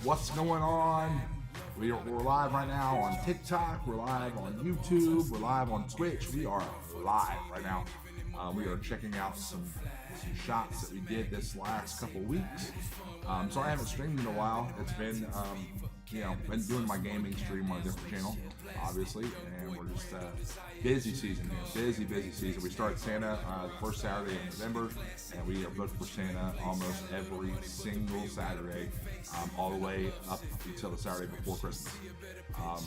What's going on? We're live right now on TikTok. We're live on YouTube. We're live on Twitch. We are live right now. We are checking out some shots that we did this last couple weeks. So I haven't streamed in a while. It's been, been doing my gaming stream on a different channel, obviously, and we're just busy season here. Busy season. We start Santa the first Saturday of November, and we are booked for Santa almost every single Saturday, all the way up until the Saturday before Christmas.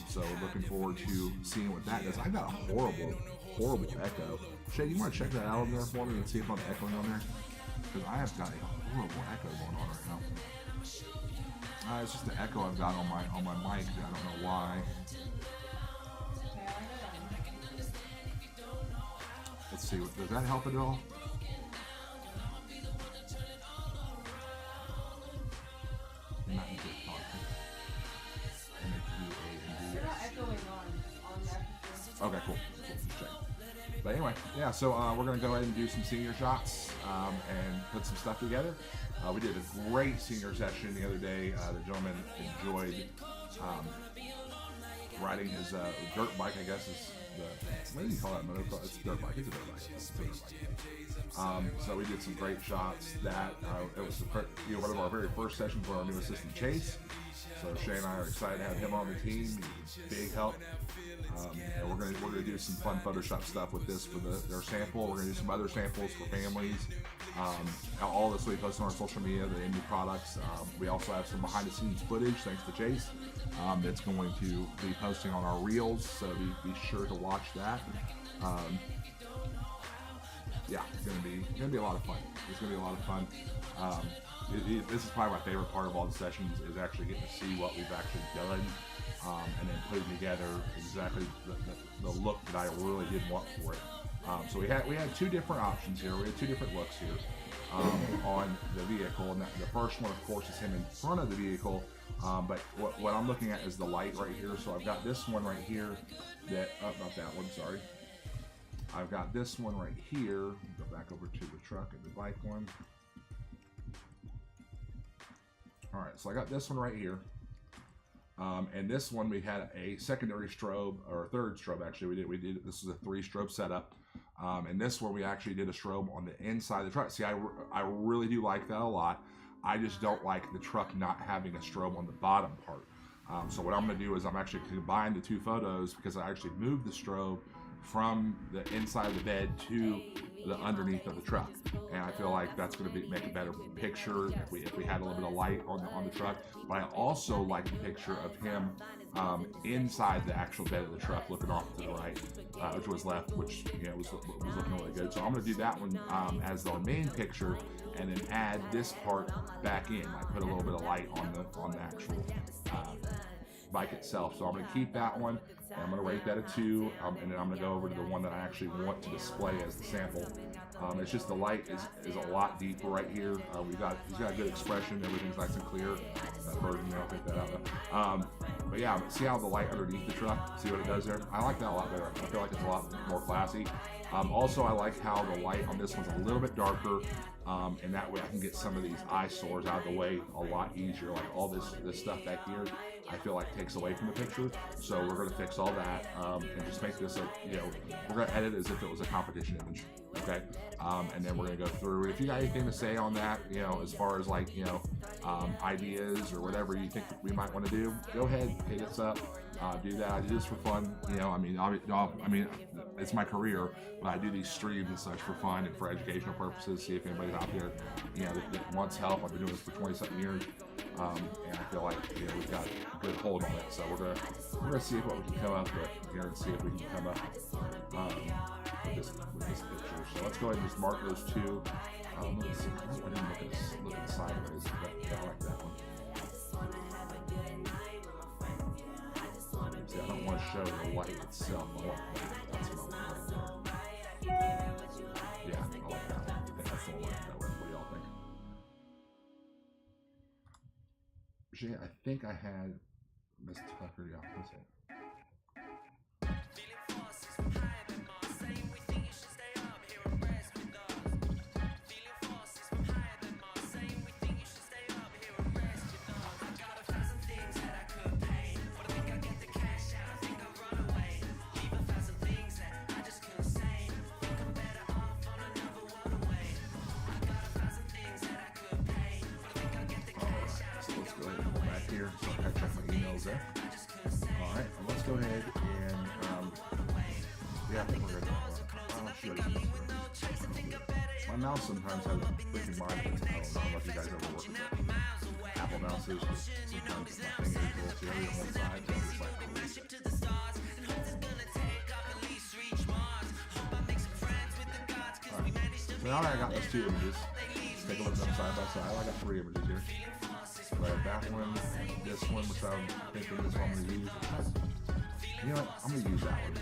So looking forward to seeing what that does. I got a horrible echo. Shay, you want to check that out on there for me and see if I'm echoing on there? Because I have got a horrible echo going on right now. It's just the echo I've got on my mic. I don't know why. Let's see. Does that help at all? Okay, cool. But anyway, yeah, so we're going to go ahead and do some senior shots and put some stuff together. We did a great senior session the other day. The gentleman enjoyed riding his dirt bike, I guess is what do you call that motocross? It's a dirt bike. It's a dirt bike. So we did some great shots. That it was one of our very first sessions for our new assistant Chase. So Shay and I are excited to have him on the team. He's big help. And we're gonna do some fun Photoshop stuff with this for their sample. We're gonna do some other samples for families. All this we post on our social media, the indie products. We also have some behind the scenes footage, thanks to Chase. That's going to be posting on our reels, so be sure to watch that. Yeah, it's gonna be a lot of fun. It's gonna be a lot of fun. This is probably my favorite part of all the sessions, is actually getting to see what we've actually done, and then putting together exactly the look that I really did want for it. So we had two different options here. We had two different looks here on the vehicle, and the first one, of course, is him in front of the vehicle. But what I'm looking at is the light right here. So I've got this one right here. Not that one. Sorry. I've got this one right here. Go back over to the truck and the bike one. All right, so I got this one right here, and this one we had a secondary strobe, or a third strobe actually. We did this is a 3-strobe setup, and this one we actually did a strobe on the inside of the truck. See, I really do like that a lot. I just don't like the truck not having a strobe on the bottom part. So what I'm going to do is I'm actually combine the two photos, because I actually moved the strobe from the inside of the bed to the underneath of the truck, and I feel like that's going to make a better picture if we had a little bit of light on the truck. But I also like the picture of him inside the actual bed of the truck, looking off to the right, which was left, which was looking really good. So I'm going to do that one as our main picture, and then add this part back in. I put a little bit of light on the actual bike itself. So I'm going to keep that one, and I'm going to rate that a 2, and then I'm going to go over to the one that I actually want to display as the sample. It's just the light is a lot deeper right here. He's got a good expression. Everything's nice and clear. That version, I'll take that out. But yeah, see how the light underneath the truck, see what it does there? I like that a lot better. I feel like it's a lot more classy. Also, I like how the light on this one's a little bit darker, and that way I can get some of these eyesores out of the way a lot easier. Like all this stuff back here, I feel like takes away from the picture. So we're going to fix all that, and just make this we're going to edit as if it was a competition image. Okay, and then we're going to go through. If you got anything to say on that, as far as like ideas or whatever you think we might want to do, go ahead, hit us up. Do that. I do this for fun. I mean, it's my career, but I do these streams and such for fun and for educational purposes. See if anybody's out there, that wants help. I've been doing this for 20-something years, and I feel like we've got a good hold on it. So we're gonna see what we can come up with here and see if we can come up with this picture. So let's go ahead and just mark those two. Let's see. I didn't look at sideways, but I like that one. See, I don't want to show the light itself. I want that. That's what I want right there. Yeah, I like that one. I think that's the one I like that one. What do y'all think? Actually, I think I had Miss Tucker. Yeah, that's it. pixels there. All right, and let's go ahead and yeah, I think we're gonna. I'll show you. My mouse sometimes has a freaking mind of its own. I don't know if you guys ever work with Apple mouses, but sometimes my fingers will see every on one side, so I'm just like, so now that I got those two images, let's take a look at them side by side. I got 3 images here. So I have that one, this one, which I'm thinking this one I'm going to use. You know what? I'm going to use that one.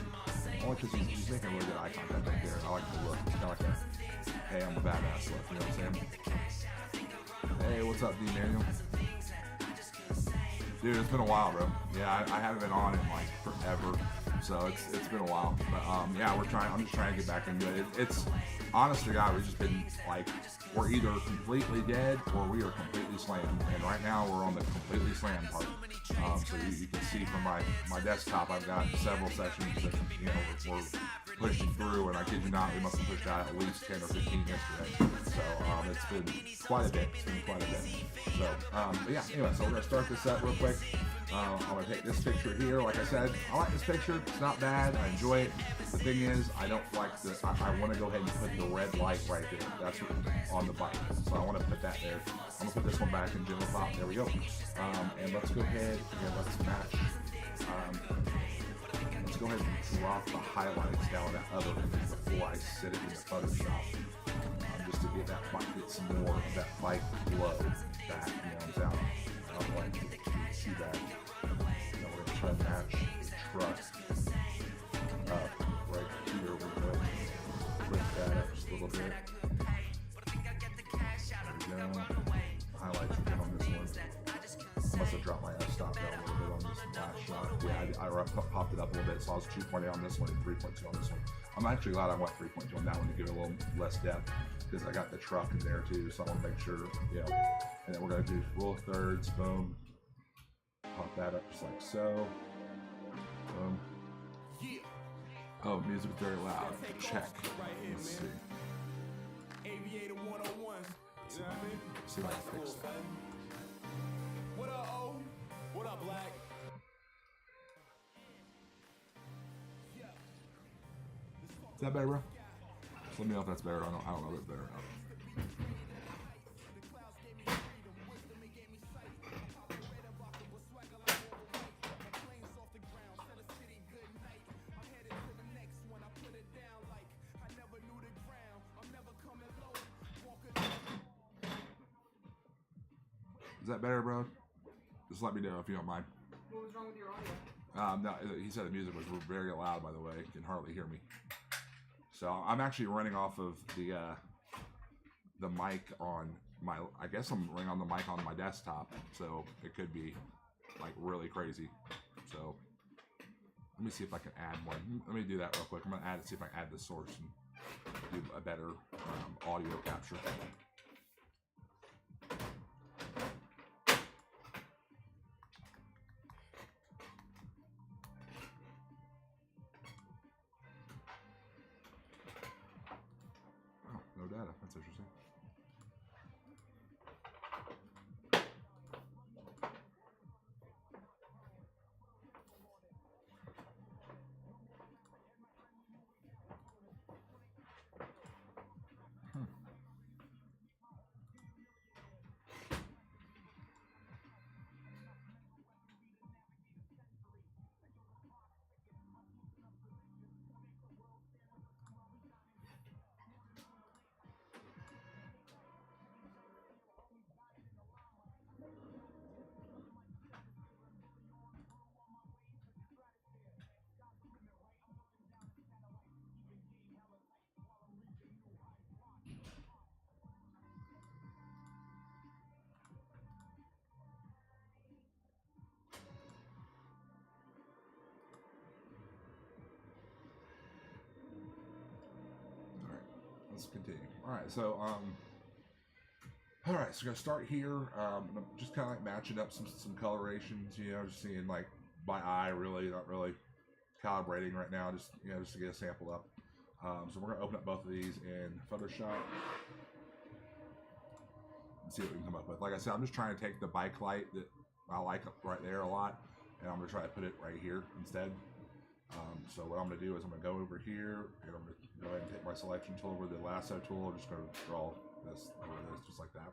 Only because he's making really good eye contact right there. I like the look. It's kind of like a, hey, I'm a badass look. You know what I'm saying? Hey, what's up, D. Daniel? Dude, it's been a while, bro. Yeah, I haven't been on it in like forever. So it's been a while. But yeah, I'm just trying to get back into it. It's honest to God, we've just been like, we're either completely dead or we are completely slammed. And right now we're on the completely slammed part. So you can see from my desktop, I've got several sessions that, you know, we're pushing through, and I kid you not, we must have pushed out at least 10 or 15 yesterday. So it's been quite a bit. So, but yeah, anyway, so we're going to start this up real quick. I'm going to take this picture here. Like I said, I like this picture. It's not bad. I enjoy it. The thing is, I don't like this. I want to go ahead and put the red light right there. That's what, on the bike. So I want to put that there. I'm going to put this one back in general pop. There we go. And let's go ahead and let's match. Let's go ahead and drop the highlights down that other image before I set it in the Photoshop. Just to get some more of that bike glow back, you know what I'm saying? I don't like to see that. You know, we're going to try to match the truck up right here. We're going to lift that up just a little bit. There we go. Highlights again on this one. I must have dropped my f-stop down a little bit on this last shot. Yeah, I popped it up a little bit, so I was 2.8 on this one and 3.2 on this one. I'm actually glad I went 3.2 on that one to give it a little less depth, because I got the truck in there too, so I want to make sure, you know. And then we're going to do rule of thirds, boom. Pop that up just like so. Boom. Oh, music very loud. Check. Let's see. Let's see if I can fix that. What up, O? What up, Black? Is that better, bro? Just let me know if that's better. I don't know if it's better or not. Is that better, bro? Just let me know if you don't mind. What was wrong with your audio? No, he said the music was very loud, by the way. You can hardly hear me. So I'm actually running off of the mic on my, I guess I'm running on the mic on my desktop. So it could be like really crazy. So let me see if I can add more. Let me do that real quick. I'm going to see if I can add the source and do a better audio capture. No data. That's interesting. Let's continue. All right, so all right, so we're gonna start here. Just kind of like matching up some colorations, you know, just seeing like by eye, really, not really calibrating right now, just, you know, just to get a sample up. So we're gonna open up both of these in Photoshop and see what we can come up with. Like I said, I'm just trying to take the bike light that I like right there a lot and I'm gonna try to put it right here instead. So what I'm gonna do is I'm gonna go over here and I'm gonna go ahead and take my selection tool over the lasso tool. I'm just gonna draw this over this just like that.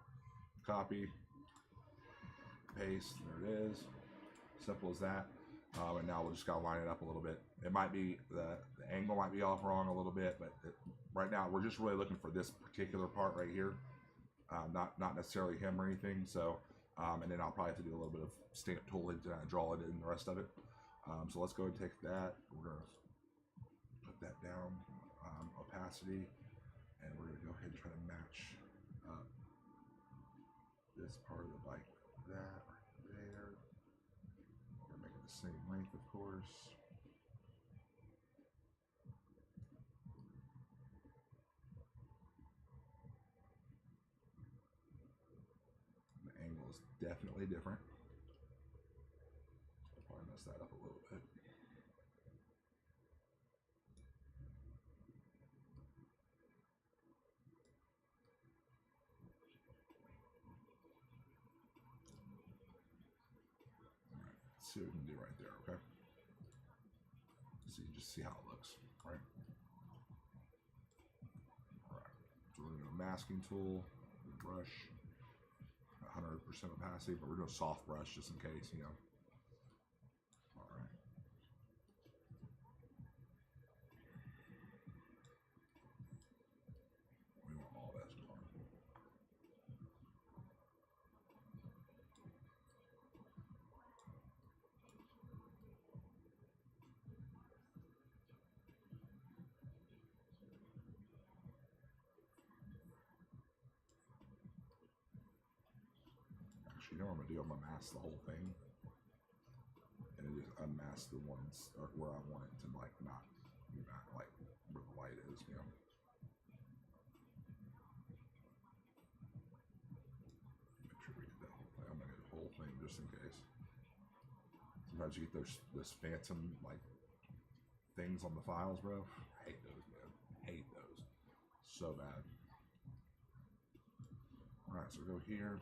Copy, paste, there it is. Simple as that. And now we'll just gotta line it up a little bit. It might be the angle might be off wrong a little bit, but right now we're just really looking for this particular part right here, not necessarily him or anything. So, and then I'll probably have to do a little bit of stamp tooling to draw it in the rest of it. So let's go and take that. We're gonna put that down, opacity, and we're gonna go ahead and try to match this part of the bike like that right there. We're making the same length, of course. The angle is definitely different. I'll probably mess that up a little bit. Let's see what we can do right there, okay? So you just see how it looks, right? Alright, so we're gonna do a masking tool, brush, 100% opacity, but we're doing soft brush just in case, you know. Alright. We want all that stuff. Actually, you know what I'm gonna do? I'm gonna mask the whole thing, and then just unmask the ones where I want it to like not like where the light is, you know. Make sure we get that whole thing. I'm gonna get the whole thing just in case. Sometimes you get those phantom like things on the files, bro. I hate those, man. Hate those so bad. All right, so go here.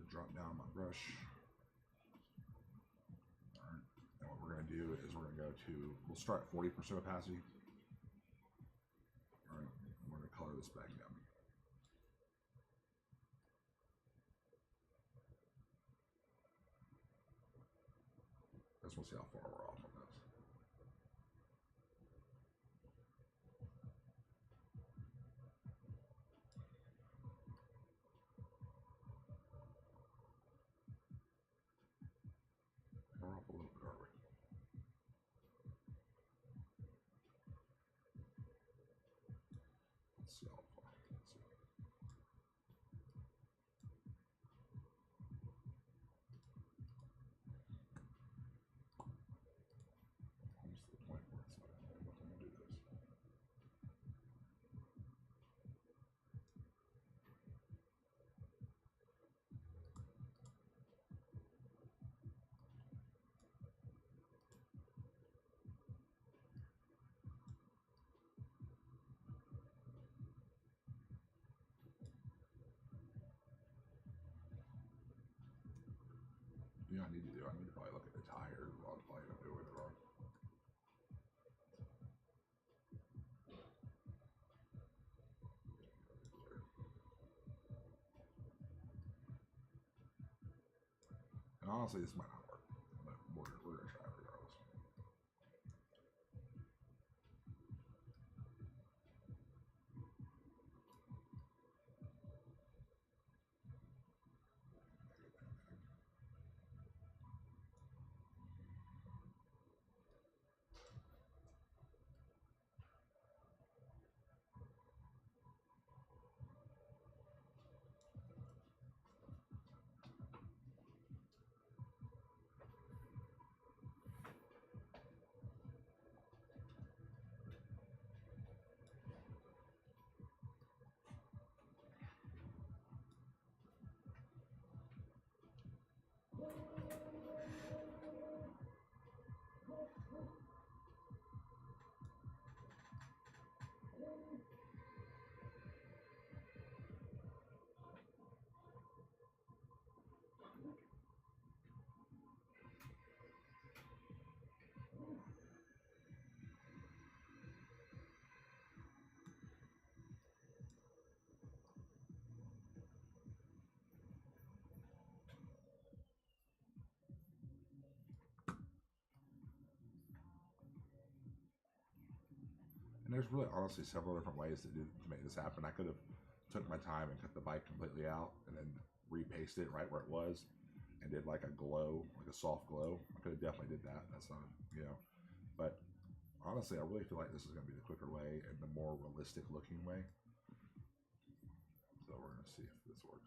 Drop down my brush. All right, and what we're gonna do is we're gonna go to, we'll start 40% opacity. All right, we're gonna color this back down. Just want to see how far we're off on this. We're off a little bit, are we? Let's see how far. Let's see. Almost to the point where it's like, I'm gonna do this. You know what I need to do? I need to probably look at the tires while I'm playing. I'm doing it wrong. And honestly, this might not work, but we're gonna try it regardless. And there's really honestly several different ways to make this happen. I could have took my time and cut the bike completely out and then repasted it right where it was and did like a glow, like a soft glow. I could have definitely did that. That's not, you know, but honestly, I really feel like this is going to be the quicker way and the more realistic looking way. So we're going to see if this works.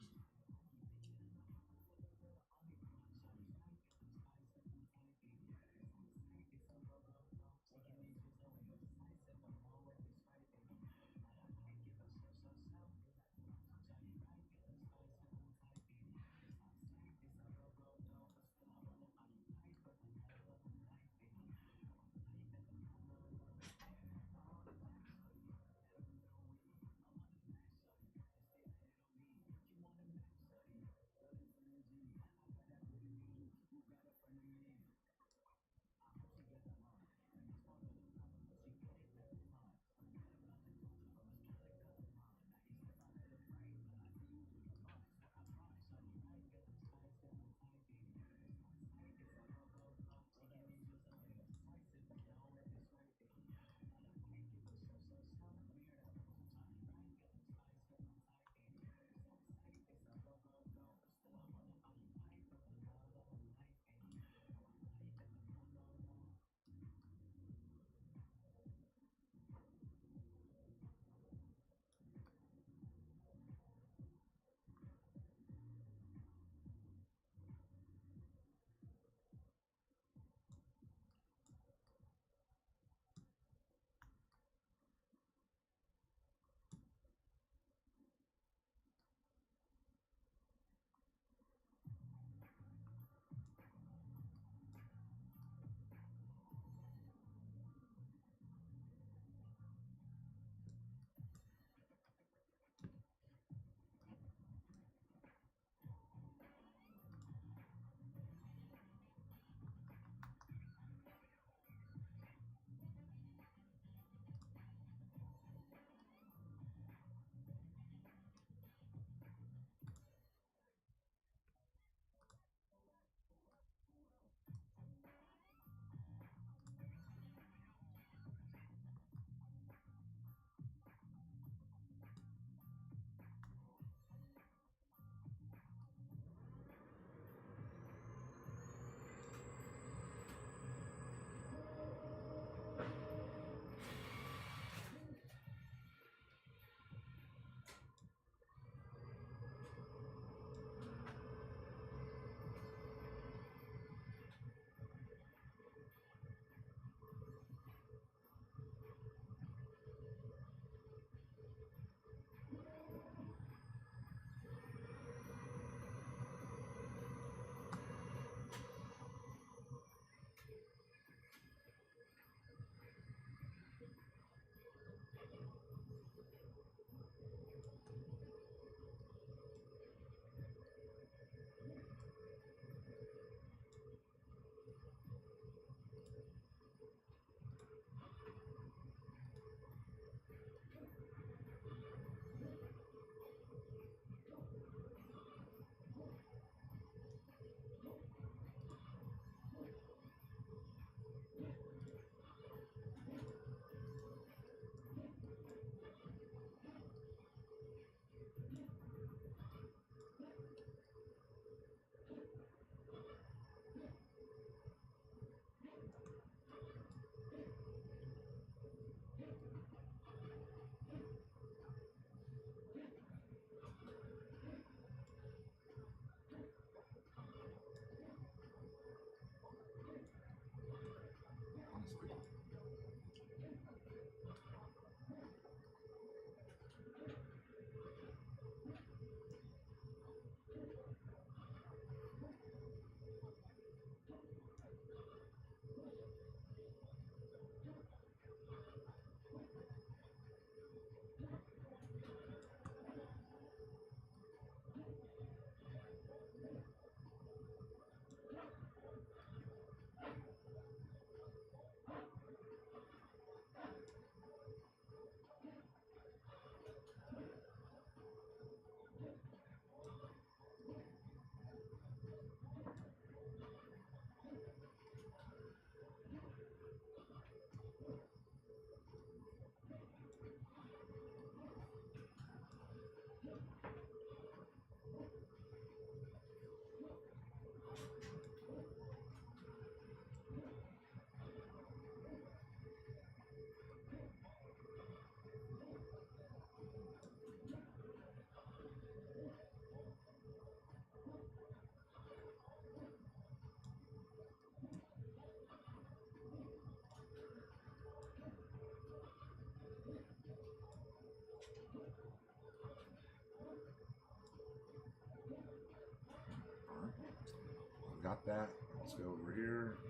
got that. Let's go over here.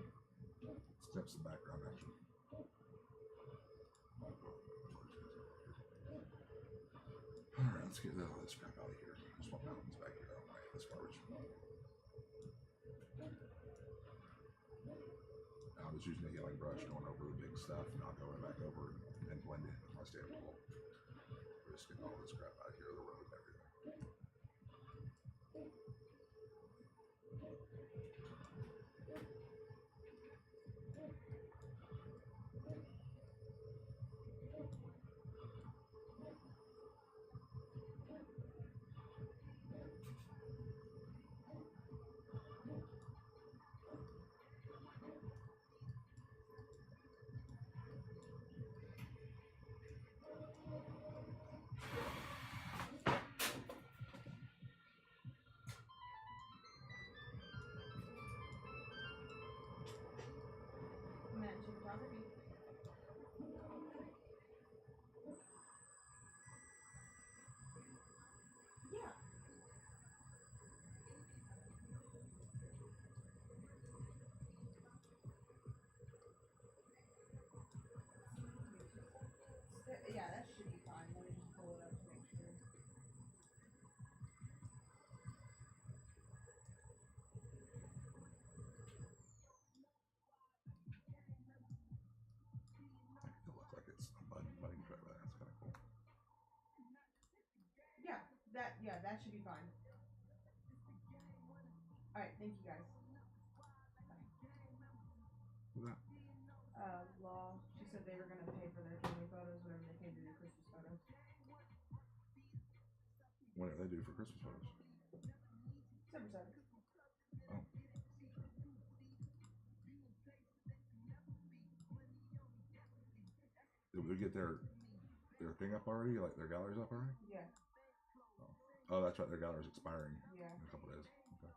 Snip some background action. Alright, let's get all this crap out of here. Just want mountains back here. Oh, man, this garbage. I'm just using the healing brush, going over the big stuff, not going back over and blend it with my stamp tool. Just getting all this crap out of here, the road and everything. Mansion property. Yeah. Yeah, that should be fine. Let me just pull it up to make sure. It looks like it's a budding track. That's kind of cool. Yeah, that should be fine. Alright, thank you guys. What's that? Law. She said they were gonna pay for their family photos whenever they came to do Christmas photos. What do they do for Christmas photos? December 7th. Oh. Did we get their thing up already? Like their gallery's up already? Yeah. Oh, that's right. Their gallery's expiring Yeah. in a couple days. Okay.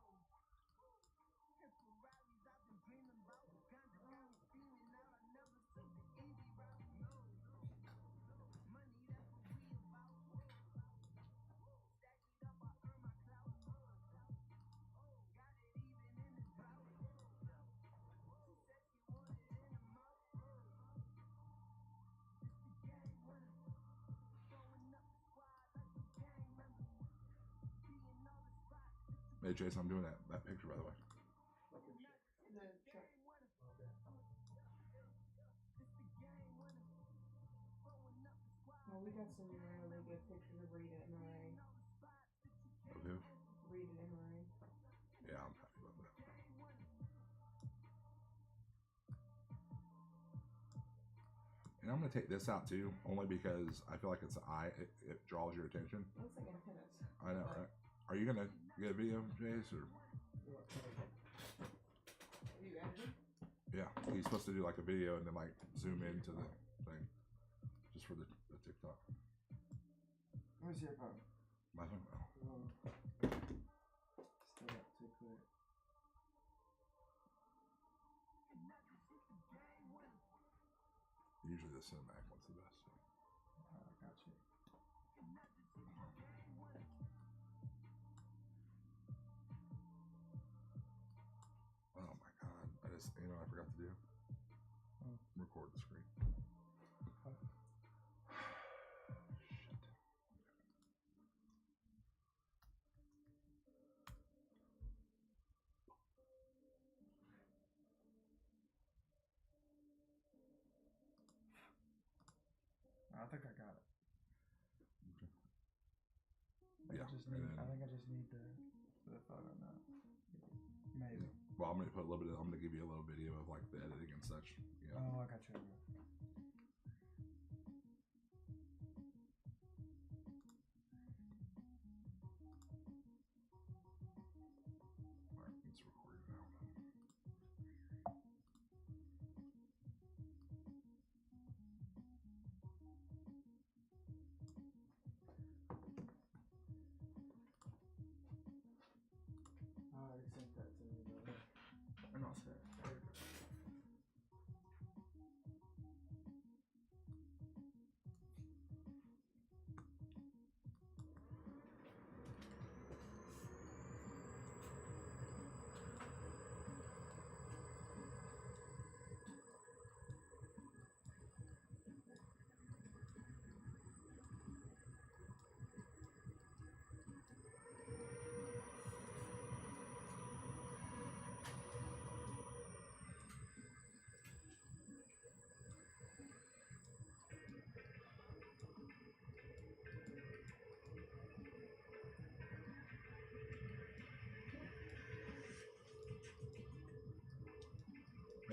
Hey, Jason, I'm doing that picture, by the way. The truck. Well, we got some really good pictures of Rita and Murray. Of who? Rita and Murray. Yeah, I'm happy about that. And I'm going to take this out too, only because I feel like it's an eye. It draws your attention. Looks like antennas. I know, right? Are you going to get a video, Jace? Or? Are you editing? Yeah, he's supposed to do like a video and then like zoom into the thing. Just for the TikTok. Let me see your phone. My phone? Oh. Still got too clear. Usually the cinematic one's the best. So. I got you. Oh my god. I just, you know what I forgot to do? Hmm. Record the screen. Oh. Shit. I think I got it. Okay. I Yeah, just need. and then- I think I just need the photo now. Maybe. Well, I'm gonna put a little bit. I'm gonna give you a little video of like the editing and such. Yeah. Oh, I got you. All right, it's recording now. I already sent that to me, brother. I'm not set.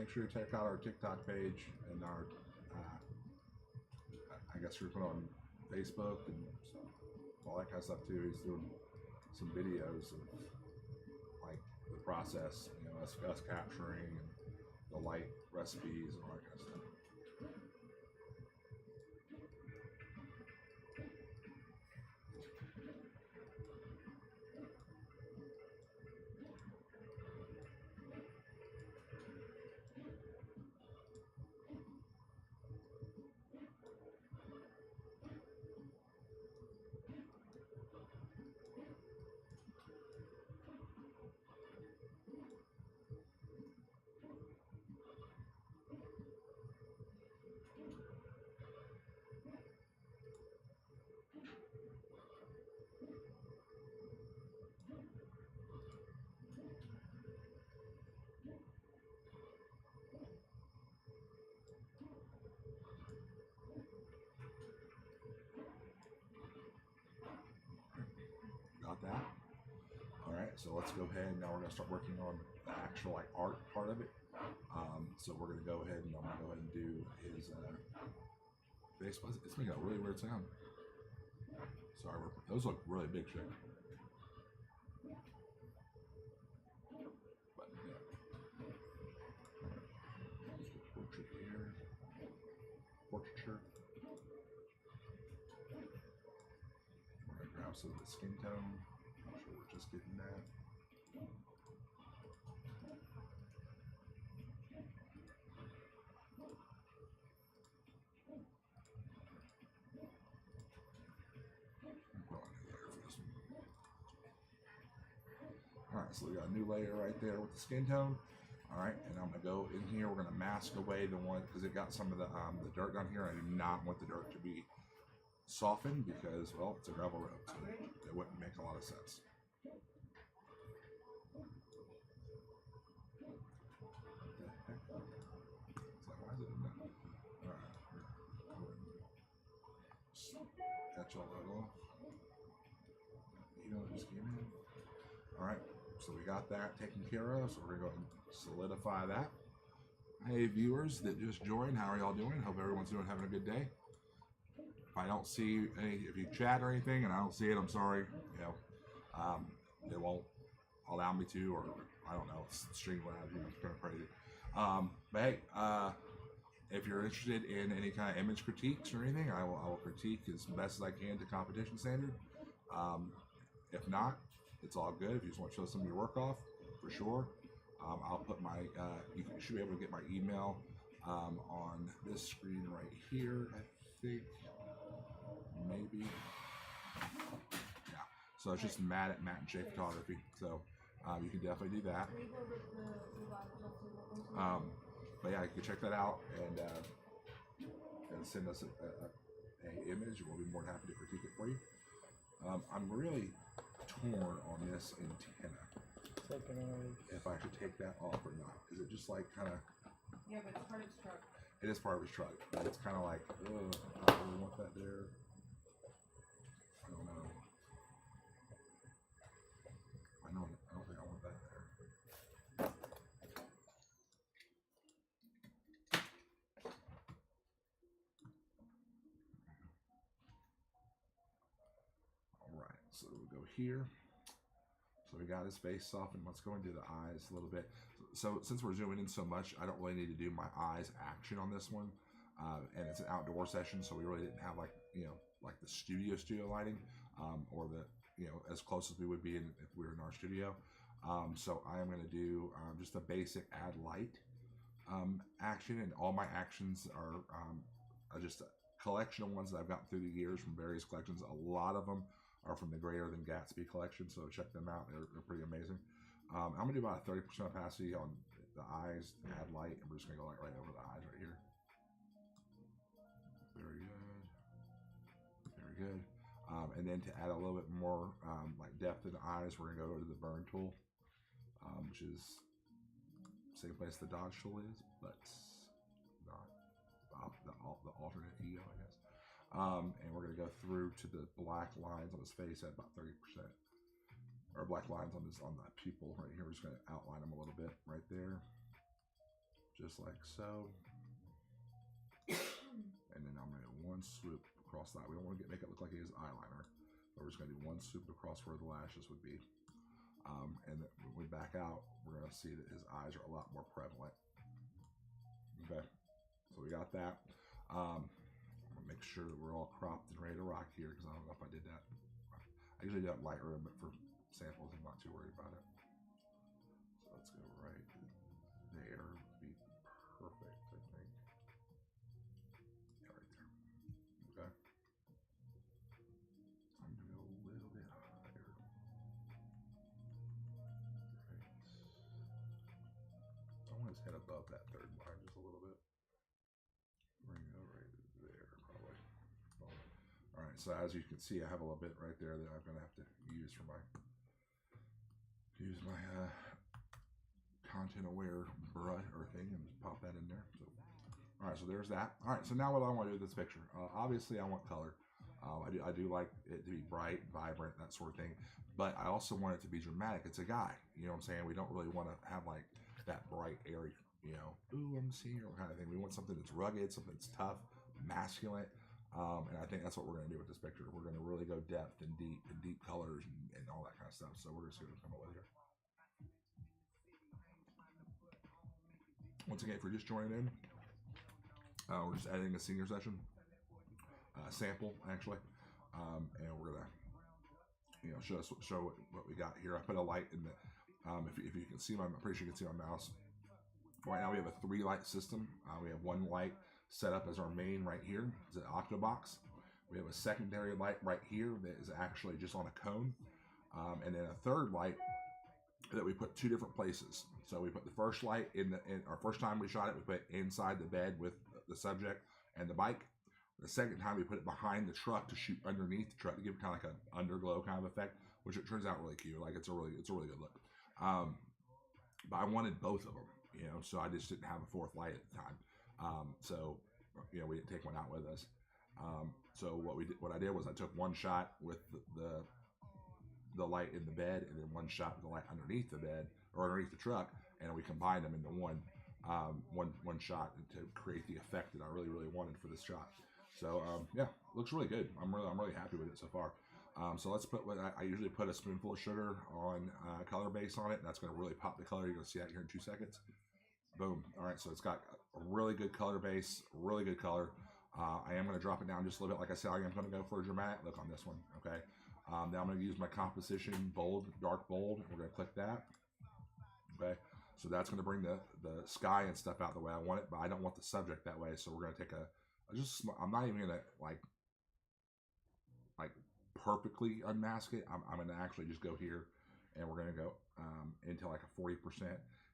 make sure you check out our TikTok page and our, I guess we're put on Facebook and all that kind of stuff too. He's doing some videos of like the process, you know, us capturing and the light recipes and all that kind of stuff. Got that? All right, so let's go ahead. Now we're gonna start working on the actual like art part of it. So we're gonna go ahead and I'm gonna go ahead and do his face. It's making a really weird sound. Sorry, those look really big, shit. But yeah. Portrait here. Portraiture. We're gonna grab some of the skin tone. I'm sure we're just getting that. Alright, so we got a new layer right there with the skin tone. Alright, and I'm going to go in here. We're going to mask away the one, because it got some of the dirt down here. I do not want the dirt to be softened because, well, it's a gravel road, so it wouldn't make a lot of sense. Why is it in that? Alright, catch all that off. You know, just came in. Alright, so we got that taken care of, so we're going to go and solidify that. Hey viewers that just joined, how are y'all doing? Hope everyone's having a good day. If I don't see any, if you chat or anything and I don't see it, I'm sorry. You know, it won't allow me to, or I don't know, it's Streamlabs, you know, it's kind of crazy. But hey, if you're interested in any kind of image critiques or anything, I will critique as best as I can to competition standard. If not, it's all good. If you just want to show some of your work off, for sure. I'll put my, you should be able to get my email on this screen right here, I think. Maybe. Yeah. So it's just Matt at Matt and Jay Photography. So you can definitely do that. But yeah, you can check that out and send us a image, and we'll be more than happy to critique it for you. I'm really torn on this antenna. If I should take that off or not. Is it just like kind of... Yeah, but it's part of his truck. It is part of his truck, but it's kind of like, ugh, I don't really want that there. I don't know. I don't think I want that there. Alright, so we'll go here. So we got his face softened. Let's go into the eyes a little bit. So since we're zooming in so much, I don't really need to do my eyes action on this one. And it's an outdoor session, so we really didn't have like, you know, like the studio lighting, or the, you know, as close as we would be if we were in our studio. So I am going to do just a basic add light action, and all my actions are just a collection of ones that I've gotten through the years from various collections. A lot of them are from the Greater Than Gatsby collection, so check them out. They're pretty amazing. I'm going to do about a 30% opacity on the eyes, add light, and we're just going to go like right over the eyes right here. Very good. Very good. And then to add a little bit more like depth in the eyes, we're going to go to the burn tool, which is same place the dodge tool is, but not the alternate EO, I guess. And we're going to go through to the black lines on his face at about 30%, or black lines on the pupil right here. We're just going to outline them a little bit right there, just like so. And then I'm going to do one swoop across that. We don't want to make it look like it is eyeliner. But we're just going to do one swoop across where the lashes would be. And then when we back out, we're going to see that his eyes are a lot more prevalent. Okay, so we got that. I'm going to make sure that we're all cropped and ready to rock here, because I don't know if I did that. I usually do that Lightroom, but for samples, I'm not too worried about it. So let's go right there. Be perfect, I think. Yeah, right there. Okay. So I'm going to go a little bit higher. Right. I want his head above that third line just a little bit. We're going to go right there, probably. All right, so as you can see, I have a little bit right there that I'm going to have to use for my content aware brush or thing, and just pop that in there. So, all right, so there's that. All right, so now what I want to do with this picture, obviously I want color. I do like it to be bright, vibrant, that sort of thing, but I also want it to be dramatic. It's a guy, you know what I'm saying? We don't really want to have like that bright, airy, you know, ooh, I'm seeing her kind of thing. We want something that's rugged, something that's tough, masculine. And I think that's what we're going to do with this picture. We're going to really go depth and deep colors and all that kind of stuff. So we're going to see what we come up with here. Once again, if you're just joining in, we're just editing a senior session sample, actually, and we're gonna, you know, show what we got here. I put a light in the. If you can see I'm pretty sure you can see my mouse. Right now we have a 3-light system. We have one light set up as our main right here. It's an octobox. We have a secondary light right here that is actually just on a cone, and then a third light that we put 2 different places. So we put the first light in our first time we shot it, we put it inside the bed with the subject and the bike. The second time we put it behind the truck to shoot underneath the truck to give it kind of like an underglow kind of effect, which it turns out really cute. Like it's a really good look. But I wanted both of them, you know, so I just didn't have a 4th light at the time. So you know, we didn't take one out with us. So what I did was I took one shot with the light in the bed, and then one shot with the light underneath the bed or underneath the truck, and we combined them into one shot to create the effect that I really wanted for this shot. So yeah, looks really good. I'm really happy with it so far. So let's put what I usually put a spoonful of sugar on color base on it. And that's going to really pop the color. You're going to see that here in 2 seconds. Boom. All right, so it's got a really good color base, really good color. I am going to drop it down just a little bit. Like I said, I am going to go for a dramatic look on this one. Okay. Now I'm going to use my composition bold, dark bold. We're going to click that. Okay. So that's going to bring the sky and stuff out the way I want it, but I don't want the subject that way. So we're going to take I'm not even going to like perfectly unmask it. I'm going to actually just go here, and we're going to go into like a 40%.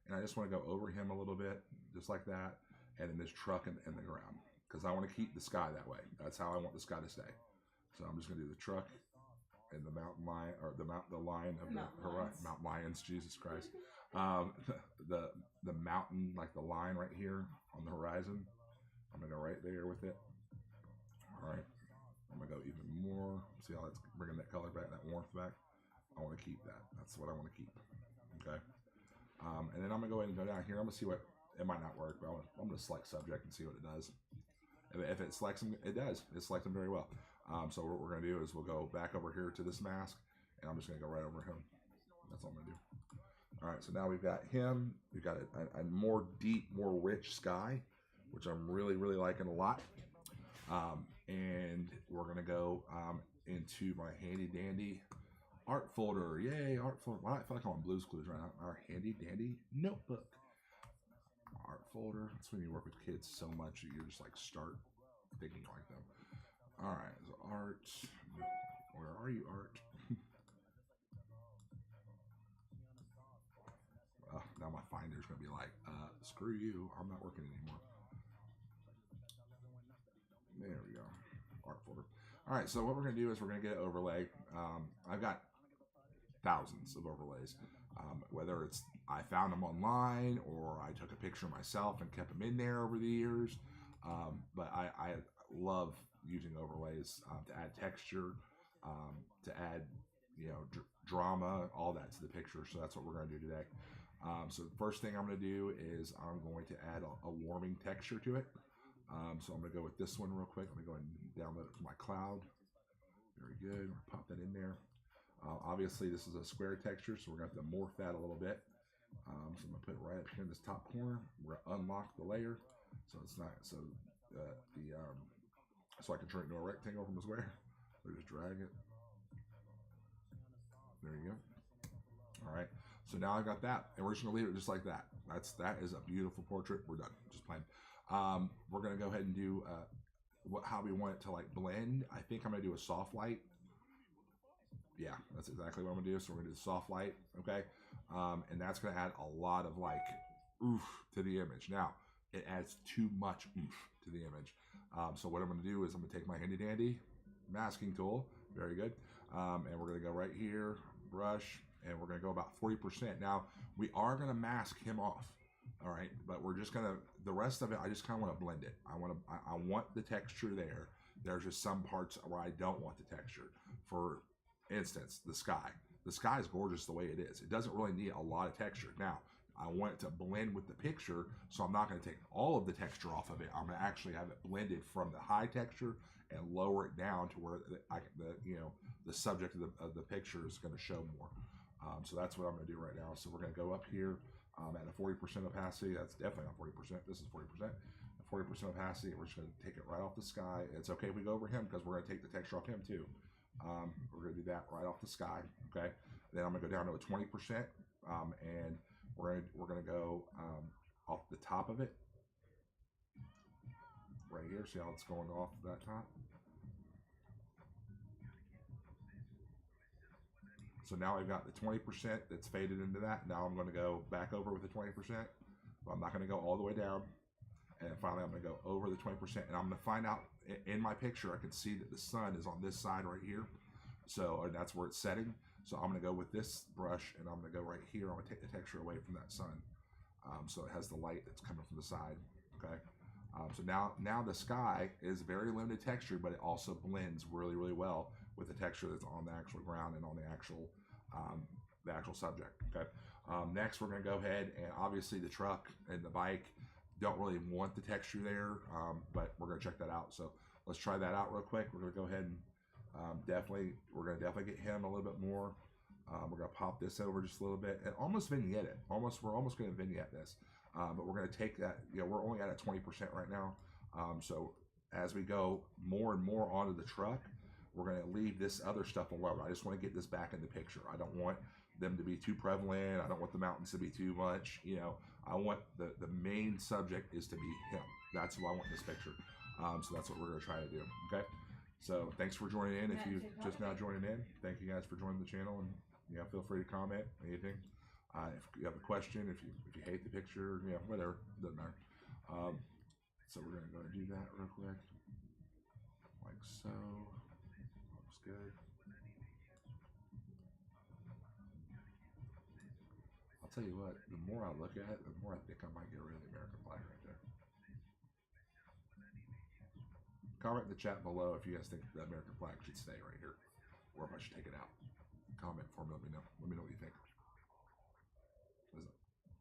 And I just want to go over him a little bit, just like that. And then this truck and the ground, because I want to keep the sky that way. That's how I want the sky to stay. So I'm just going to do the truck and the mountain lion, or the line of the horizon. Mountain lions, Jesus Christ. The mountain, like the line right here on the horizon. I'm going to go right there with it. All right. I'm going to go even more. See how that's bringing that color back, that warmth back? I want to keep that. That's what I want to keep. Okay. And then I'm going to go ahead and go down here. I'm going to see what, it might not work, but I'm going to select subject and see what it does. If it selects them, it does. It selects them very well. So what we're going to do is we'll go back over here to this mask, and I'm just going to go right over him. That's all I'm going to do. All right, so now we've got him. We've got a more deep, more rich sky, which I'm really liking a lot. And we're going to go into my handy dandy art folder. Yay, art folder. Why do I feel like I'm on Blue's Clues right now? Our handy dandy notebook. Art folder. That's when you work with kids so much that you're just like start thinking like them. All right, so art. Where are you, art? Now my finder's gonna be like, screw you, I'm not working anymore. There we go. Art folder. All right, so what we're gonna do is we're gonna get an overlay. I've got thousands of overlays. Whether it's I found them online or I took a picture myself and kept them in there over the years. But I love using overlays to add texture, to add, you know, drama, all that to the picture. So that's what we're going to do today. So the first thing I'm going to do is I'm going to add a warming texture to it. So I'm going to go with this one real quick. Let me go ahead and download it from my cloud. Very good. Pop that in there. Obviously, this is a square texture, so we're going to have to morph that a little bit. So I'm going to put it right up here in this top corner. We're going to unlock the layer, so it's not so so I can turn it into a rectangle from a square. So just drag it. There you go. All right. So now I've got that, and we're just going to leave it just like that. That is a beautiful portrait. We're done. Just plain. We're going to go ahead and do how we want it to like blend. I think I'm going to do a soft light. Yeah, that's exactly what I'm gonna do. So we're gonna do soft light, okay? And that's gonna add a lot of like oof to the image. Now, it adds too much oof to the image. So what I'm gonna do is I'm gonna take my handy dandy masking tool, very good, and we're gonna go right here, brush, and we're gonna go about 40%. Now, we are gonna mask him off, all right? But we're just gonna, the rest of it, I just kind of wanna blend it. I want the texture there. There's just some parts where I don't want the texture. For instance, the sky. The sky is gorgeous the way it is. It doesn't really need a lot of texture. Now, I want it to blend with the picture, so I'm not going to take all of the texture off of it. I'm going to actually have it blended from the high texture and lower it down to where the subject of the picture is going to show more. So that's what I'm going to do right now. So we're going to go up here at a 40% opacity. That's definitely not 40%. This is 40%. 40% opacity. We're just going to take it right off the sky. It's okay if we go over him because we're going to take the texture off him too. We're going to do that right off the sky. Okay. Then I'm going to go down to a 20%, and we're going to go off the top of it right here. See how it's going off that top? So now I've got the 20% that's faded into that. Now I'm going to go back over with the 20%, but I'm not going to go all the way down. And finally, I'm going to go over the 20%, and I'm going to find out in my picture, I can see that the sun is on this side right here. So, and that's where it's setting. So I'm going to go with this brush, and I'm going to go right here. I'm going to take the texture away from that sun. So it has the light that's coming from the side. Okay. So now the sky is very limited texture, but it also blends really, really well with the texture that's on the actual ground and on the actual subject. Okay. Next, we're going to go ahead and obviously the truck and the bike don't really want the texture there, but we're going to check that out. So let's try that out real quick. We're going to go ahead and we're going to definitely get him a little bit more. We're going to pop this over just a little bit and almost vignette it. We're almost going to vignette this, but we're going to take that. We're only at a 20% right now. So as we go more and more onto the truck, we're going to leave this other stuff alone. I just want to get this back in the picture. I don't want them to be too prevalent. I don't want the mountains to be too much. I want the main subject is to be him. That's what I want in this picture. So that's what we're going to try to do. Okay. So thanks for joining in. If you just now joining in, thank you guys for joining the channel, and feel free to comment anything. If you have a question, if you hate the picture, whatever, doesn't matter. So we're going to go and do that real quick, like so. Looks good. I'll tell you what, the more I look at it, the more I think I might get rid of the American flag right there. Comment in the chat below if you guys think the American flag should stay right here, or if I should take it out. Comment for me, let me know. Let me know what you think.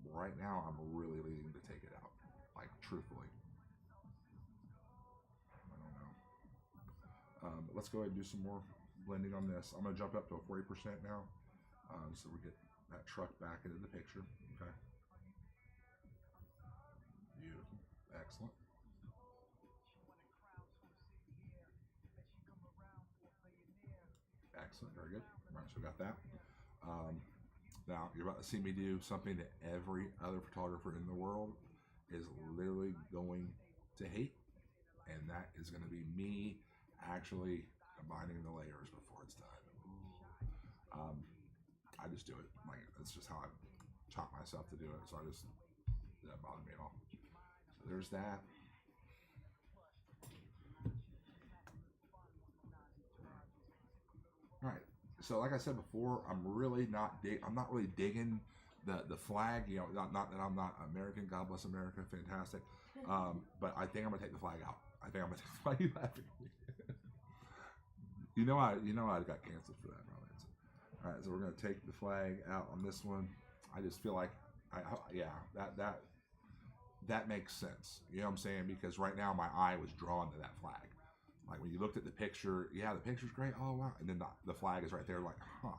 Right now, I'm really leaning to take it out, like truthfully. I don't know. Let's go ahead and do some more blending on this. I'm going to jump up to a 40% now, so we get that truck back into the picture. Okay. Beautiful. Excellent. Excellent. Very good. All right, so we got that. Now you're about to see me do something that every other photographer in the world is literally going to hate, and that is going to be me actually combining the layers before it's done. I just do it. Like, it's just how I taught myself to do it, so it doesn't bother me at all. So there's that. All right. So like I said before, I'm not really digging the flag. Not that I'm not American. God bless America, fantastic. But I think I'm gonna take the flag out. I think I'm gonna take the flag. You laughing at me? I got canceled for that. All right, so we're gonna take the flag out on this one. I just feel like Yeah, that makes sense. You know what I'm saying? Because right now my eye was drawn to that flag. Like when you looked at the picture, yeah, the picture's great. Oh wow, and then the flag is right there. Like, huh,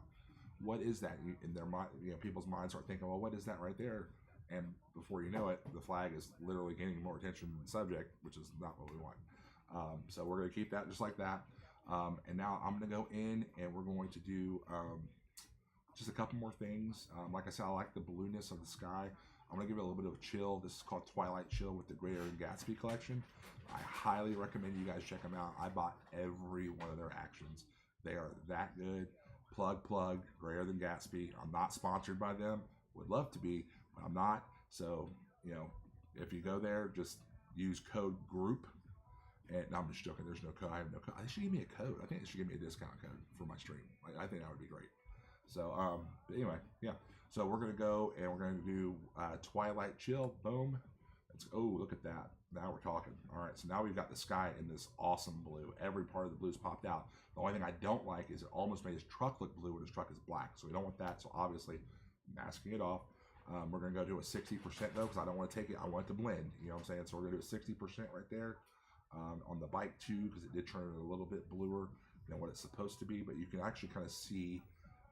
what is that? In their mind, people's minds start thinking, well, what is that right there? And before you know it, the flag is literally gaining more attention than the subject, which is not what we want. So we're going to keep that just like that. And now I'm going to go in and we're going to do just a couple more things. Like I said, I like the blueness of the sky. I'm going to give it a little bit of chill. This is called Twilight Chill with the Greater Than Gatsby collection. I highly recommend you guys check them out. I bought every one of their actions. They are that good. Plug, Greater Than Gatsby. I'm not sponsored by them. Would love to be, but I'm not. So, if you go there, just use code GROUP. And no, I'm just joking. There's no code. I have no code. They should give me a code. I think they should give me a discount code for my stream. I think that would be great. So, but anyway, yeah. So we're going to go and we're going to do Twilight Chill. Boom. Oh, look at that. Now we're talking. All right, so now we've got the sky in this awesome blue. Every part of the blue's popped out. The only thing I don't like is it almost made his truck look blue when his truck is black. So we don't want that. So obviously, masking it off. We're going to go to a 60% though, because I don't want to take it. I want it to blend. You know what I'm saying? So we're going to do a 60% right there on the bike too, because it did turn it a little bit bluer than what it's supposed to be. But you can actually kind of see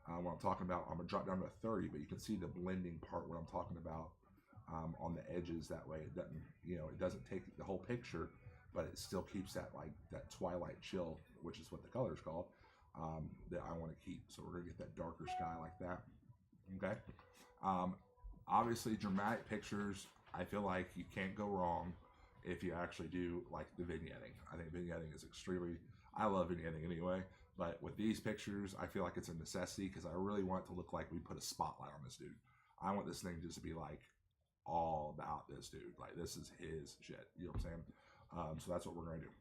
what I'm talking about. I'm going to drop down to 30, but you can see the blending part, what I'm talking about. On the edges, that way it doesn't, it doesn't take the whole picture, but it still keeps that that twilight chill, which is what the color is called, that I want to keep. So we're gonna get that darker sky like that. Okay. Obviously, dramatic pictures. I feel like you can't go wrong if you actually do like the vignetting. I think vignetting is extremely. I love vignetting anyway, but with these pictures, I feel like it's a necessity because I really want it to look like we put a spotlight on this dude. I want this thing just to be like all about this dude. Like this is his shit. You know what I'm saying? So that's what we're going to do.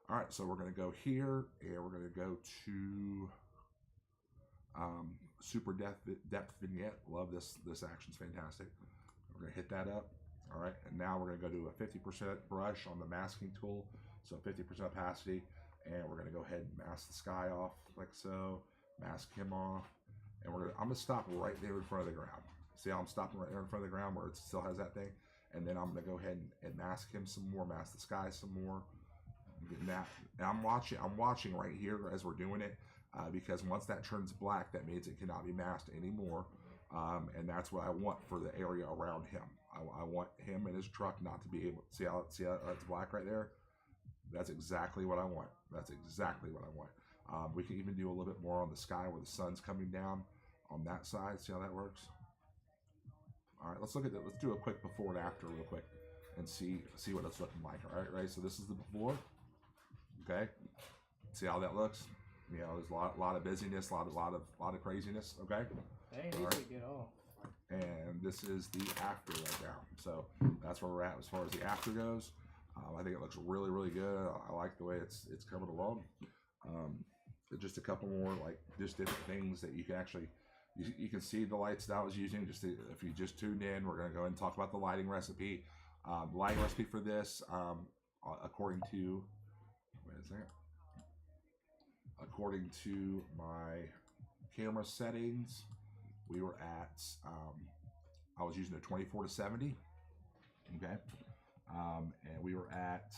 All right, so we're going to go here and we're going to go to super depth vignette. Love this. This action's fantastic. We're going to hit that up. All right, and now we're going to go to a 50% brush on the masking tool. So 50% opacity, and we're going to go ahead and mask the sky off like so. Mask him off, and I'm going to stop right there in front of the ground. See how I'm stopping right there in front of the ground where it still has that thing? And then I'm going to go ahead and mask him some more, mask the sky some more. Getting that. And I'm watching right here as we're doing it because once that turns black, that means it cannot be masked anymore. And that's what I want for the area around him. I want him and his truck not to be able to see how it's black right there? That's exactly what I want. That's exactly what I want. We can even do a little bit more on the sky where the sun's coming down on that side. See how that works? All right, let's look at that. Let's do a quick before and after real quick and see what it's looking like. All right, so this is the before. Okay, see how that looks? There's a lot of busyness, a lot of craziness. Okay. They need to get off. And this is the after right now. So that's where we're at as far as the after goes. I think it looks really, really good. I like the way it's coming along. Just a couple more just different things that you can actually. You can see the lights that I was using. If you just tuned in, we're going to go ahead and talk about the lighting recipe. The lighting recipe for this, according to according to my camera settings, we were at. I was using a 24-70. Okay, and we were at.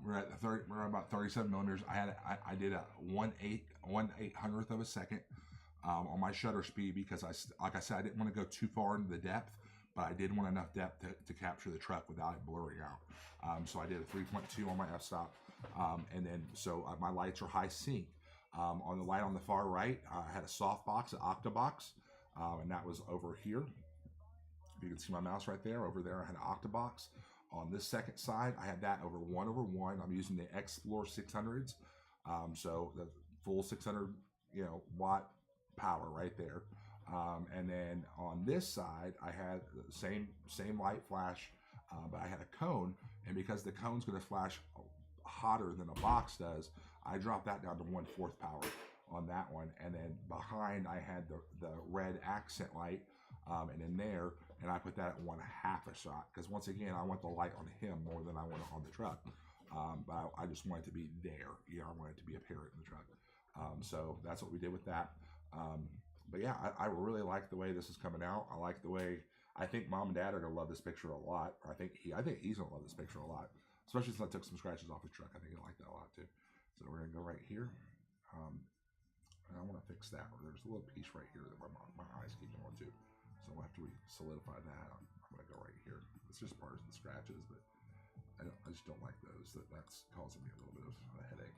We're at 30. We're at about 37 millimeters. I did a 1/800th of a second on my shutter speed because like I said, I didn't want to go too far into the depth, but I did want enough depth to capture the truck without it blurring out. So I did a 3.2 on my f-stop, and then my lights are high sync. On the light on the far right, I had a softbox, an octabox, and that was over here. If you can see my mouse right there, over there I had an octabox. On this second side, I had that over 1/1. I'm using the Explore 600s, so the full 600 watt power right there. And then on this side, I had the same light flash, but I had a cone, and because the cone's going to flash hotter than a box does, I dropped that down to 1/4 power on that one. And then behind, I had the red accent light, and in there. And I put that at 1/2 a shot because once again, I want the light on him more than I want it on the truck. But I just want it to be there. I want it to be apparent in the truck. So that's what we did with that. but yeah, I really like the way this is coming out. I like the way, I think mom and dad are gonna love this picture a lot. I think he's gonna love this picture a lot, especially since I took some scratches off his truck. I think he'll like that a lot too. So we're gonna go right here. And I want to fix that. There's a little piece right here that my eyes keep going to. So we'll have to solidify that. I'm going to go right here. It's just part of the scratches, but I just don't like those. That's causing me a little bit of a headache.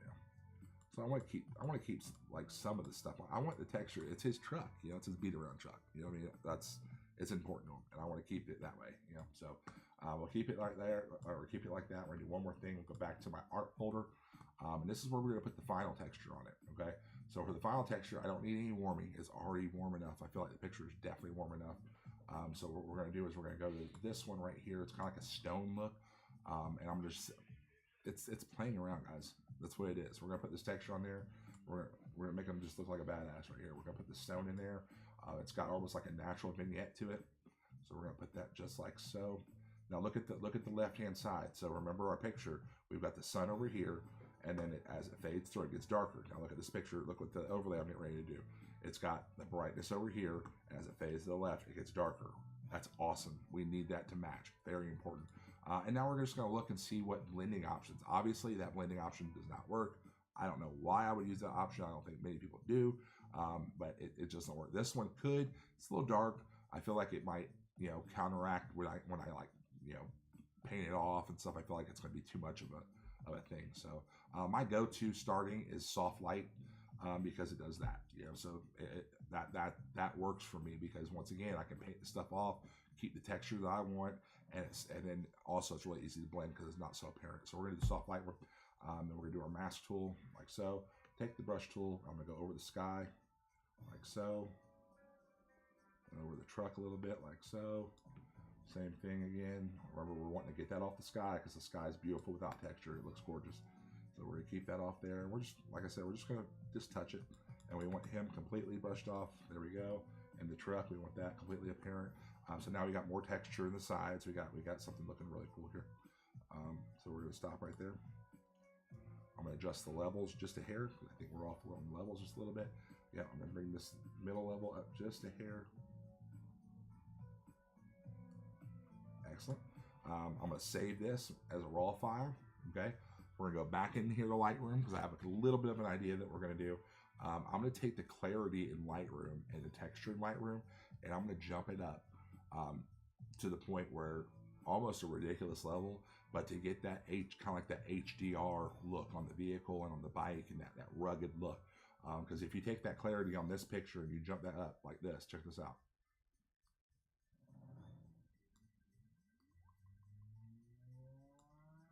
Yeah. So I want to keep like some of the stuff. I want the texture. It's his truck. You know, it's his beat around truck. You know what I mean? It's important to him, and I want to keep it that way. You know, so we'll keep it like there, or keep it like that. We're gonna do one more thing. We'll go back to my art folder. And this is where we're going to put the final texture on it, okay? So for the final texture, I don't need any warming. It's already warm enough. I feel like the picture is definitely warm enough. So what we're going to do is we're going to go to this one right here. It's kind of like a stone look. And I'm just, it's playing around, guys. That's what it is. We're going to put this texture on there. We're going to make them just look like a badass right here. We're going to put the stone in there. It's got almost like a natural vignette to it. So we're going to put that just like so. Now look at the left-hand side. So remember our picture. We've got the sun over here. And then as it fades through, it gets darker. Now look at this picture. Look what the overlay I'm getting ready to do. It's got the brightness over here, and as it fades to the left, it gets darker. That's awesome. We need that to match. Very important. And now we're just going to look and see what blending options. Obviously, that blending option does not work. I don't know why I would use that option. I don't think many people do, but it just doesn't work. This one could. It's a little dark. I feel like it might, you know, counteract when I like, you know, paint it off and stuff. I feel like it's going to be too much of a thing. So my go-to starting is soft light because it does that. You know, so that works for me because once again I can paint the stuff off, keep the texture that I want, and then also it's really easy to blend because it's not so apparent. So we're gonna do soft light. Then we're gonna do our mask tool like so. Take the brush tool. I'm gonna go over the sky like so, and over the truck a little bit like so. Same thing again. Remember, we're wanting to get that off the sky because the sky is beautiful without texture. It looks gorgeous. So we're gonna keep that off there. And we're just, like I said, we're just gonna touch it. And we want him completely brushed off. There we go. And the truck, we want that completely apparent. So now we got more texture in the sides. We got something looking really cool here. So we're gonna stop right there. I'm gonna adjust the levels just a hair. I think we're off on levels just a little bit. Yeah, I'm gonna bring this middle level up just a hair. Excellent. I'm going to save this as a raw file. Okay. We're going to go back in here to Lightroom because I have a little bit of an idea that we're going to do. I'm going to take the clarity in Lightroom and the texture in Lightroom, and I'm going to jump it up to the point where almost a ridiculous level, but to get that kind of like that HDR look on the vehicle and on the bike and that rugged look. Because if you take that clarity on this picture and you jump that up like this, check this out.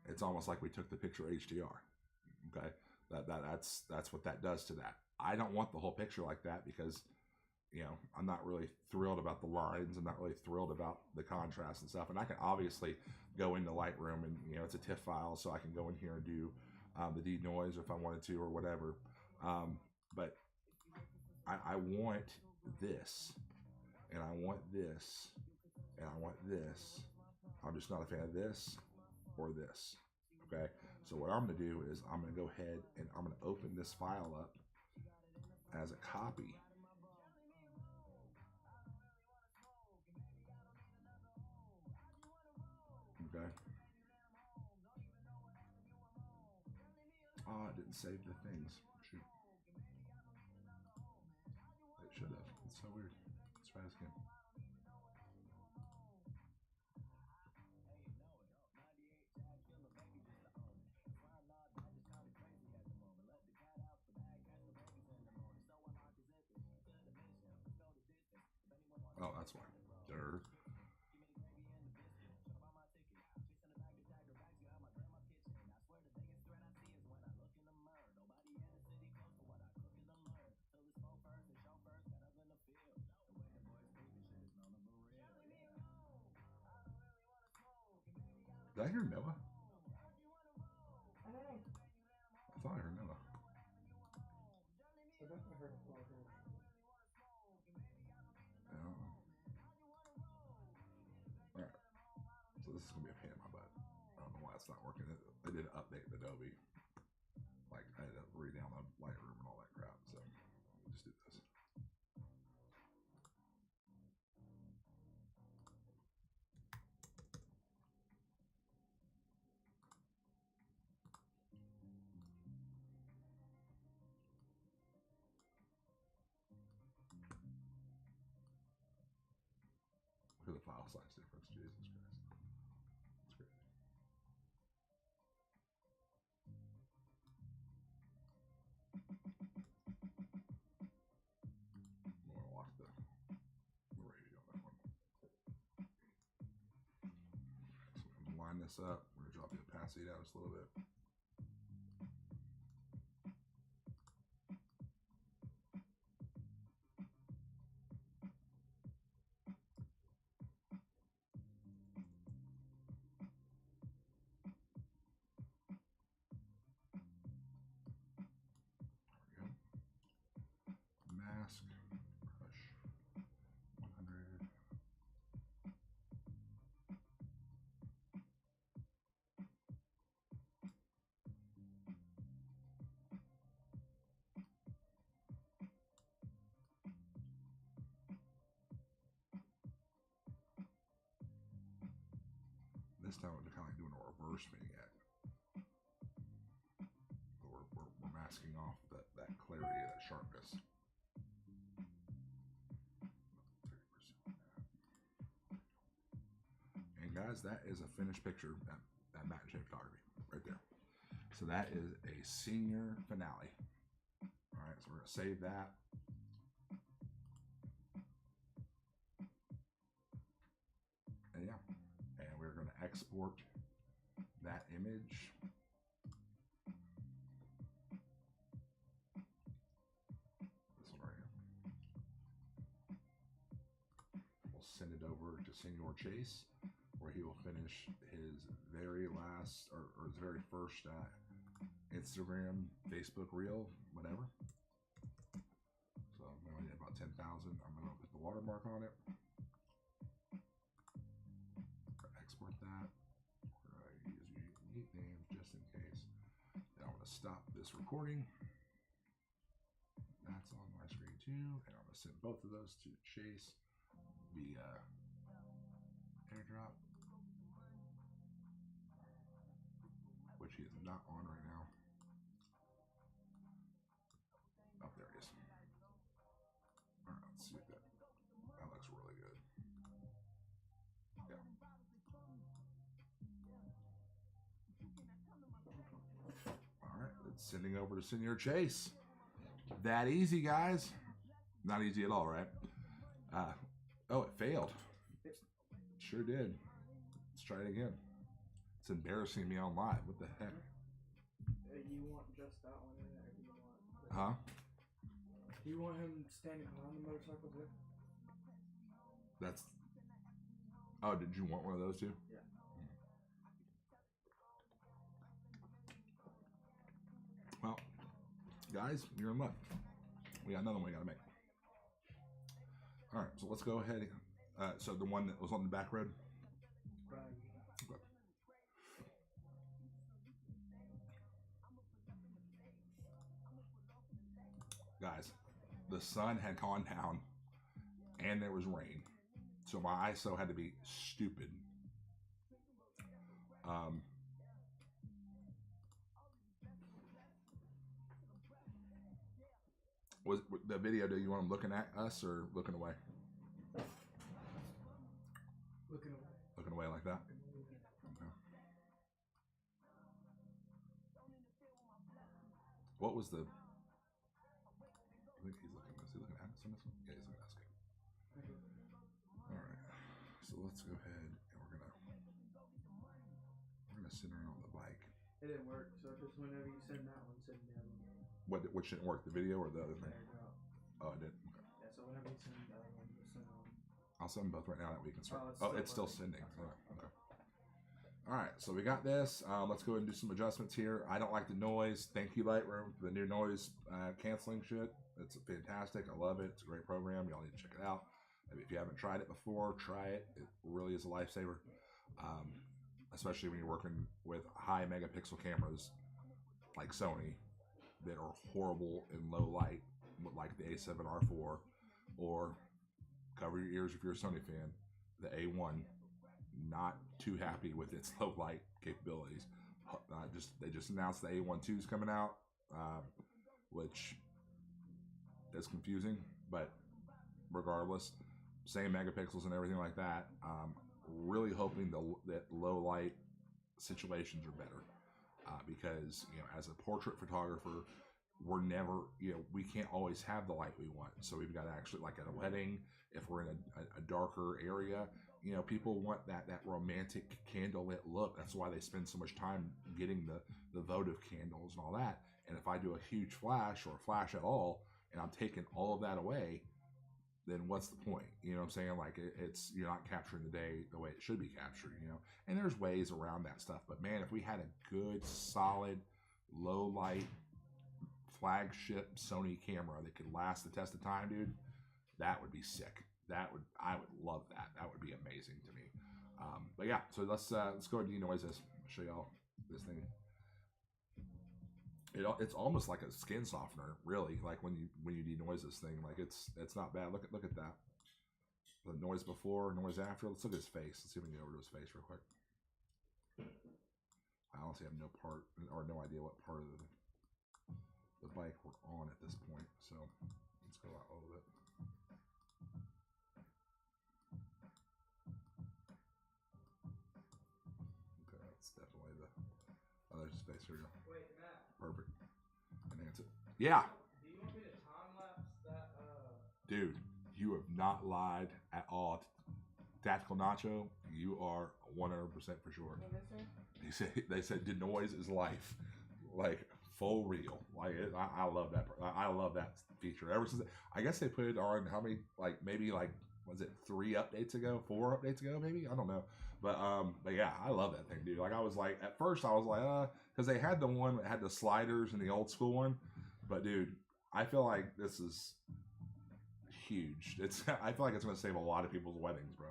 It's almost like we took the picture HDR. Okay, that's what that does to that. I don't want the whole picture like that because, you know, I'm not really thrilled about the lines. I'm not really thrilled about the contrast and stuff. And I can obviously go into Lightroom and, you know, it's a TIFF file, so I can go in here and do the denoise if I wanted to or whatever. But I want this, and I want this, and I want this. I'm just not a fan of this or this. Okay, so what I'm going to do is I'm going to go ahead and I'm going to open this file up as a copy. Okay. Oh, it didn't save the things. Shoot. It should have. It's so weird. Let's try this again. Oh, that's why. There. Did I hear Noah? I don't know. I thought I heard Noah. I definitely heard a fly here. Alright. So this is going to be a pain in my butt. I don't know why it's not working. They did an update in Adobe. Like, I had to re-download Lightroom and all that crap. So, size difference. Jesus Christ. That's crazy. I'm gonna lock the radio on that one. So I'm gonna line this up. We're gonna drop the opacity down just a little bit. There we go. Mask, brush, 100. This time we're kind of like doing a reverse vignette. We're masking off that clarity, that sharpness. 30%. And guys, that is a finished picture at Matt and Shane Photography right there. So that is a senior finale. All right, so we're gonna save that. And yeah, and we're gonna export that image. This one right here. We'll send it over to Senor Chase, where he will finish his very last or his very first Instagram, Facebook reel, whatever. So we only did about 10,000. I'm gonna put the watermark on it. Export that. We're gonna use unique names just in case. Then I'm gonna stop this recording. That's on my screen too, and I'm gonna send both of those to Chase via AirDrop, which he is not on right now. Oh, there it is. All right, let's see if that looks really good. Yeah. All right, it's sending over to Senor Chase. That easy, guys. Not easy at all, right? Oh, it failed. Sure did. Let's try it again. It's embarrassing me on live. What the heck? You want just that one in there? Do you want? Huh? Do you want him standing around the motorcycle too? That's. Oh, did you want one of those too? Yeah. Well, guys, you're in luck. We got another one we gotta make. All right, so let's go ahead. So the one that was on the back road. Right. Okay. Guys, the sun had gone down and there was rain, so my ISO had to be stupid. Was the video? Do you want them looking at us or looking away? Looking away. Looking away like that. Okay. What was the? I think he's looking. Is he looking at us on this one? Yeah, he's looking at us. Okay. All right. So let's go ahead and we're gonna send her on the bike. It didn't work, so just whenever you send that one, send the other one. Which didn't work? The video or the other thing? AirDrop. Oh, it didn't. Okay. Yeah, so whenever you send the other one, just send on. I'll send them both right now that we can start. Oh, It's still working. sending. Okay. All right, so we got this. Let's go ahead and do some adjustments here. I don't like the noise. Thank you, Lightroom, for the new noise canceling shit. It's fantastic. I love it. It's a great program. Y'all need to check it out. If you haven't tried it before, try it. It really is a lifesaver, especially when you're working with high megapixel cameras like Sony that are horrible in low light, like the A7R4, or cover your ears if you're a Sony fan, the A1. Not too happy with its low light capabilities. They just announced the A1 is coming out, which is confusing, but regardless, same megapixels and everything like that. Really hoping that low light situations are better, because as a portrait photographer, we're never, we can't always have the light we want. So we've got to actually, like at a wedding, if we're in a darker area, people want that romantic candlelit look. That's why they spend so much time getting the votive candles and all that. And if I do a huge flash or a flash at all, and I'm taking all of that away, then what's the point? You know what I'm saying? Like it's you're not capturing the day the way it should be captured. And there's ways around that stuff. But man, if we had a good, solid, low light flagship Sony camera that could last the test of time, dude, that would be sick. I would love that. That would be amazing to me. But yeah, so let's go ahead and denoise this. I'll show y'all this thing. It's almost like a skin softener, really. Like when you denoise this thing, like it's not bad. Look at that. The noise before, noise after. Let's look at his face. Let's see if we can get over to his face real quick. I honestly have no idea what part of the bike we're on at this point. So let's go out a little bit. Okay, that's definitely there's his face. Here we go. Wait, Matt. Perfect. Enhance it. Yeah. Do you want me to time lapse that? Dude, you have not lied at all. Tactical Nacho, you are 100% for sure. They said denoise is life, like full real. Like I love that. I love that feature. Ever since I guess they put it on how many, like maybe like was it 4 updates ago, maybe, I don't know. But yeah, I love that thing, dude. Like I was like at first I was like because they had the one that had the sliders and the old school one, but dude, I feel like this is huge. I feel like it's going to save a lot of people's weddings, bro.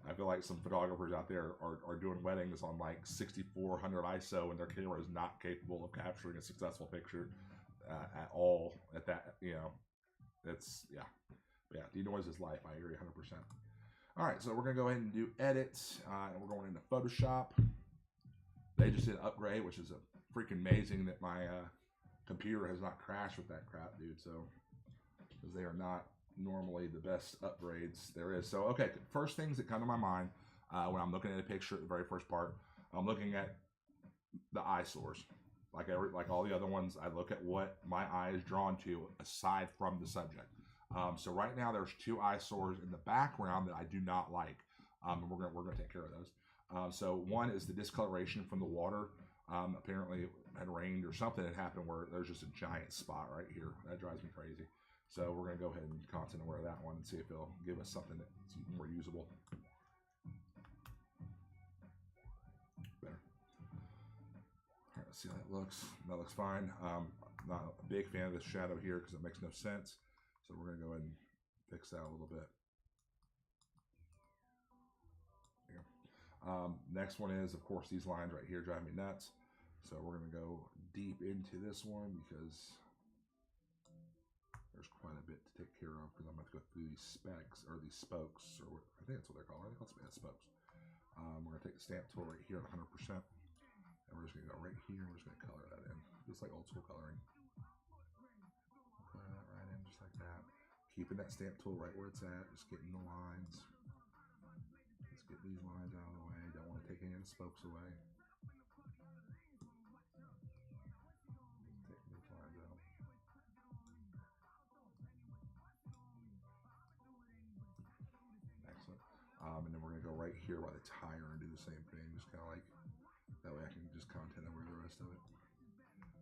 I feel like some photographers out there are doing weddings on like 6400 ISO and their camera is not capable of capturing a successful picture at all at that, it's, yeah. But yeah, denoise is life. I agree 100%. All right, so we're going to go ahead and do edits, and we're going into Photoshop. They just did an upgrade, which is a freaking amazing that my computer has not crashed with that crap, dude. So, because they are not normally the best upgrades there is. So, okay, first things that come to my mind when I'm looking at a picture at the very first part, I'm looking at the eyesores. Like all the other ones, I look at what my eye is drawn to aside from the subject. So right now there's 2 eyesores in the background that I do not like, and we're gonna take care of those. So one is the discoloration from the water. Apparently it had rained or something had happened where there's just a giant spot right here. That drives me crazy. So we're going to go ahead and content aware that one and see if it'll give us something that's more usable. Better. All right, let's see how that looks. That looks fine. Not a big fan of this shadow here because it makes no sense. So we're going to go ahead and fix that a little bit. Next one is, of course, these lines right here drive me nuts. So we're going to go deep into this one because there's quite a bit to take care of because I'm going to go through these specks or these spokes, or I think that's what they're called. I think it's spokes. We're going to take the stamp tool right here at 100%, and we're just going to go right here. We're just going to color that in, just like old school coloring. Color that right in, just like that. Keeping that stamp tool right where it's at, just getting the lines. Let's get these lines out of the way. Don't want to take any of the spokes away. Take these lines out. Excellent. And then we're going to go right here by the tire and do the same thing. Just kind of like, that way I can just content over the rest of it.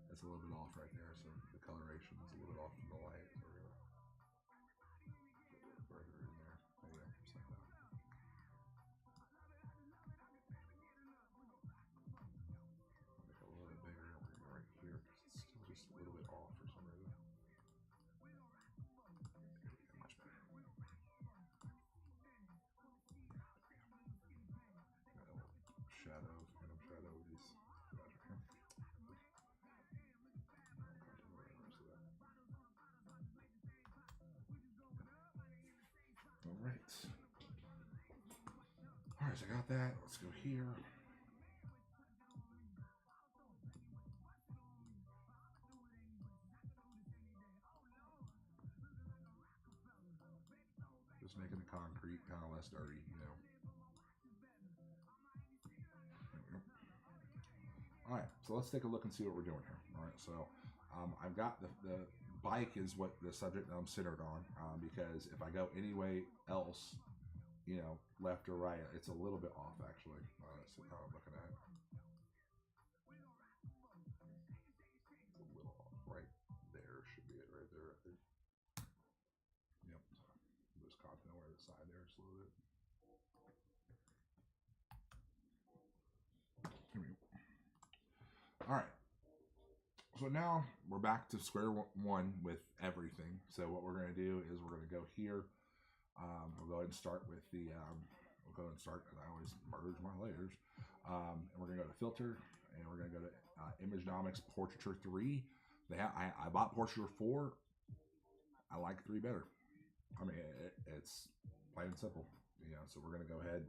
That's a little bit off right there, so the coloration is a little bit off from the light. So we're going to further in there. There you go, just like that. Make it a little bit bigger. We're going to go right here because it's still just a little bit off for some reason. Much better. Shadows, random shadow, these guys right here. All right. All right, so I got that. Let's go here. Just making the concrete kind of less dirty, you know. All right, so let's take a look and see what we're doing here. All right, so I've got the bike is what the subject that I'm centered on, because if I go any way else, you know, left or right, it's a little bit off actually. That's how I'm looking at it. It's a little off. Right there should be it. Right there, I think. Yep. Just continental right side there just a little bit. Here we go. All right. So now we're back to square one with everything. So what we're going to do is we're going to go here. We'll go ahead and start with the, we'll go ahead and start, because I always merge my layers. And we're going to go to filter, and we're going to go to Imagenomics Portraiture 3. I bought Portraiture 4. I like 3 better. I mean, it's plain and simple. You know, so we're going to go ahead,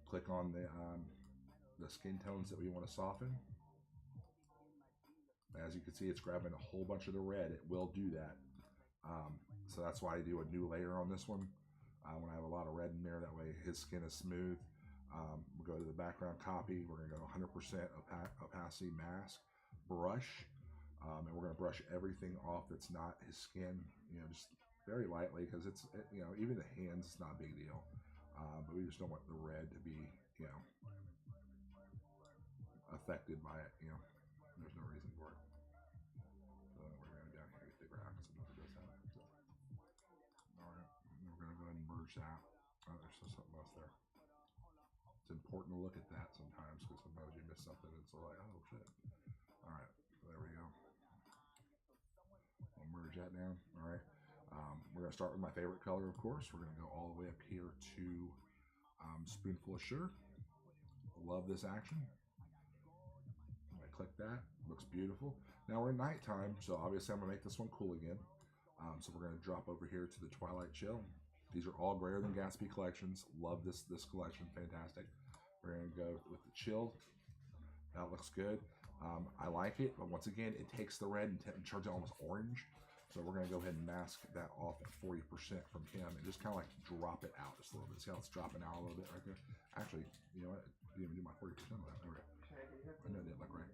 click on the skin tones that we want to soften. As you can see, it's grabbing a whole bunch of the red. It will do that. So that's why I do a new layer on this one. When I have a lot of red in there, that way his skin is smooth. We'll go to the background copy. We're going to go 100% opacity mask brush. And we're going to brush everything off that's not his skin, you know, just very lightly, because you know, even the hands, it's not a big deal. But we just don't want the red to be, you know, affected by it, you know. There's no reason for it. So we're going to go down here and get the graph, because sometimes it does that. So, all right, we're going to go ahead and merge that. Oh, there's still something else there. It's important to look at that sometimes, because sometimes you miss something and it's like, oh shit. All right, so there we go. I'll merge that down. All right. We're going to start with my favorite color, of course. We're going to go all the way up here to Spoonful of Sugar. Love this action. I click that. Looks beautiful. Now we're in nighttime, so obviously I'm going to make this one cool again. So we're going to drop over here to the Twilight Chill. These are all Grayer Than Gatsby collections. Love this collection. Fantastic. We're going to go with the Chill. That looks good. I like it, but once again, it takes the red and turns it almost orange. So we're going to go ahead and mask that off at 40% from him and just kind of like drop it out just a little bit. See how it's dropping out a little bit right there? Actually, you know what? I didn't even do my 40% of that. All right. I know that look right.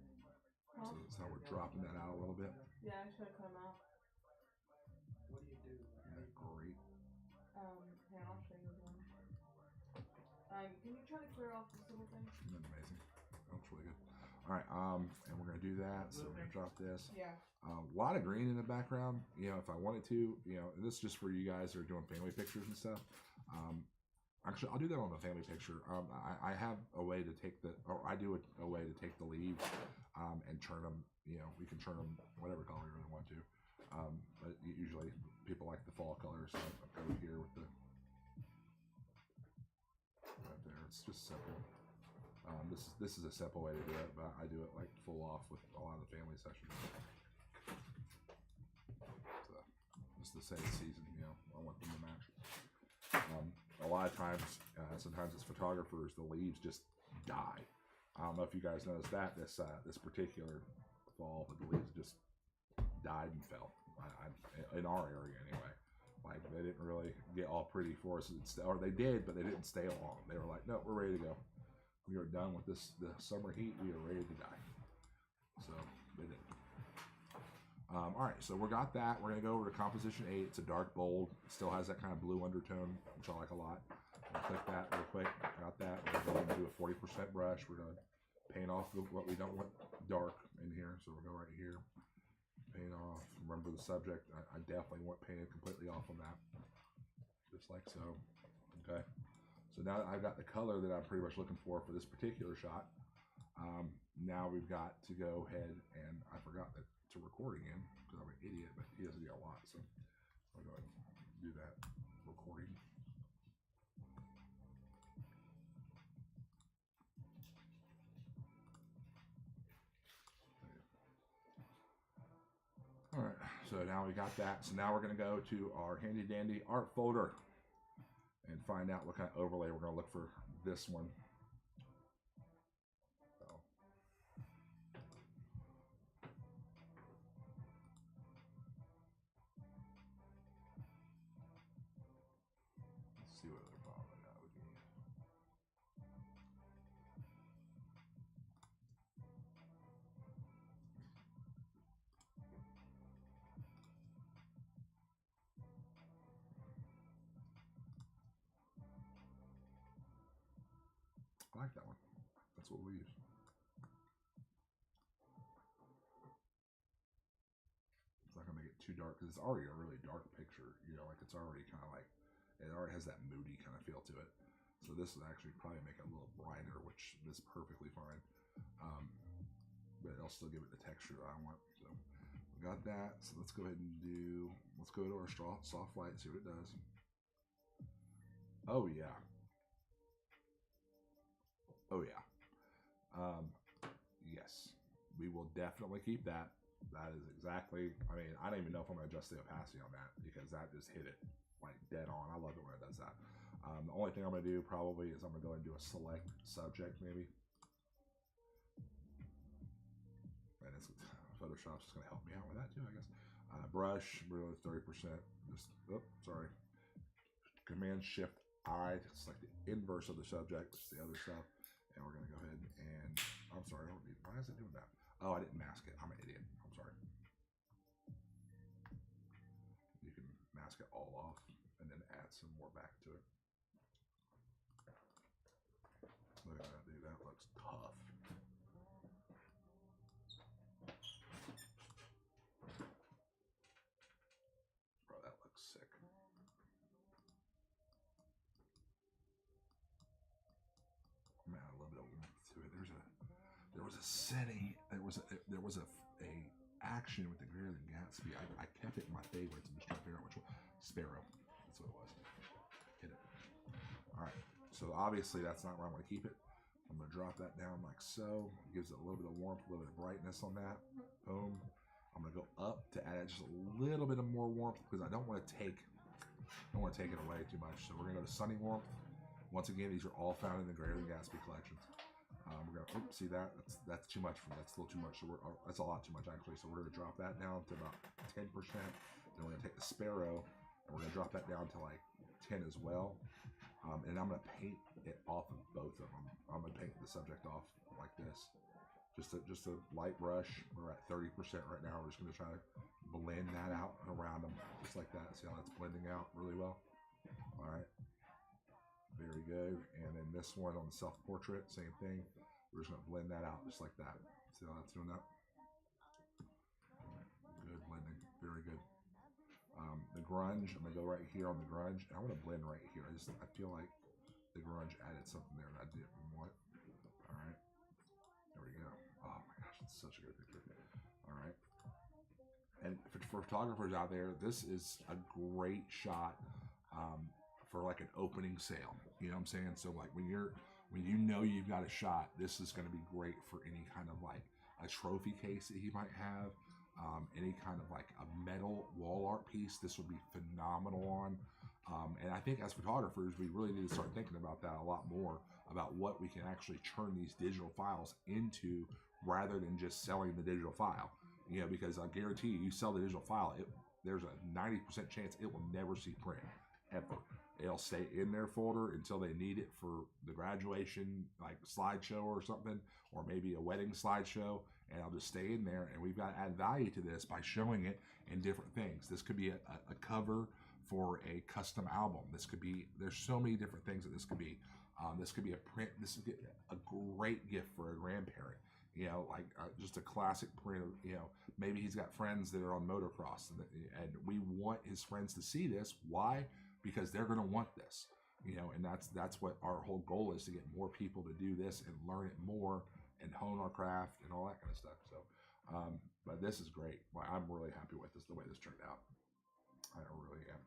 So that's how we're dropping that out a little bit. Yeah, I should have come out. What do you do? Yeah, great. Here, I'll show you again. Can you try to clear off this little thing? Isn't that amazing? That looks really good. All right, and we're going to do that. So we're going to drop this. Yeah. A lot of green in the background, you know, if I wanted to, you know, and this is just for you guys that are doing family pictures and stuff. Actually, I'll do that on the family picture. I have a way to take I do a way to take the leaves and turn them, you know, we can turn them whatever color you really want to. But usually people like the fall color, so I'll go here with the, right there, it's just simple. This is a simple way to do it, but I do it like full off with a lot of the family sessions. So, just to say the season, you know, I want them to match. A lot of times, sometimes as photographers, the leaves just die. I don't know if you guys noticed that this particular fall, but the leaves just died and fell. In our area anyway. Like they didn't really get all pretty for us, or they did, but they didn't stay long. They were like, no, we're ready to go. We are done with the summer heat. We are ready to die. So they did. All right, so we got that. We're gonna go over to Composition 8. It's a dark bold. It still has that kind of blue undertone, which I like a lot. I'll click that real quick. Got that. We're gonna go ahead and do a 40% brush. We're gonna paint off what we don't want dark in here. So we'll go right here. Paint off. Remember the subject. I definitely want painted completely off on that. Just like so. Okay. So now that I've got the color that I'm pretty much looking for this particular shot, now we've got to go ahead and I forgot to record again because I'm an idiot, but he doesn't do a lot, so I'll go ahead and do that recording. All right, so now we got that. So now we're going to go to our handy dandy art folder and find out what kind of overlay we're going to look for this one. I like that one. That's what we'll use. It's not gonna make it too dark because it's already a really dark picture. You know, like it's already kind of like it already has that moody kind of feel to it. So this will actually probably make it a little brighter, which is perfectly fine. But it'll still give it the texture that I want. So we got that. So let's go ahead and let's go to our soft light and see what it does. Oh yeah. Oh yeah. Yes, we will definitely keep that. That is exactly, I mean, I don't even know if I'm going to adjust the opacity on that because that just hit it like dead on. I love it when it does that. The only thing I'm going to do probably is I'm going to go and do a select subject maybe. And it's, Photoshop's just going to help me out with that too, I guess. Brush, really 30%. Just, sorry. Command Shift I, it's like the inverse of the subject, which is the other stuff. And we're going to go ahead and, I'm sorry, I don't need, why is it doing that? Oh, I didn't mask it. I'm an idiot. I'm sorry. You can mask it all off and then add some more back to it. Look at that, dude. That looks tough. Bro, that looks sick. I'm gonna add a little bit of warmth to it. There was a setting. There was a action with the Greer Than Gatsby. I kept it in my favorites. I'm just trying to figure out which one. Sparrow. That's what it was. Hit it. All right. So obviously that's not where I'm going to keep it. I'm going to drop that down like so. It gives it a little bit of warmth, a little bit of brightness on that. Boom. I'm going to go up to add just a little bit of more warmth because I don't want to take it away too much. So we're going to go to Sunny Warmth. Once again, these are all found in the Greer Than Gatsby collections. We're gonna see that that's too much for me. That's a little too much. So that's a lot too much actually. So we're gonna drop that down to about 10%. Then we're gonna take the Sparrow and we're gonna drop that down to like 10 as well. And I'm gonna paint it off of both of them. I'm gonna paint the subject off like this. Just a light brush. We're at 30% right now. We're just gonna try to blend that out around them just like that. See how that's blending out really well. All right. Very good. And then this one on the self-portrait, same thing. We're just going to blend that out just like that. See how that's doing that? Good blending. Very good. The grunge, I'm going to go right here on the grunge. I want to blend right here. I feel like the grunge added something there that I didn't want. All right. There we go. Oh my gosh, it's such a good picture. All right. And for photographers out there, this is a great shot. For like an opening sale, you know what I'm saying? So like when you know you've got a shot, this is going to be great for any kind of like a trophy case that he might have, any kind of like a metal wall art piece. This would be phenomenal on. And I think as photographers, we really need to start thinking about that a lot more, about what we can actually turn these digital files into rather than just selling the digital file. You know, because I guarantee you sell the digital file, there's a 90% chance it will never see print ever. It'll stay in their folder until they need it for the graduation, like slideshow or something, or maybe a wedding slideshow, and I'll just stay in there. And we've got to add value to this by showing it in different things. This could be a cover for a custom album. This could be, there's so many different things that this could be. This could be a print. This is a great gift for a grandparent. You know, like just a classic print of, you know, maybe he's got friends that are on motocross and we want his friends to see this. Why? Because they're going to want this, you know, and that's what our whole goal is, to get more people to do this and learn it more and hone our craft and all that kind of stuff. So, but this is great. I'm really happy with this, the way this turned out. I really am.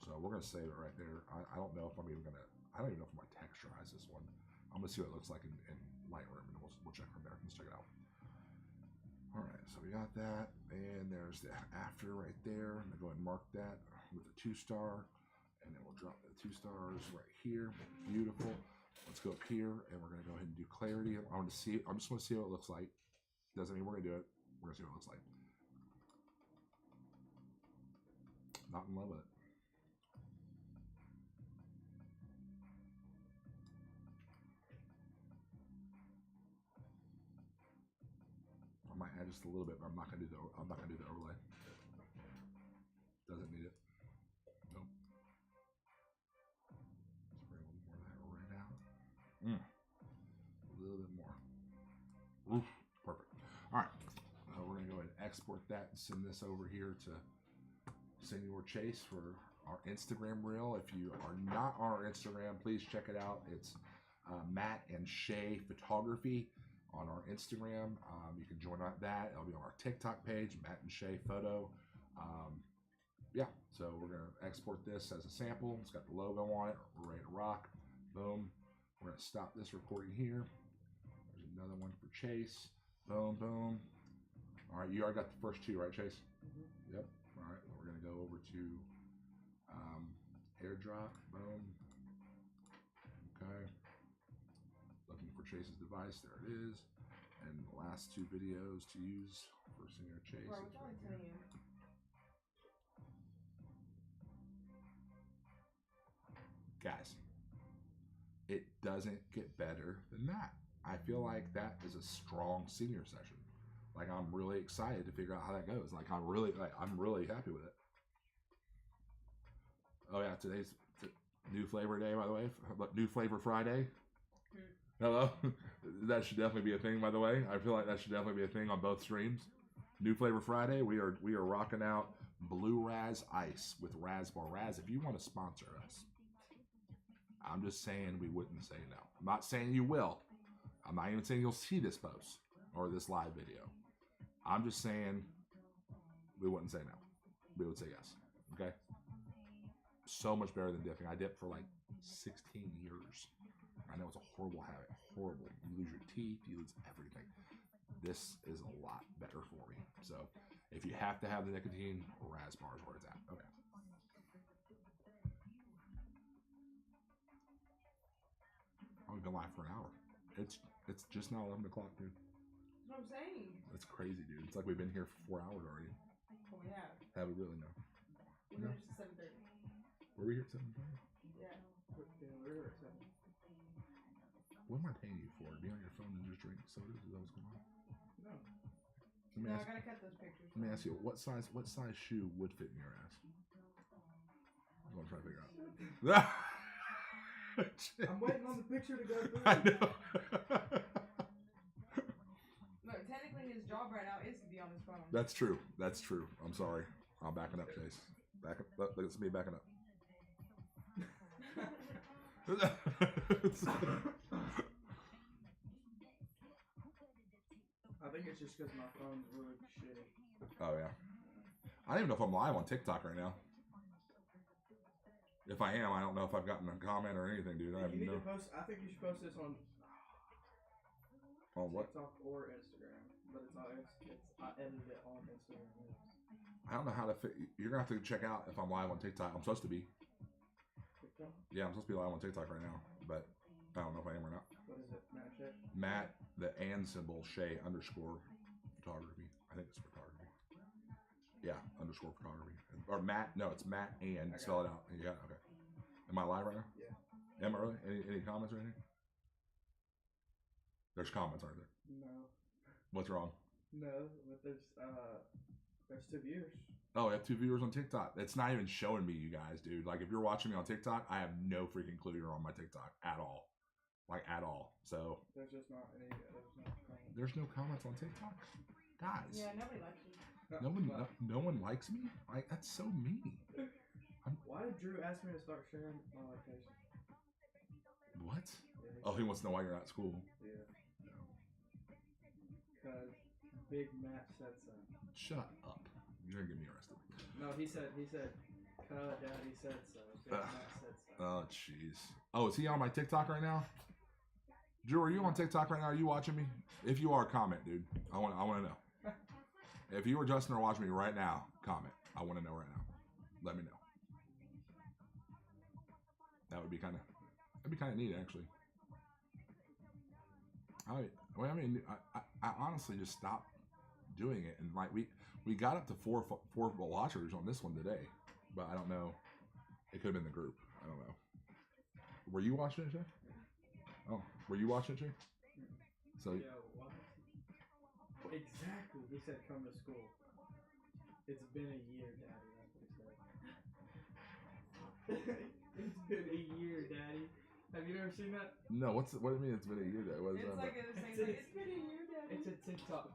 So we're going to save it right there. I don't know if I don't even know if I'm going to texturize this one. I'm going to see what it looks like in Lightroom, and we'll check from there. Let's check it out. All right, so we got that, and there's the after right there. I'm going to go ahead and mark that with a 2-star. And then we'll drop the 2 stars right here. Beautiful. Let's go up here and we're going to go ahead and do clarity. I just want to see what it looks like. Doesn't mean we're going to do it. We're going to see what it looks like. Not in love with it. I might add just a little bit, but I'm not going to do the overlay. Doesn't need it. Nope. Spray a little more of that right out. export that and send this over here to Senor Chase for our Instagram reel. If you are not on our Instagram, please check it out. It's Matt and Shay Photography on our Instagram. You can join that. It'll be on our TikTok page, Matt and Shay Photo. Yeah, so we're going to export this as a sample. It's got the logo on it. We're ready to rock. Boom. We're going to stop this recording here. There's another one for Chase. Boom, boom. All right, you already got the first two, right, Chase? Mm-hmm. Yep. All right, we're going to go over to AirDrop. Boom. Okay. Looking for Chase's device. There it is. And the last two videos to use for Senior Chase. Bro, is it's only right 10 here. a.m. Guys, it doesn't get better than that. I feel like that is a strong senior session. Like, I'm really excited to figure out how that goes. Like, I'm really happy with it. Oh yeah, today's new flavor day, by the way. New flavor Friday. Hello. That should definitely be a thing, by the way. I feel like that should definitely be a thing on both streams. New flavor Friday. We are rocking out Blue Raz Ice with Razzbar. Raz, if you want to sponsor us, I'm just saying we wouldn't say no. I'm not saying you will. I'm not even saying you'll see this post or this live video. I'm just saying we wouldn't say no. We would say yes. Okay? So much better than dipping. I dipped for like 16 years. I know it's a horrible habit. Horrible. You lose your teeth. You lose everything. This is a lot better for me. So if you have to have the nicotine, Razzbar is where it's at. Okay. We've been live for an hour. It's just now 11 o'clock, dude. That's what I'm saying. That's crazy, dude. It's like we've been here for 4 hours already. Oh, we have. Have we really now? We No. finished at 7:30. Were we here at 7:30? Yeah. Yeah, we're at 7. What am I paying you for? Be on your phone and just drink sodas? Is that what's going on? No. Let me No, I ask, gotta cut those pictures. let me ask you, what size shoe would fit in your ass? I'm gonna try to figure out. I'm waiting on the picture to go through. I know. Look, technically his job right now is to be on his phone. That's true. That's true. I'm sorry. I'm backing up, Chase. Back up. Look, it's me backing up. I think it's just because my phone's really shitty. Oh yeah. I don't even know if I'm live on TikTok right now. If I am, I don't know if I've gotten a comment or anything, dude. I have You need no. to post. I think you should post this on On what? TikTok or Instagram, but it's not. I edited it on Instagram. I don't know how to fit. You're gonna have to check out if I'm live on TikTok. I'm supposed to be. TikTok. Yeah, I'm supposed to be live on TikTok right now, but I don't know if I am or not. What is it, Matt Shay? Matt, the and symbol, Shay _ photography. I think it's photography. Yeah, _ photography. Or Matt, no, it's Matt and spell it out. Yeah, okay. Am I live right now? Yeah. Am I really? Any comments or anything? There's comments, aren't there? No. What's wrong? No, but there's 2 viewers. Oh, I have 2 viewers on TikTok. It's not even showing me, you guys, dude. Like, if you're watching me on TikTok, I have no freaking clue you're on my TikTok at all. Like, at all. So, There's just not any. there's no comments on TikTok? Guys. Yeah, nobody likes you. No one likes me? Like, that's so mean. Why did Drew ask me to start sharing my location? What? Yeah, Oh, he wants to know why you're not at school. yeah. Because Big Matt said so. Shut up. You're gonna get me arrested. No, he said, Daddy said so. Big Matt said so. Oh, jeez. Oh, is he on my TikTok right now? Drew, are you on TikTok right now? Are you watching me? If you are, comment, dude. I want to know. If you or Justin are watching me right now, comment. I want to know right now. Let me know. That'd be kind of neat, actually. I honestly just stopped doing it, and like we got up to four watchers on this one today, but I don't know. It could have been the group. I don't know. Were you watching it, Jay? Oh, were you watching it, Jay? So Yeah, what? Exactly. He said come to school. It's been a year, Daddy. That's what he said. It's been a year, Daddy. Have you ever seen that? no, what do you mean? It's been a year. That was It's like a saying, like, it's been a year, Daddy. It's a TikTok.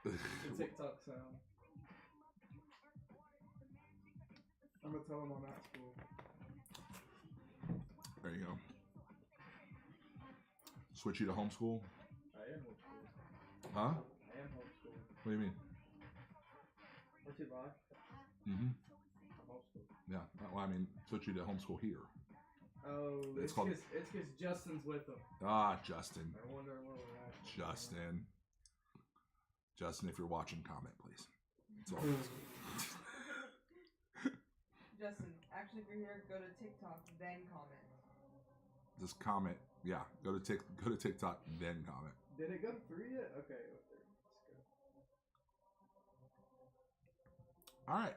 The TikTok sound. I'm gonna tell him I'm at school. There you go. Switch you to homeschool? I am homeschooled. Huh? I am homeschooled. What do you mean? What's your vibe? Mm-hmm. I'm homeschooled. Yeah. Well, I mean, switch you to homeschool here. Oh, It's it's called- because Justin's with them. Ah, Justin. I wonder where we're at. Justin. Justin, if you're watching, comment, please. That's all. Justin, actually, if you're here, go to TikTok, then comment. Just comment. Yeah, go to TikTok, then comment. Did it go to 3 yet? Okay, let's go. All right.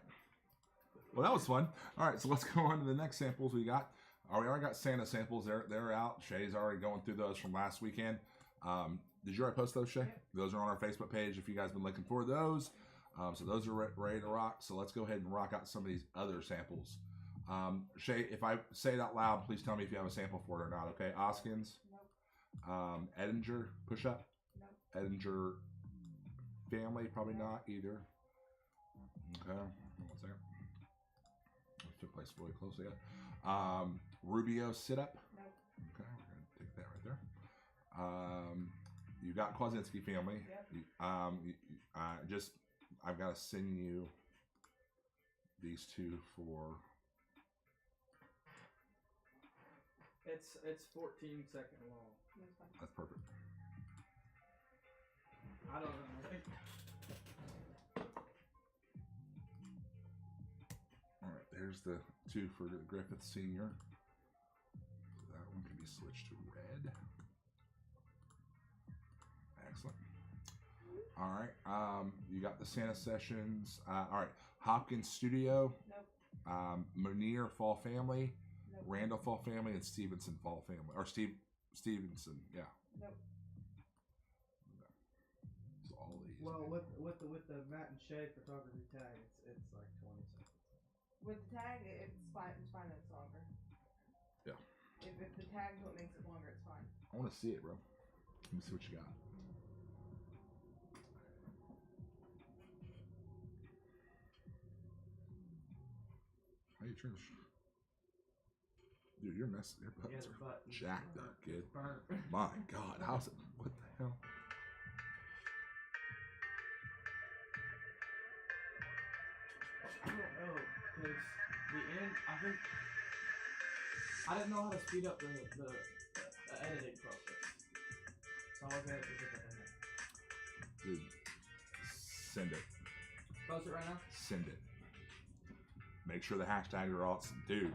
Well, that was fun. All right, so let's go on to the next samples we got. We already got Santa samples. They're out. Shay's already going through those from last weekend. Did you already post those, Shay? Yep. Those are on our Facebook page if you guys been looking for those. So those are ready to rock. So let's go ahead and rock out some of these other samples. Shay, if I say it out loud, please tell me if you have a sample for it or not, okay? Oskins, Nope. Edinger, push up. Nope. Edinger family, probably not either. Okay, 1 second. Let's took place really close again. Rubio sit up. Nope. Okay, we're gonna take that right there. You got Kwasinski family. Yep. I've got to send you these two for. It's 14-second long. That's fine. That's perfect. I don't know. I think All right, there's the two for the Griffith Senior. That one can be switched to red. Excellent. All right, you got the Santa Sessions. All right, Hopkins Studio, Nope. Monier Fall Family, Nope. Randall Fall Family, and Stevenson Fall Family, or Stevenson, yeah. Nope. So all these. well with the Matt and Shay photography tag, it's like 20 seconds. With the tag, it's fine. It's fine that it's longer. Yeah. If the tag's what makes it longer, it's fine. I want to see it, bro. Let me see what you got. How you trying to? Dude, your buttons are button. jacked up, kid. Burnt. My God, how's it? What the hell? I don't know, because the end, I think, I didn't know how to speed up the editing process. So I was able to get that in there. Dude, send it. Post it right now? Send it. Make sure the hashtags are all. Dude,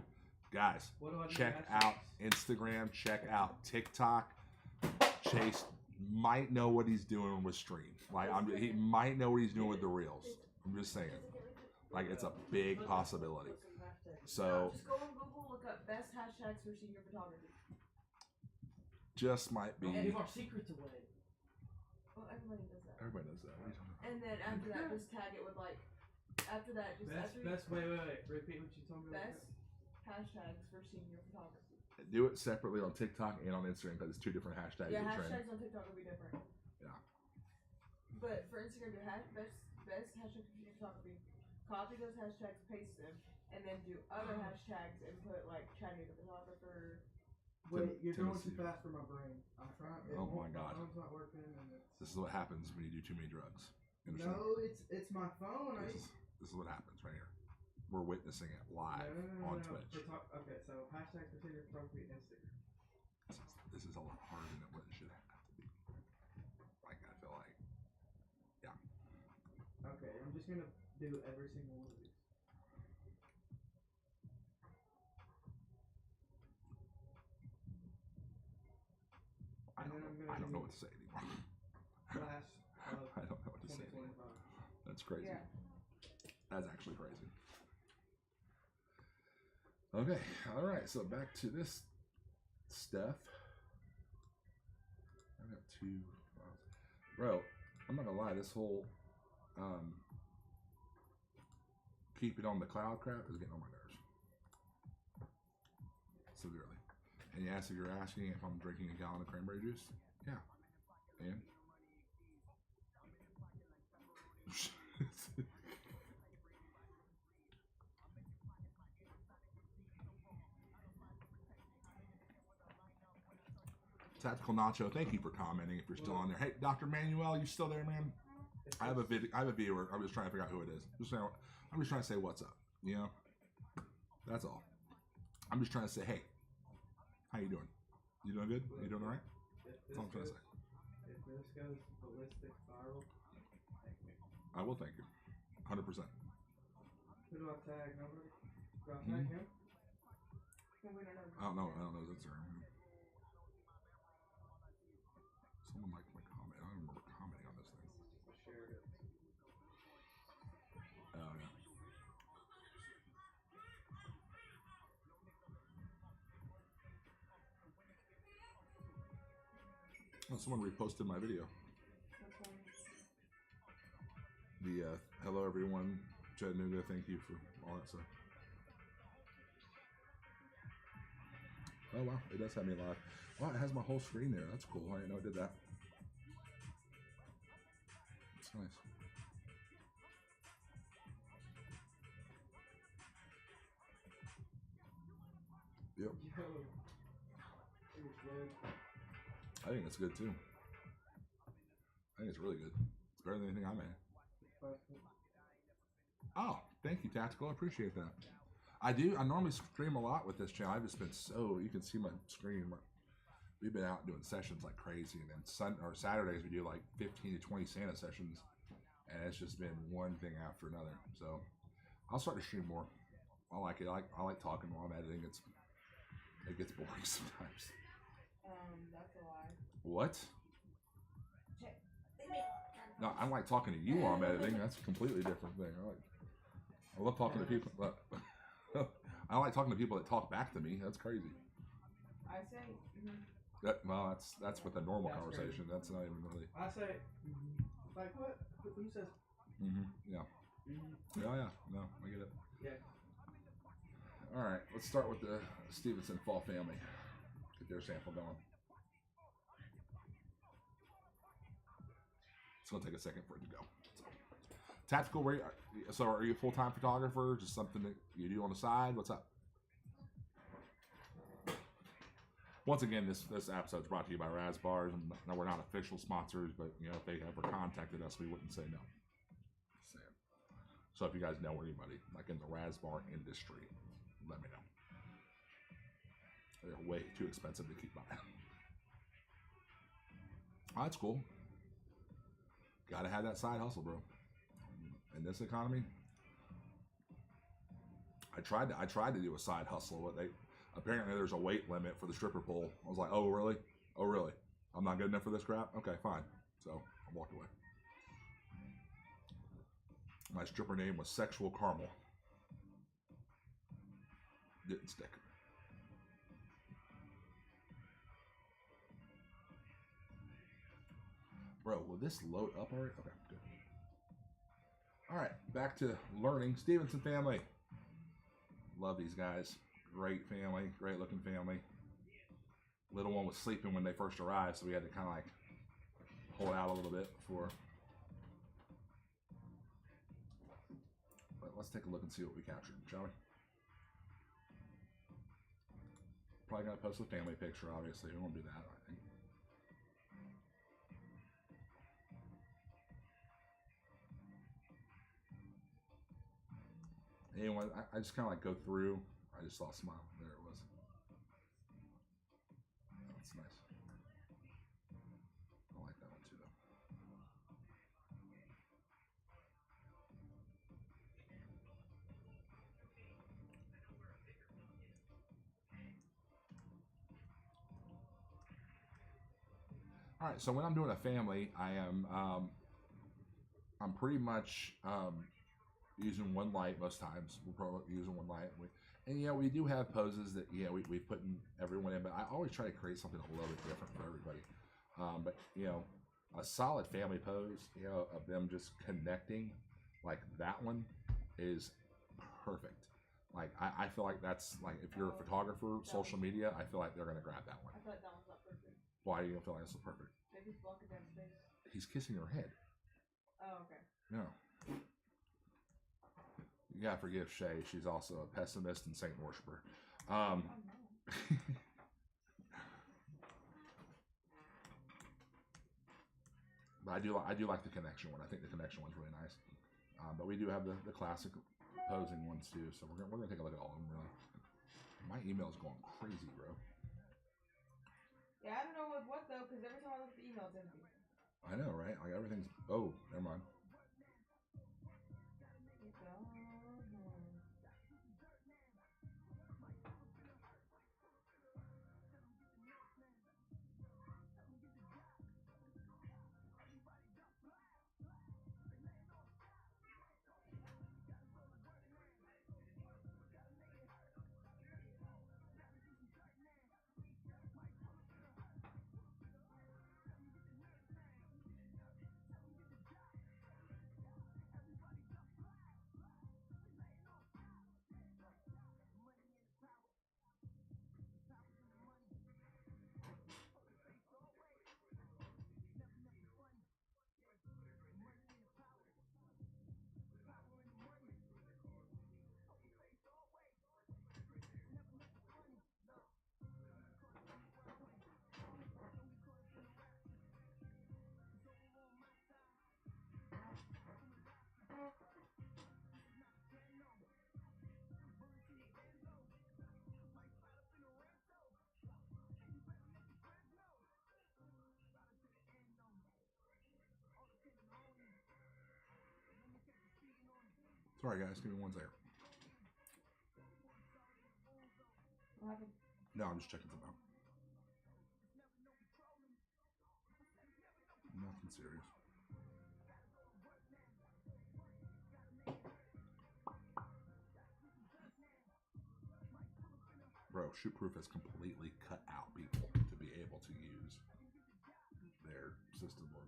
guys, What do I do? check hashtags? out Instagram. Check out TikTok. Chase might know what he's doing with stream. Like he might know what he's doing with the reels. I'm just saying. Like it's a big possibility. So Just go on Google, look up best hashtags for senior photography. just might be. Don't give our secrets away. Well, everybody does that. Everybody knows that. What are you talking about? And then after that, just tag it with like. After that, just Wait. Repeat what you told me. best hashtags for senior photography. Do it separately on TikTok and on Instagram because it's two different hashtags. Yeah, that trend. hashtags on TikTok will be different. Yeah. But for Instagram, do best hashtags for senior photography. Copy those hashtags, paste them, and then do other hashtags and put like Chatty the photographer. Wait, you're going Tennessee. too fast for my brain. I'm trying. Oh my God. My phone's not working. And it's... This is what happens when you do too many drugs. You understand? No, it's my phone. This is what happens right here. We're witnessing it live on Twitch. Okay, so hashtag for senior photography Instagram. This is a lot harder than what it should have to be. Like I feel like. Okay, I'm just gonna do every single one of these. I And don't then I'm know. gonna I don't do know what to say anymore. Class of I don't know what to say 2025. anymore. That's crazy. Yeah. That's actually crazy. Okay, all right. So back to this stuff. I got two files. Bro, I'm not gonna lie. This whole keep it on the cloud crap is getting on my nerves severely. And yes, if you're asking if I'm drinking a gallon of cranberry juice, yeah, and Tactical Nacho, thank you for commenting. If you're still on there, hey, Dr. Manuel, you still there, man? I have a viewer. I'm just trying to figure out who it is. I'm just trying to say what's up. You know, that's all. I'm just trying to say, hey, how you doing? You doing good? You doing all right? That's all I'm trying to say. If this goes ballistic viral, thank me. I will thank you, 100%. Who do I tag? Nobody. Do I tag him? And we don't know. I don't know. I don't know his Instagram. Someone liked my comment. I don't remember commenting on this thing. I shared it. Oh yeah. Oh, someone reposted my video. That's fine. The hello everyone, Chattanooga. Thank you for all that stuff. Oh wow, it does have me live. Wow, it has my whole screen there. That's cool. I didn't know it did that. It's nice. Yep. Yo. It was good. I think it's good too. I think it's really good. It's better than anything I made. Perfect. Oh, thank you, Tactical. I appreciate that. I do. I normally stream a lot with this channel. I've just been so, you can see my screen. We've been out doing sessions like crazy, and then Saturdays we do like 15 to 20 Santa sessions, and it's just been one thing after another. So I'll start to stream more. I like it. I like talking while I'm editing. It gets boring sometimes. That's a lie. What? No, I like talking to you while I'm editing. That's a completely different thing. I love talking to people. I like talking to people that talk back to me. That's crazy. I say, Well, that's with a normal That's conversation. crazy. That's not even really. I say, like what? Who says? Yeah. Mm-hmm. Yeah. No, I get it. Yeah. All right, let's start with the Stevenson Fall family. Get their sample going. It's gonna take a second for it to go. Tactical, so are you a full-time photographer? Just something that you do on the side? What's up? Once again, this episode is brought to you by Raspbars, and no, we're not official sponsors, but you know, if they ever contacted us, we wouldn't say no. Just saying. So if you guys know anybody like in the Raspbar industry, let me know. They're way too expensive to keep buying. Oh, that's cool. Gotta have that side hustle, bro. In this economy, I tried to do a side hustle, but apparently there's a weight limit for the stripper pole. I was like, oh really? Oh really? I'm not good enough for this crap? Okay, fine. So I walked away. My stripper name was Sexual Caramel. Didn't stick. Bro, will this load up already? Okay, good. All right, back to learning. Stevenson family. Love these guys. Great family, great looking family. Little one was sleeping when they first arrived, so we had to kind of like hold out a little bit before. But let's take a look and see what we captured, shall we? Probably gonna post a family picture, obviously. We won't do that, I think. Anyway, I just kind of like go through. I just saw a smile. There it was. That's nice. I like that one too, though. All right, so when I'm doing a family, I am I'm pretty much using one light most times. We're probably using one light. And yeah, we do have poses that we put everyone in, but I always try to create something a little bit different for everybody. But you know, a solid family pose, you know, of them just connecting, like that one, is perfect. Like I feel like that's like if you're a photographer, social media, I feel like they're gonna grab that one. I thought that one's not perfect. Why do you feel like it's so perfect? Maybe he's blocking that space. He's kissing her head. Oh, okay. No. You gotta forgive Shay. She's also a pessimist and Satan worshiper. Oh no. But I do like the connection one. I think the connection one's really nice. But we do have the classic posing ones too. So we're gonna take a look at all of them. Really, my email's going crazy, bro. Yeah, I don't know what though, because every time I look at the email, it's empty. I know, right? Like everything's. Oh, never mind. It's all gone. Sorry, guys. Give me one second. What happened? No, I'm just checking them out. Nothing serious. Bro, Shootproof has completely cut out people to be able to use their system board.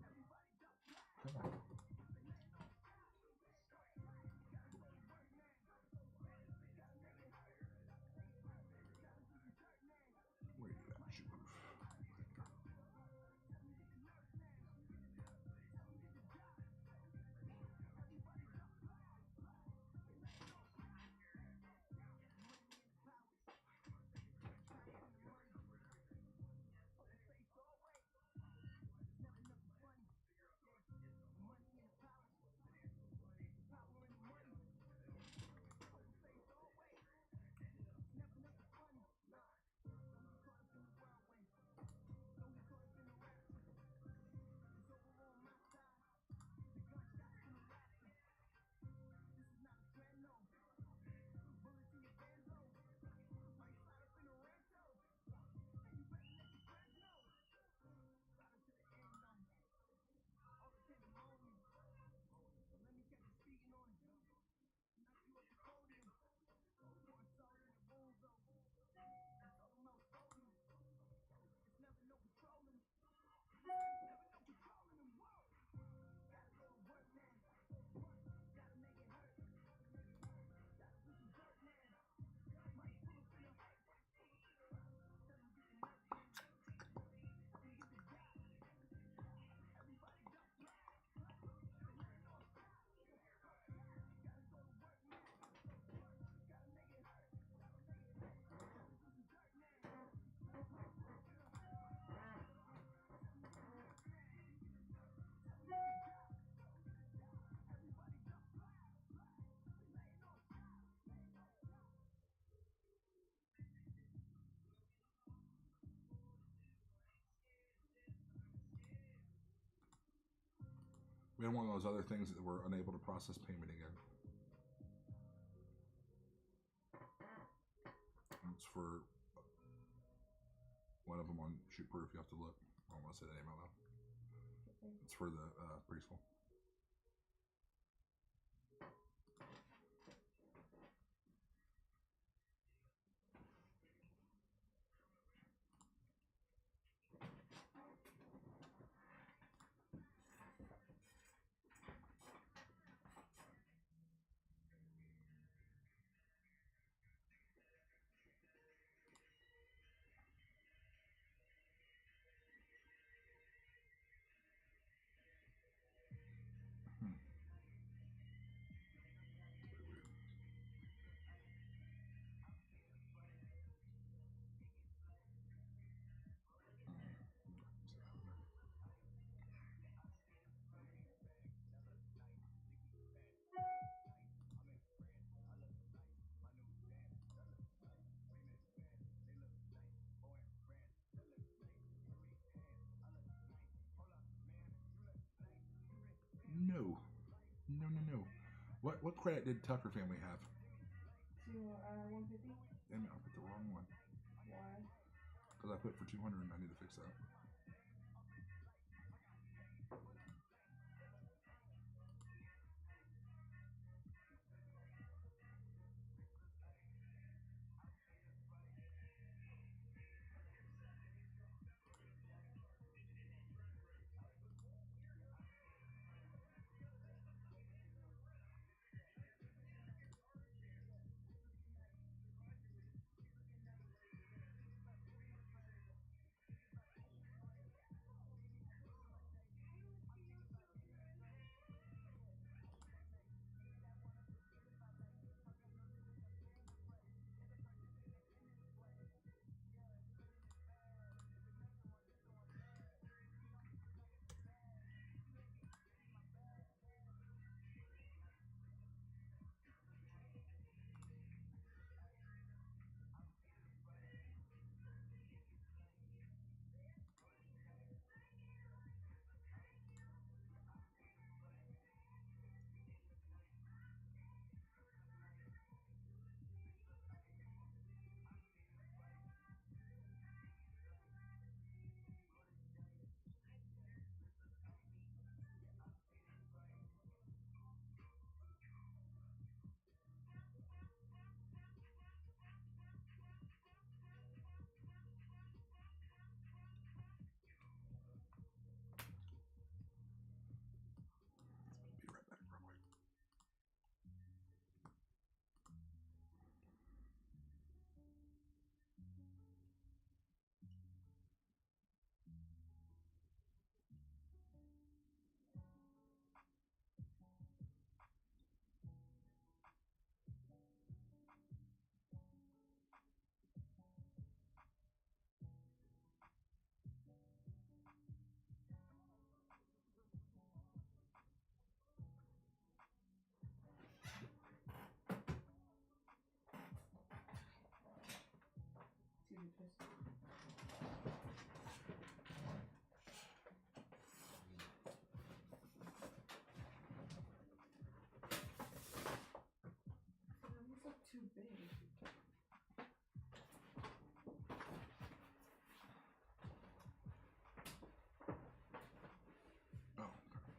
Come on. Where are you at, Shootproof? We had one of those other things that were unable to process payment again. It's for one of them on Shootproof. You have to look. I don't want to say the name out loud. It's for the preschool. credit did Tucker family have? 150. Damn it, I put the wrong one. Why? Because I put for 200 and I need to fix that. Be right back, probably. Excuse me, twist. These look too big. Oh, okay.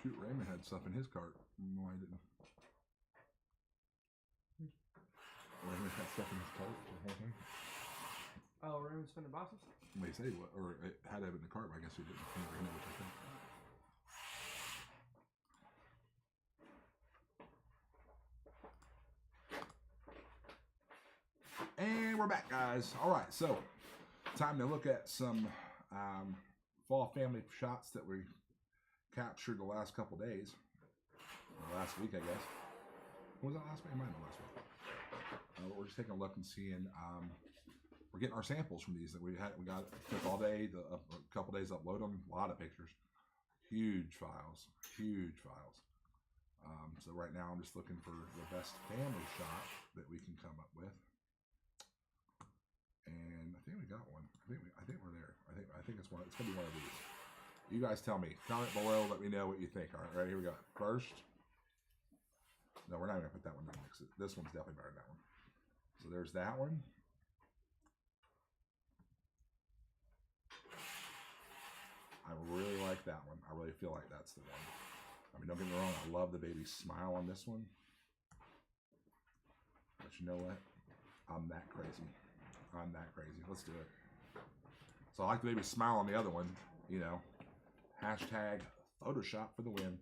Shoot, Raymond had stuff in his cart. No, I didn't. Raymond had stuff in his cart the whole thing. Oh, Raymond spinning boxes? They say what, or it had to have it in the cart, but I guess he didn't. He never knew what I think. And we're back, guys. All right, so time to look at some fall family shots that we captured the last couple days, or last week, I guess. Was that last week? It might have been last week. We're just taking a look and seeing. We're getting our samples from these that we had. We got took all day, a couple days to upload them. A lot of pictures, huge files, huge files. So right now I'm just looking for the best family shot that we can come up with. And I think we got one. I think we're there. I think it's one. It's gonna be one of these. You guys tell me. Comment below. Let me know what you think. All right, here we go. First, no, we're not gonna put that one in the mix. This one's definitely better than that one. So there's that one. I really like that one. I really feel like that's the one. I mean, don't get me wrong. I love the baby's smile on this one. But you know what? I'm that crazy. I'm that crazy. Let's do it. So I like the baby smile on the other one, you know. Hashtag Photoshop for the win.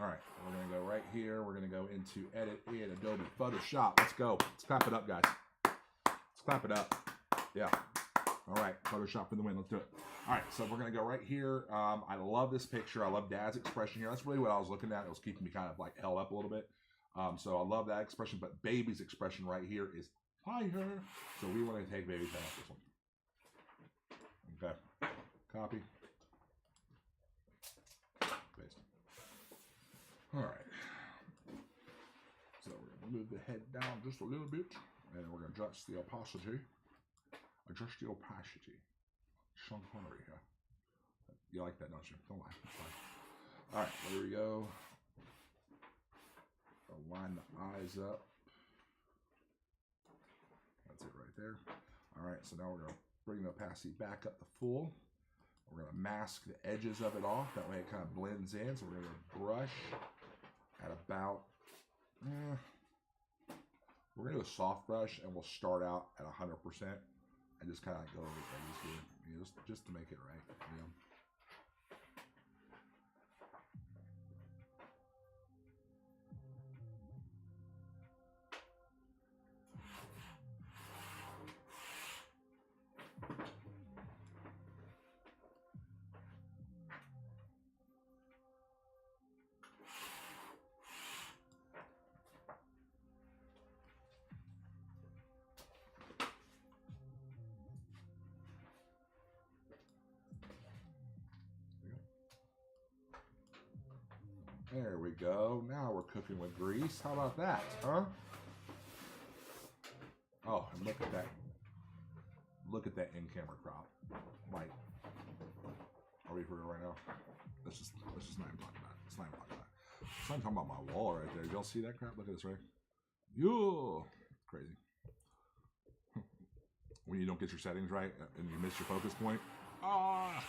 All right, we're gonna go right here. We're gonna go into edit in Adobe Photoshop. Let's go. Let's clap it up, guys. Let's clap it up. Yeah. All right, Photoshop for the win. Let's do it. All right, so we're gonna go right here. I love this picture. I love Dad's expression here. That's really what I was looking at. It was keeping me kind of like held up a little bit. So I love that expression, but Baby's expression right here is fire. So we want to take Baby's head off this one. Okay. Copy. Paste. All right. So we're gonna move the head down just a little bit, and we're gonna adjust the opacity. Adjust the opacity. Sean Connery here. You like that, don't you? Don't lie. It's fine. All right, there we go. I'll line the eyes up. That's it right there. All right, so now we're gonna bring the opacity back up to full. We're gonna mask the edges of it off. That way it kind of blends in. So we're gonna brush at about, we're gonna do a soft brush, and we'll start out at 100%. And just kind of go over the edges here, you know, just to make it right, you know. There we go. Now we're cooking with grease. How about that, huh? Oh, and look at that. Look at that in-camera crop. Like, are we for real right now? Let's just not even talk about it. Let's not even talk about it. Let's not even talk about my wall right there. Y'all see that crap? Look at this, right? Yo, crazy. When you don't get your settings right and you miss your focus point. Ah.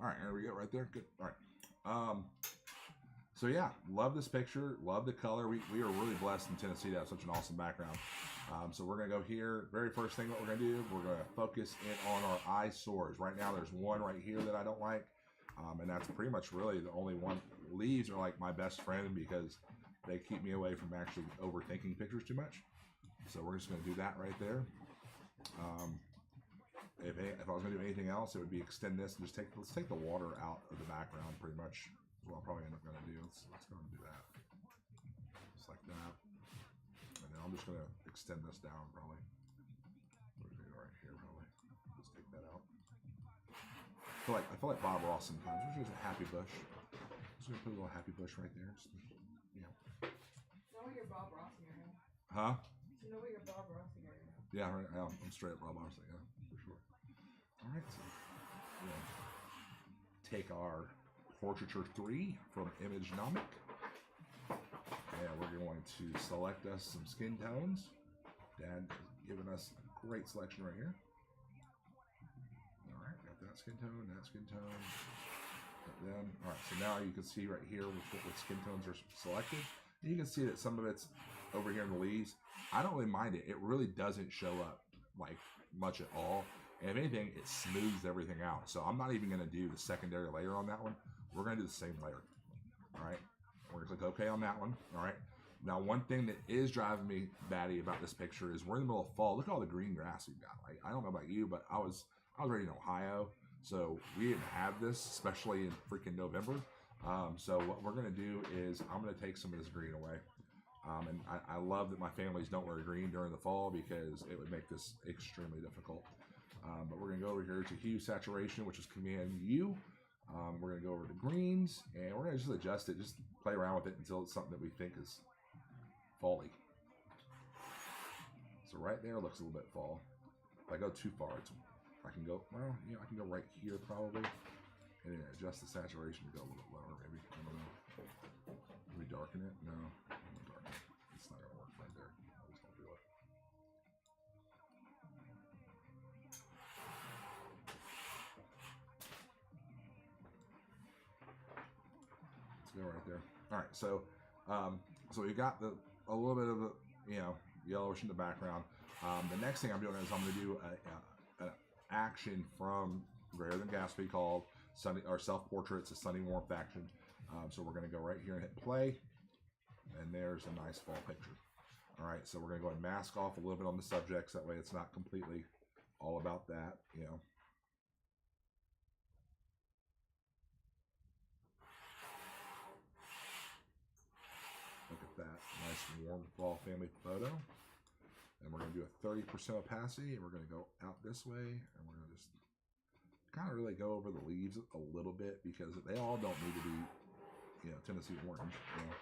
All right, there we go, right there. Good. All right. So yeah, love this picture, love the color. We are really blessed in Tennessee to have such an awesome background. So we're gonna go here. Very first thing what we're gonna do, we're gonna focus in on our eyesores. Right now there's one right here that I don't like. And that's pretty much really the only one. Leaves are like my best friend because they keep me away from actually overthinking pictures too much. So we're just gonna do that right there. If I was gonna do anything else, it would be extend this and just let's take the water out of the background pretty much. What I'll probably end up gonna do. Let's go and do that. Just like that. And then I'm just gonna extend this down probably. We're gonna do right here probably. Just take that out. I feel like Bob Ross sometimes. There's just a happy bush. Just gonna put a little happy bush right there. Just, you know. Know what you're Bob Rossing right now. Huh? You know what you're Bob Rossing right now. Yeah, right. I'm straight up Bob Ross, yeah, for sure. All right, so take our Portraiture 3 from ImageNomic, and we're going to select us some skin tones. Dad has given us a great selection right here. All right, got that skin tone, got them. All right, so now you can see right here what skin tones are selected. And you can see that some of it's over here in the leaves. I don't really mind it. It really doesn't show up like much at all. And if anything, it smooths everything out. So I'm not even going to do the secondary layer on that one. We're going to do the same layer. All right. We're going to click OK on that one. All right. Now, one thing that is driving me batty about this picture is we're in the middle of fall. Look at all the green grass we've got. Like, I don't know about you, but I was already in Ohio. So we didn't have this, especially in freaking November. So what we're going to do is I'm going to take some of this green away. And I love that my families don't wear green during the fall because it would make this extremely difficult. But we're going to go over here to hue saturation, which is Command U. We're going to go over to greens, and we're going to just adjust it, just play around with it until it's something that we think is fall-y. So right there looks a little bit fall. If I go too far, I can go, well, you know, I can go right here probably, and then adjust the saturation to go a little bit lower, maybe. I don't know. Can we darken it? No, I'm going to darken it. It's not going to work right there. I just don't do it. Let's go right there. All right, so we got a little bit of yellowish in the background. The next thing I'm doing is I'm going to do an action from Greater Than Gatsby called Sunny or Self Portrait. It's a Sunny Warmth action. So we're going to go right here and hit play, and there's a nice fall picture. All right, so we're going to go ahead and mask off a little bit on the subjects. That way it's not completely all about that, you know. Look at that nice warm fall family photo. And we're going to do a 30% opacity, and we're going to go out this way, and we're going to just kind of really go over the leaves a little bit because they all don't need to be, you know, Tennessee orange, you know.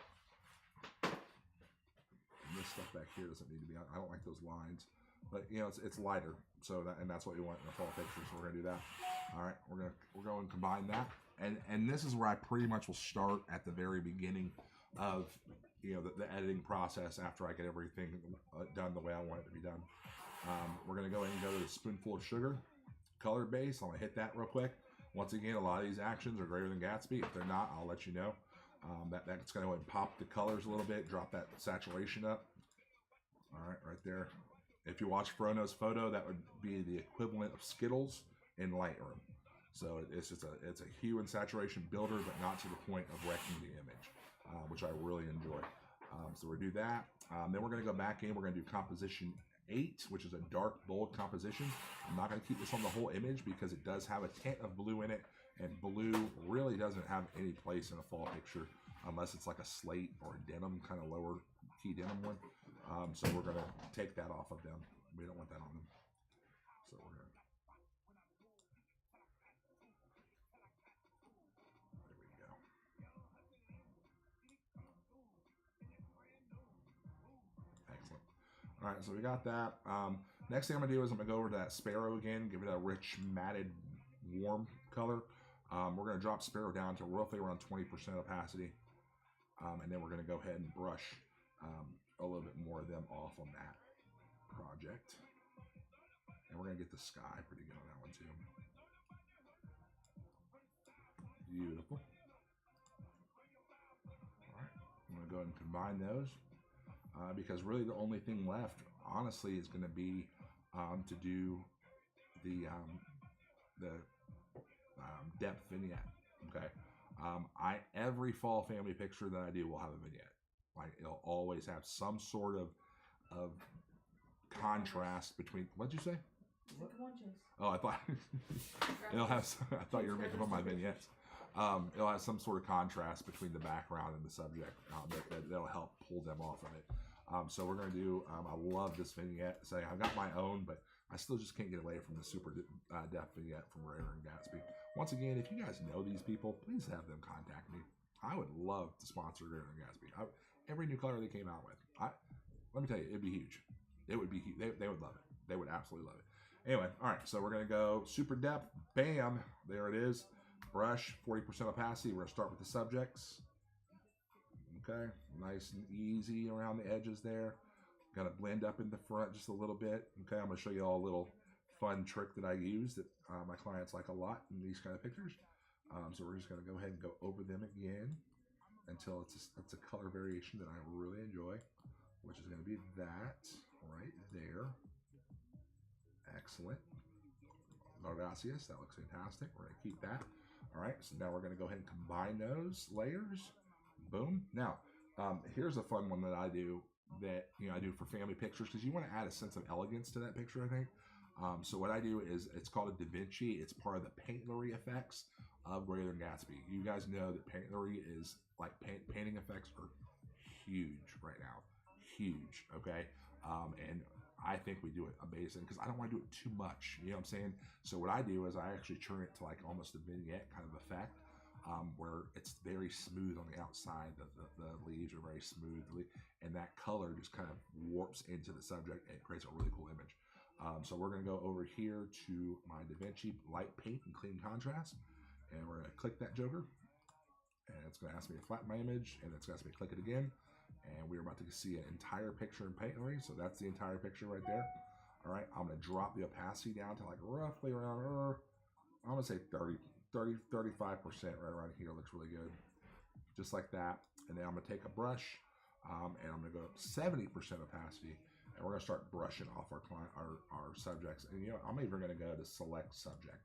And this stuff back here doesn't need to be. I don't like those lines, but you know, it's lighter, so that, and that's what we want in a fall picture. So we're gonna do that. All right, we're going to combine that, and this is where I pretty much will start at the very beginning of, you know, the editing process after I get everything done the way I want it to be done. We're gonna go ahead and go to the spoonful of sugar, color base. I'm gonna hit that real quick. Once again, a lot of these actions are greater than Gatsby. If they're not, I'll let you know. That's gonna go ahead and pop the colors a little bit, drop that saturation up. All right, right there. If you watch Frono's photo, that would be the equivalent of Skittles in Lightroom. So it's just it's a hue and saturation builder, but not to the point of wrecking the image, which I really enjoy. So we'll do that. Then we're going to go back in. We're going to do composition 8, which is a dark, bold composition. I'm not going to keep this on the whole image because it does have a tint of blue in it, and blue really doesn't have any place in a fall picture unless it's like a slate or a denim, kind of lower key denim one. So we're going to take that off of them. We don't want that on them. So we're going to... There we go. Excellent. All right, so we got that. Next thing I'm going to do is I'm going to go over to that Sparrow again, give it a rich, matted, warm color. We're going to drop Sparrow down to roughly around 20% opacity. And then we're going to go ahead and brush a little bit more of them off on that project. And we're going to get the sky pretty good on that one too. Beautiful. All right, I'm going to go ahead and combine those because really the only thing left, honestly, is going to be to do the depth vignette. Okay. Every fall family picture that I do will have a vignette. Like it'll always have some sort of contrast between. What'd you say? Come on, Chase. Oh, I thought it'll have. I thought you were making fun of my vignettes. It'll have some sort of contrast between the background and the subject that'll help pull them off of it. So we're going to do. I love this vignette. Say I've got my own, but I still just can't get away from the super depth vignette from Rare and Gatsby. Once again, if you guys know these people, please have them contact me. I would love to sponsor Rare and Gatsby. Every new color they came out with, let me tell you, it'd be huge. It would be huge. They would love it. They would absolutely love it. Anyway, all right, so we're going to go super depth. Bam. There it is. Brush, 40% opacity. We're going to start with the subjects. Okay, nice and easy around the edges there. Got to blend up in the front just a little bit. Okay, I'm going to show you all a little fun trick that I use that my clients like a lot in these kind of pictures. So we're just going to go ahead and go over them again until it's a color variation that I really enjoy, which is going to be that right there. Excellent. Gracias. That looks fantastic. We're going to keep that. All right, so now we're going to go ahead and combine those layers. Boom. Now, here's a fun one that I do that I do for family pictures because you want to add a sense of elegance to that picture, I think. So what I do is it's called a Da Vinci. It's part of the Painterly effects of Greater Than Gatsby. You guys know that Painterly is like painting effects are huge right now. Huge, okay? And I think we do it amazing because I don't want to do it too much. You know what I'm saying? So what I do is I actually turn it to like almost a vignette kind of effect. Where it's very smooth on the outside, the leaves are very smooth, and that color just kind of warps into the subject and creates a really cool image. So we're going to go over here to my Da Vinci Light Paint and Clean Contrast, and we're going to click that joker, and it's going to ask me to flatten my image, and it's going to ask me to click it again, and we're about to see an entire picture in Painterly, so that's the entire picture right there. All right, I'm going to drop the opacity down to like roughly around, I'm going to say 35% right around here. Looks really good, just like that. And then I'm gonna take a brush and I'm gonna go up 70% opacity, and we're gonna start brushing off our subjects. And I'm even gonna go to select subject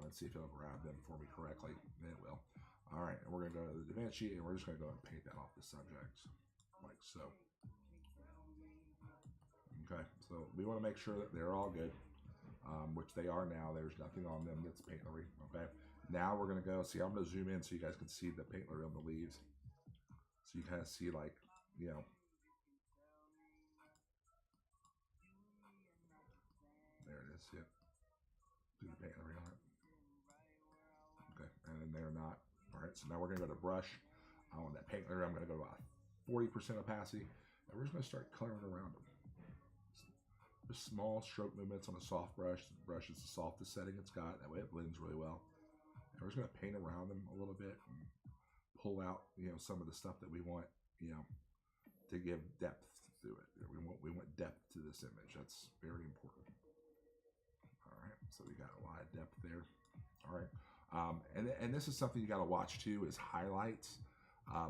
and see if it'll grab them for me correctly, and it will. All right, and we're gonna go to the Da Vinci, and we're just gonna go and paint that off the subjects, like so. Okay, so we want to make sure that they're all good, which they are now. There's nothing on them that's paintlery. Okay, now we're gonna go. See, I'm gonna zoom in so you guys can see the paintlery on the leaves. So you kind of see, like, you know, there it is. Yep, do the paintlery on it. Okay, and then they're not. All right, so now we're gonna go to brush. On that paintlery, I'm gonna go about 40% opacity, and we're just gonna start coloring around them. Just small stroke movements on a soft brush. The brush is the softest setting it's got. That way it blends really well. And we're just gonna paint around them a little bit and pull out, you know, some of the stuff that we want, you know, to give depth to it. We want depth to this image. That's very important. All right, so we got a lot of depth there. All right, and this is something you got to watch too, is highlights.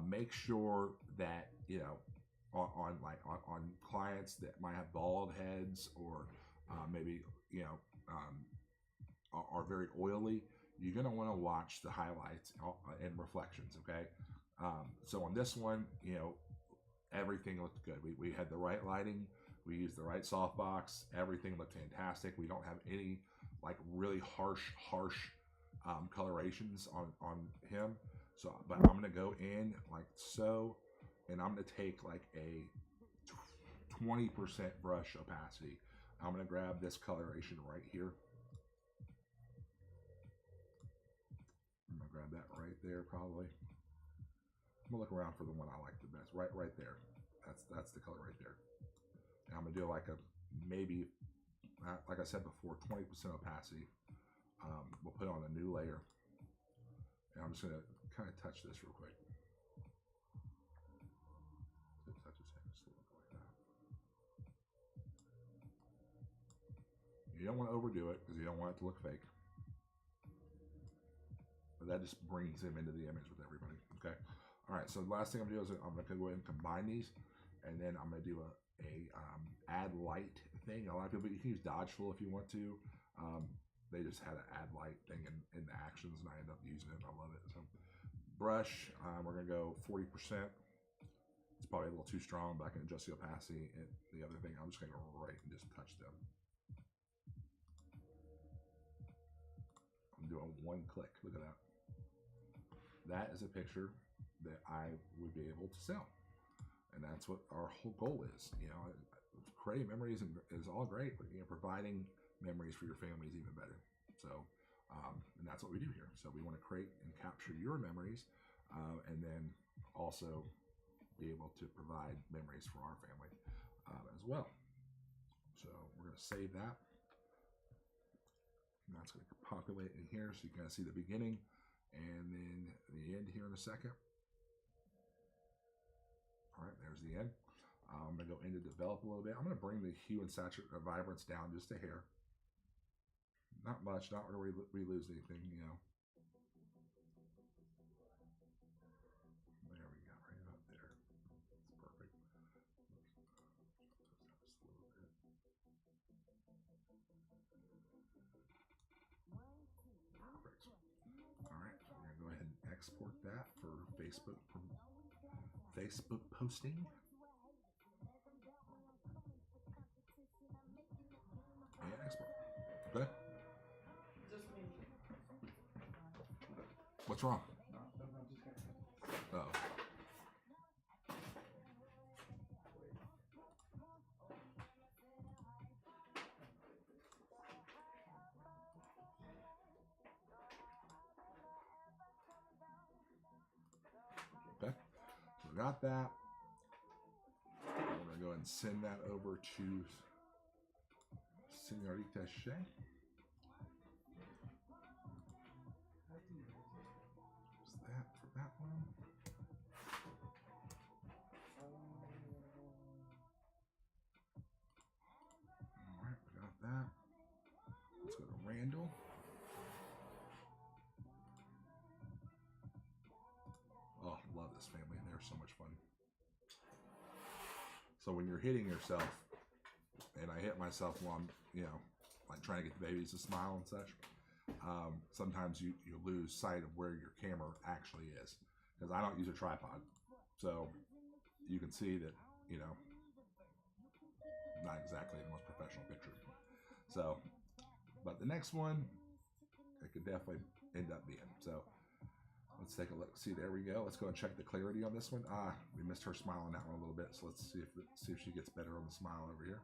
Make sure that, you know, on clients that might have bald heads or maybe, you know, are very oily, you're going to want to watch the highlights and reflections. Okay, so on this one, you know, everything looked good. We had the right lighting, we used the right softbox, everything looked fantastic. We don't have any like really harsh colorations on him. So, but I'm gonna go in like so, and I'm gonna take like a 20% brush opacity. I'm gonna grab this coloration right here. I'm gonna grab that right there probably. I'm gonna look around for the one I like the best. Right there. That's the color right there. And I'm gonna do like a maybe, like I said before, 20% opacity. We'll put on a new layer, and I'm just gonna kind of touch this real quick. Touch his head just a little bit like that. You don't want to overdo it because you don't want it to look fake. But that just brings him into the image with everybody. Okay. All right. So the last thing I'm gonna do is I'm gonna go ahead and combine these, and then I'm gonna do a add light thing. A lot of people, you can use Dodgeful if you want to. They just had an add light thing in the actions, and I ended up using it. I love it. So brush, we're gonna go 40%. It's probably a little too strong, but I can adjust the opacity. And the other thing, I'm just gonna go right and just touch them. I'm doing one click. Look at that. That is a picture that I would be able to sell, and that's what our whole goal is. You know, creating memories is all great, but, you know, providing memories for your family is even better. So, and that's what we do here. So we want to create and capture your memories, and then also be able to provide memories for our family as well. So we're going to save that. And that's going to populate in here, so you can see the beginning and then the end here in a second. All right, there's the end. I'm going to go into develop a little bit. I'm going to bring the hue and saturation vibrance down just a hair. Not much, not really we lose anything, you know. There we go, right up there. It's perfect. Just a little bit. Perfect. All right, so we're gonna go ahead and export that for Facebook posting. And export. Okay. Just me. What's wrong? No, I'm just gonna. Oh. Okay. So we got that. We're gonna go ahead and send that over to Senorita Shay. Is that for that one? Alright, we got that. Let's go to Randall. Oh, love this family. They're so much fun. So when you're hitting yourself, and I hit myself while I'm, you know, like trying to get the babies to smile and such, sometimes you lose sight of where your camera actually is. Because I don't use a tripod, so you can see that, you know, not exactly the most professional picture. So, but the next one, it could definitely end up being. So let's take a look. See, there we go. Let's go and check the clarity on this one. We missed her smile on that one a little bit. So let's see if she gets better on the smile over here.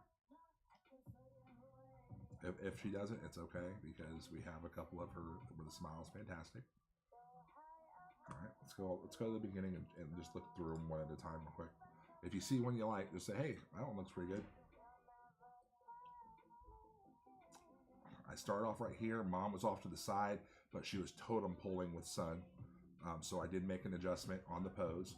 If she doesn't, it's okay, because we have a couple of her where the smile is fantastic. All right, let's go to the beginning and just look through them one at a time real quick. If you see one you like, just say, hey, that one looks pretty good. I started off right here. Mom was off to the side, but she was totem poling with Son. So I did make an adjustment on the pose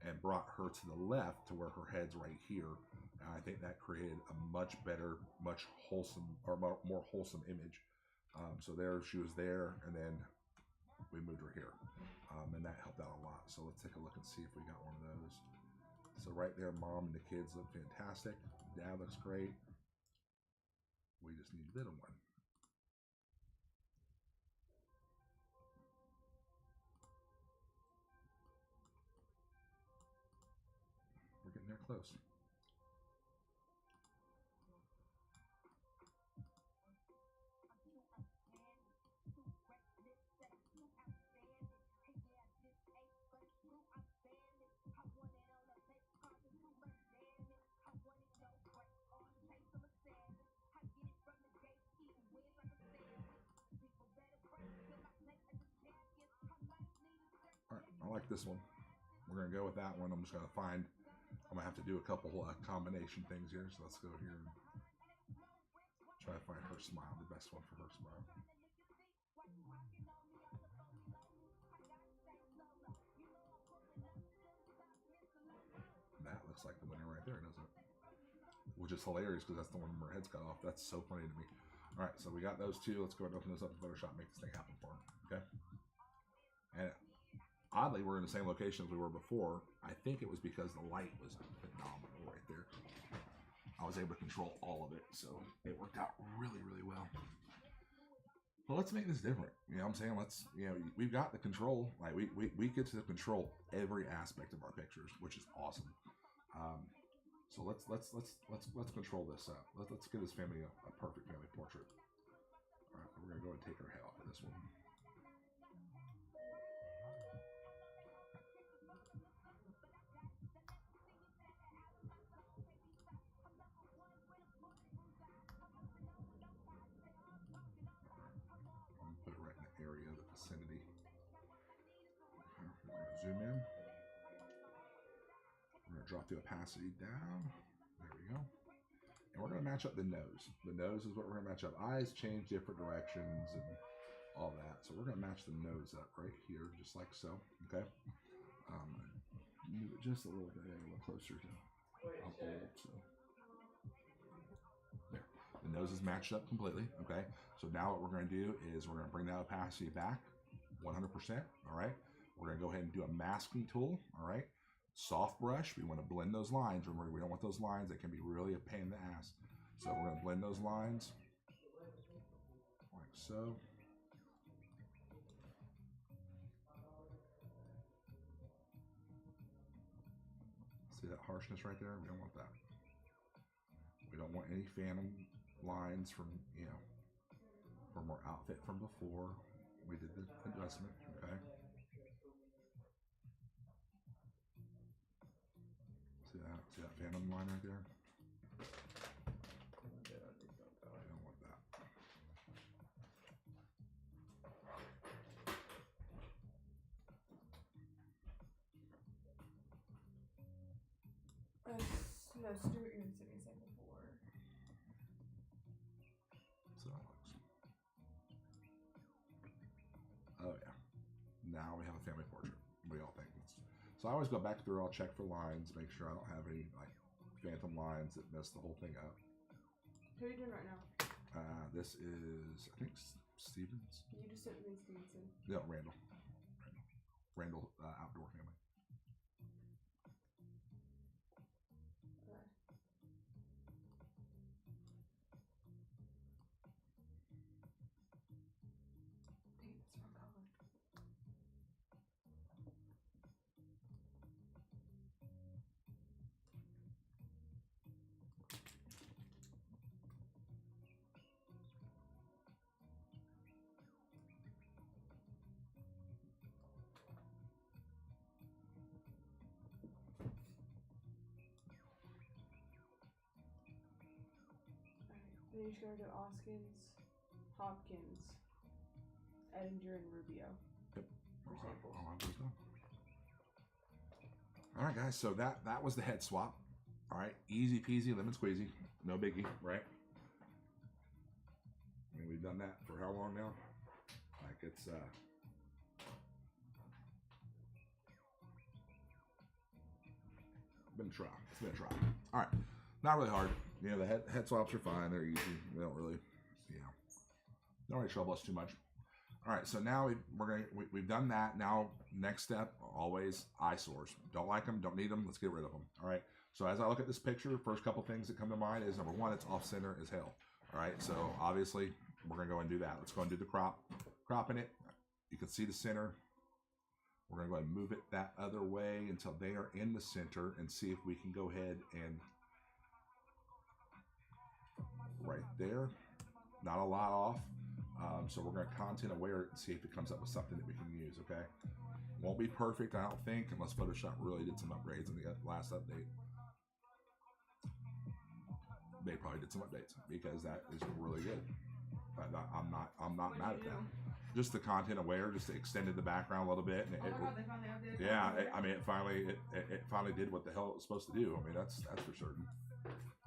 and brought her to the left to where her head's right here. And I think that created a much better, much wholesome, or more wholesome image. So there, she was there, and then we moved her here. And that helped out a lot. So let's take a look and see if we got one of those. So right there, Mom and the kids look fantastic. Dad looks great. We just need a little one. We're getting there close. I like this one. We're going to go with that one. I'm just going to find, I'm going to have to do a couple combination things here. So let's go here and try to find her smile, the best one for her smile. That looks like the winner right there, doesn't it? Which is hilarious because that's the one where her head's cut off. That's so funny to me. All right, so we got those two. Let's go ahead and open those up in Photoshop and make this thing happen for them. Okay. And oddly, we're in the same location as we were before. I think it was because the light was phenomenal right there. I was able to control all of it, so it worked out really, really well. Well, let's make this different. You know what I'm saying? Let's, you know, we've got the control. Like we get to control every aspect of our pictures, which is awesome. So let's control this up. Let's give this family a perfect family portrait. All right, we're gonna go and take our head off of this one. Put it right in the area, the vicinity. We're gonna zoom in. We're gonna drop the opacity down. There we go. And we're gonna match up the nose. The nose is what we're gonna match up. Eyes change different directions and all that. So we're gonna match the nose up right here, just like so. Okay. Move it just a little bit, a little closer to uphold. So there. The nose is matched up completely. Okay. So now what we're gonna do is we're gonna bring that opacity back 100%. All right. We're gonna go ahead and do a masking tool. All right. Soft brush, we want to blend those lines. Remember, we don't want those lines that can be really a pain in the ass. So we're going to blend those lines like so. See that harshness right there? We don't want that. We don't want any phantom lines from, you know, from our outfit from before we did the adjustment, okay? See that phantom line right there? I don't want that. No, Stuart even sent me some before. So that looks. Oh yeah. Now we have a family portrait. What do y'all think? So I always go back through, I'll check for lines, make sure I don't have any like phantom lines that mess the whole thing up. Who are you doing right now? This is, I think, Stevens. You just sent me Stevenson. No, Randall. Randall Outdoor Family. Then you just go to Oskins, Hopkins, Edinger, and Rubio. Yep. For samples. I'll have those done. All right, guys. So that was the head swap. All right, easy peasy, lemon squeezy, no biggie, right? I mean, we've done that for how long now? Like it's been a try. It's been a try. All right, not really hard. You know, the head swaps are fine. They're easy. They don't really, don't really trouble us too much. All right, so now we've done that. Now, next step, always eyesores. Don't like them, don't need them. Let's get rid of them. All right. So as I look at this picture, first couple things that come to mind is number one, it's off center as hell. All right. So obviously, we're gonna go and do that. Let's go and do the cropping it. You can see the center. We're gonna go ahead and move it that other way until they are in the center, and see if we can go ahead and right there. Not a lot off. So we're going to content aware it and see if it comes up with something that we can use, okay? Won't be perfect, I don't think, unless Photoshop really did some upgrades in the last update. They probably did some updates because that is really good. But I'm not mad at that. Just the content aware, just extended the background a little bit, and Oh my God, they finally updated. yeah, I mean, it finally did what the hell it was supposed to do. I mean, that's for certain.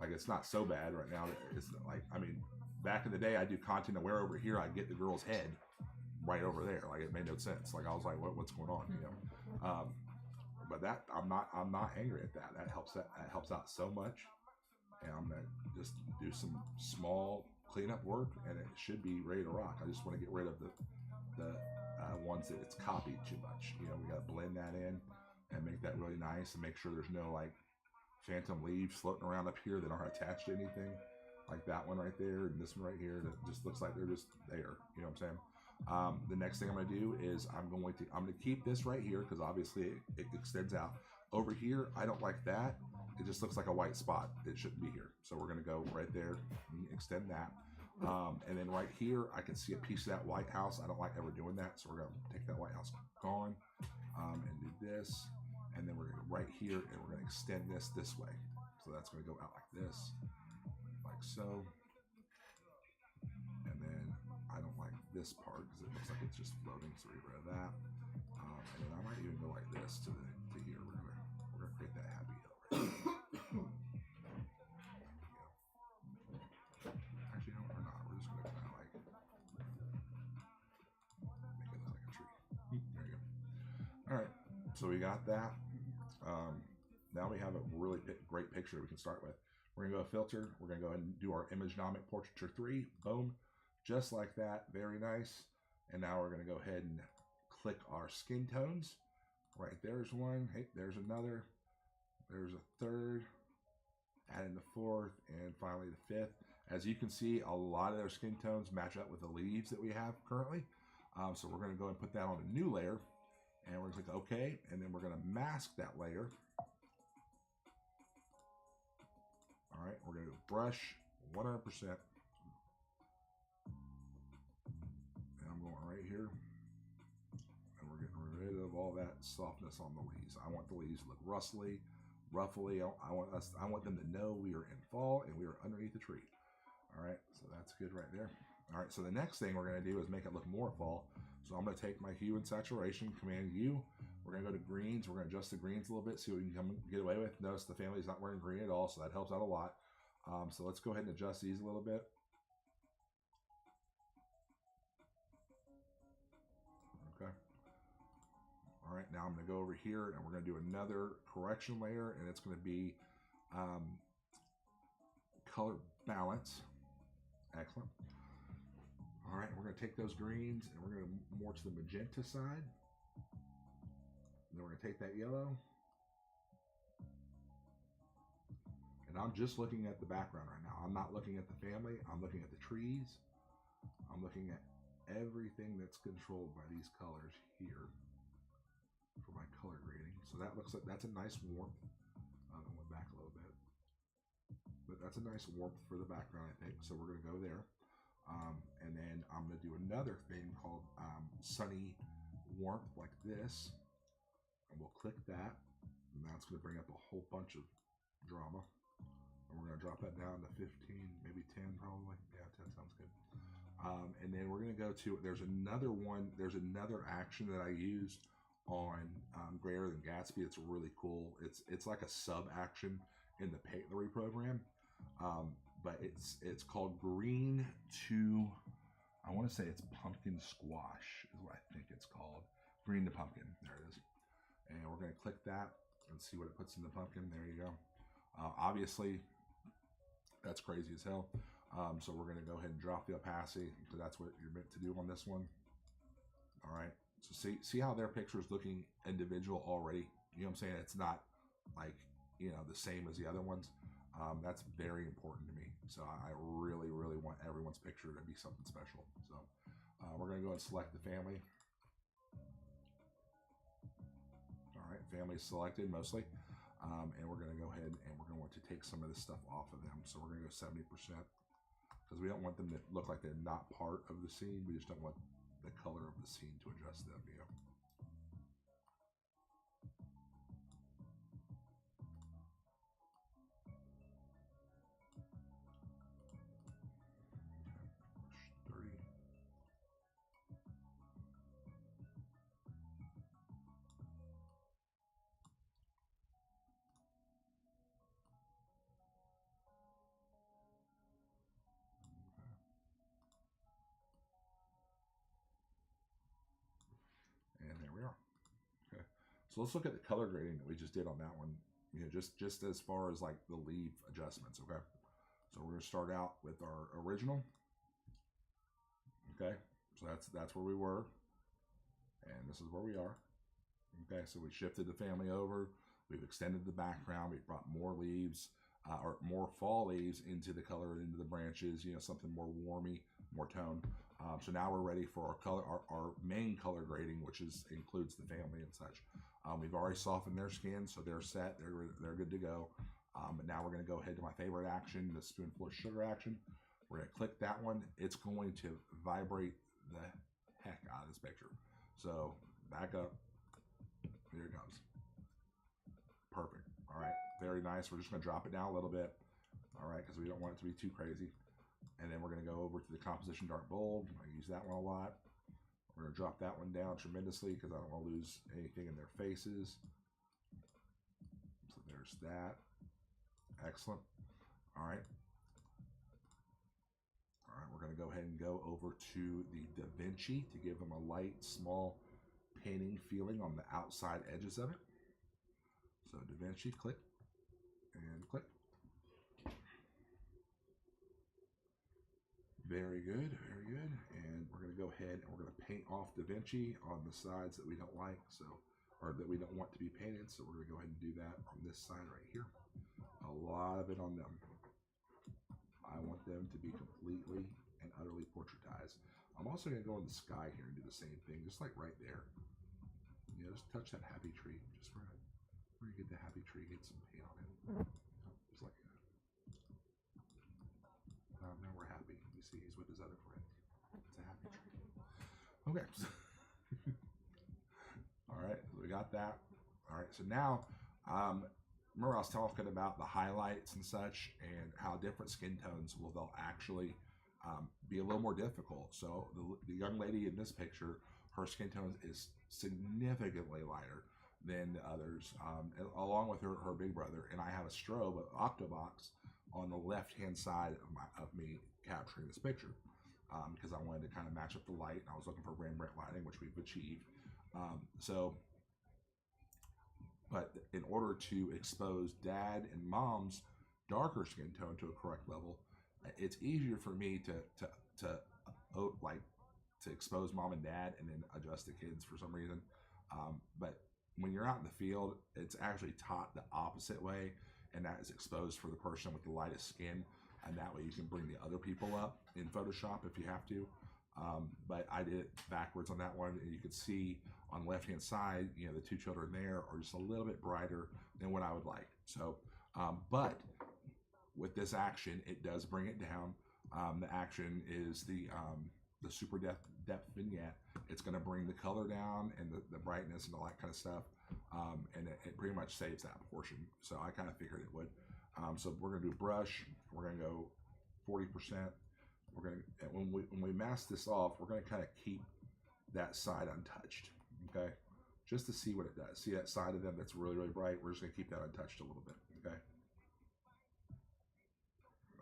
Like, it's not so bad right now. It's like, I mean, back in the day, I do content aware over here. I get the girl's head right over there. Like, it made no sense. Like, I was like, what's going on? You know. But that I'm not angry at that. That helps out so much. And I'm gonna just do some small cleanup work, and it should be ready to rock. I just want to get rid of the ones that it's copied too much. You know, we got to blend that in and make that really nice, and make sure there's no like phantom leaves floating around up here that aren't attached to anything, like that one right there and this one right here that just looks like they're just there. You know what I'm saying? The next thing I'm going to do is I'm going to keep this right here because obviously it extends out. Over here, I don't like that. It just looks like a white spot. It shouldn't be here. So we're going to go right there and extend that. And then right here, I can see a piece of that White House. I don't like ever doing that. So we're going to take that White House gone and do this. And then we're going to go right here and we're going to extend this way. So that's going to go out like this, like so. And then I don't like this part because it looks like it's just floating. So we get rid of that. And then I might even go like this to here. We're gonna create that happy hill right there. Actually, no, we're not. We're just gonna kind of like make it look like a tree. There you go. All right. So we got that. Now we have a really great picture we can start with. We're gonna go filter. We're gonna go ahead and do our Imagenomic Portraiture 3. Boom, just like that. Very nice. And now we're gonna go ahead and click our skin tones. Right, there's one. Hey, there's another. There's a third. Add in the fourth, and finally the fifth. As you can see, a lot of their skin tones match up with the leaves that we have currently. So we're gonna go and put that on a new layer. And we're going to click OK, and then we're going to mask that layer. All right, we're going to brush 100%. And I'm going right here. And we're getting rid of all that softness on the leaves. I want the leaves to look ruffly. I want them to know we are in fall and we are underneath the tree. All right, so that's good right there. All right, so the next thing we're going to do is make it look more fall. So I'm going to take my hue and saturation, Command U. We're going to go to greens. We're going to adjust the greens a little bit, see what we can get away with. Notice the family is not wearing green at all, so that helps out a lot. So let's go ahead and adjust these a little bit. Okay. All right, now I'm going to go over here, and we're going to do another correction layer, and it's going to be color balance. Excellent. All right, we're going to take those greens and we're going to more to the magenta side. And then we're going to take that yellow. And I'm just looking at the background right now. I'm not looking at the family. I'm looking at the trees. I'm looking at everything that's controlled by these colors here for my color grading. So that looks like that's a nice warmth. I went back a little bit. But that's a nice warmth for the background, I think. So we're going to go there. And then I'm going to do another thing called sunny warmth like this. And we'll click that. And that's going to bring up a whole bunch of drama. And we're gonna drop that down to 15, maybe 10 probably. Yeah, 10 sounds good. And then we're gonna go to, there's another action that I use on Greater Than Gatsby. It's really cool. It's like a sub action in the Paintlery program. But it's called Green to, I want to say it's Pumpkin Squash is what I think it's called. Green to Pumpkin, there it is. And we're going to click that and see what it puts in the pumpkin. There you go. Obviously, that's crazy as hell. So we're going to go ahead and drop the opacity, because that's what you're meant to do on this one. All right. So see how their picture is looking individual already. You know what I'm saying? It's not like, you know, the same as the other ones. That's very important to me. So I really, really want everyone's picture to be something special. So we're going to go and select the family. All right, family is selected mostly. And we're going to go ahead and we're going to take some of this stuff off of them. So we're going to go 70%, because we don't want them to look like they're not part of the scene. We just don't want the color of the scene to adjust them, you know. And there we are. Okay, so let's look at the color grading that we just did on that one. You know, just as far as like the leaf adjustments. Okay, so we're gonna start out with our original. Okay, so that's where we were, and this is where we are. Okay, so we shifted the family over. We've extended the background. We've brought more leaves, or more fall leaves into the color, into the branches. You know, something more warmy, more tone. So now we're ready for our color, our main color grading, which includes the family and such. We've already softened their skin, so they're set. They're good to go. But now we're going to go ahead to my favorite action, the spoonful of sugar action. We're going to click that one. It's going to vibrate the heck out of this picture. So back up. Here it goes. Perfect. All right. Very nice. We're just going to drop it down a little bit. All right, because we don't want it to be too crazy. And then we're going to go over to the composition dark bold. I use that one a lot. We're going to drop that one down tremendously, because I don't want to lose anything in their faces. So there's that. Excellent. All right. All right, we're going to go ahead and go over to the Da Vinci to give them a light, small painting feeling on the outside edges of it. So Da Vinci, click and click. Very good, very good. And we're going to go ahead and we're going to paint off Da Vinci on the sides that we don't like, so, or that we don't want to be painted. So we're going to go ahead and do that on this side right here. A lot of it on them. I want them to be completely and utterly portraitized. I'm also going to go in the sky here and do the same thing, just like right there. You know, just touch that happy tree, just where you get the happy tree, get some paint on it. Just like that. Now we're happy. You see, he's with his other friend. It's a happy tree. Okay. All right, so we got that. All right, so now, remember I was talking about the highlights and such, and how different skin tones they'll actually be a little more difficult. So the young lady in this picture, her skin tone is significantly lighter than the others, along with her big brother. And I have a strobe, an octobox, on the left-hand side of me capturing this picture, because I wanted to kind of match up the light. I was looking for Rembrandt lighting, which we've achieved. But in order to expose Dad and Mom's darker skin tone to a correct level, it's easier for me to expose Mom and Dad and then adjust the kids for some reason. But when you're out in the field, it's actually taught the opposite way, and that is exposed for the person with the lightest skin, and that way you can bring the other people up in Photoshop if you have to. But I did it backwards on that one, and you can see on the left-hand side, you know, the two children there are just a little bit brighter than what I would like. So, but with this action, it does bring it down. The action is the super depth vignette. It's going to bring the color down and the brightness and all that kind of stuff, and it pretty much saves that portion. So I kind of figured it would. So we're gonna do brush. We're gonna go 40%. We're gonna, and when we mask this off, we're gonna kind of keep that side untouched, okay? Just to see what it does. See that side of them that's really, really bright? We're just gonna keep that untouched a little bit, okay?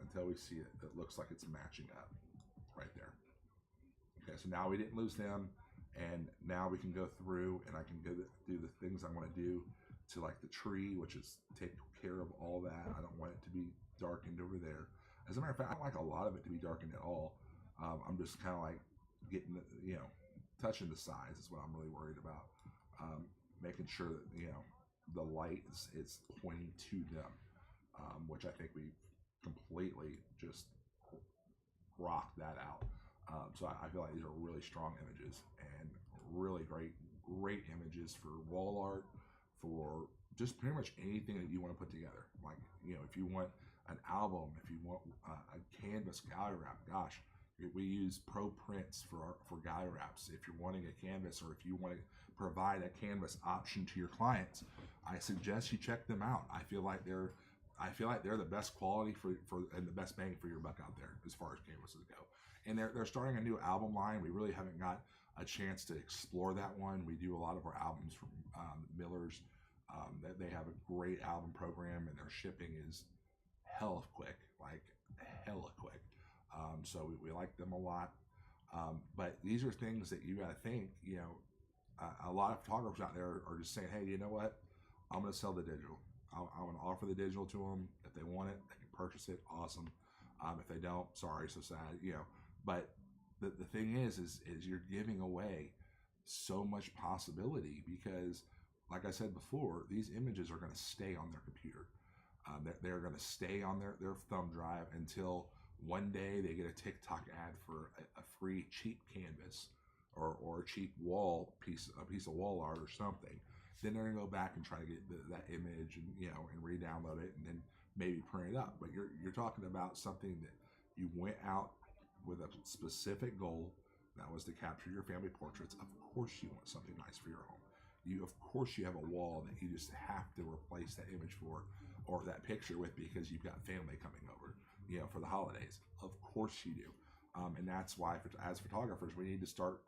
Until we see it, it looks like it's matching up right there. Okay, so now we didn't lose them, and now we can go through and I can go do the things I want to do to like the tree, which is take care of all that. I don't want it to be darkened over there. As a matter of fact, I don't like a lot of it to be darkened at all. I'm just kind of like getting, touching the sides is what I'm really worried about. Making sure that, the light is pointing to them, which I think we completely just rocked that out. So I feel like these are really strong images and really great images for wall art, for just pretty much anything that you want to put together. Like, if you want an album, if you want a canvas gallery wrap, gosh, we use Pro Prints for gallery wraps. If you're wanting a canvas, or if you want to provide a canvas option to your clients, I suggest you check them out. I feel like they're the best quality for and the best bang for your buck out there as far as canvases go. And they're starting a new album line. We really haven't got a chance to explore that one. We do a lot of our albums from Miller's. They have a great album program, and their shipping is hella quick, like hella quick. So we like them a lot. But these are things that you got to think. A lot of photographers out there are just saying, hey, you know what? I'm going to sell the digital. I'm going to offer the digital to them. If they want it, they can purchase it. Awesome. If they don't, sorry, so sad. But the thing is you're giving away so much possibility, because, like I said before, these images are going to stay on their computer. They're going to stay on their thumb drive until one day they get a TikTok ad for a free cheap canvas or a cheap piece of wall art or something. Then they're gonna go back and try to get that image and and re-download it and then maybe print it up. But you're talking about something that you went out with a specific goal, that was to capture your family portraits. Of course you want something nice for your home. Of course you have a wall that you just have to replace that image for, or that picture with, because you've got family coming over, for the holidays. Of course you do. And that's why, as photographers, we need to start,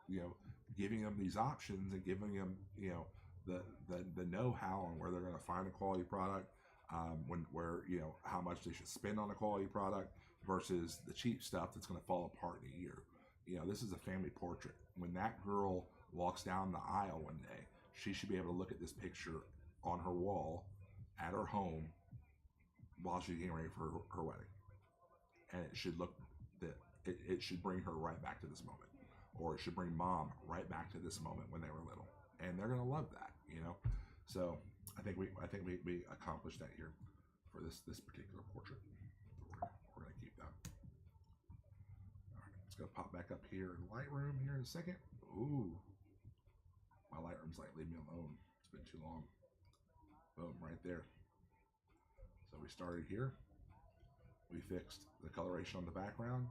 giving them these options and giving them, the know-how on where they're going to find a quality product, how much they should spend on a quality product versus the cheap stuff that's going to fall apart in a year. This is a family portrait. When that girl walks down the aisle one day, she should be able to look at this picture on her wall at her home while she's getting ready for her wedding. And it should look that it should bring her right back to this moment, or it should bring mom right back to this moment when they were little, and they're gonna love that, So I think we accomplished that here for this particular portrait. We're gonna keep that. All right, it's gonna pop back up here in Lightroom here in a second. Ooh, my Lightroom's like, leave me alone. It's been too long. Boom, right there. So we started here. We fixed the coloration on the background.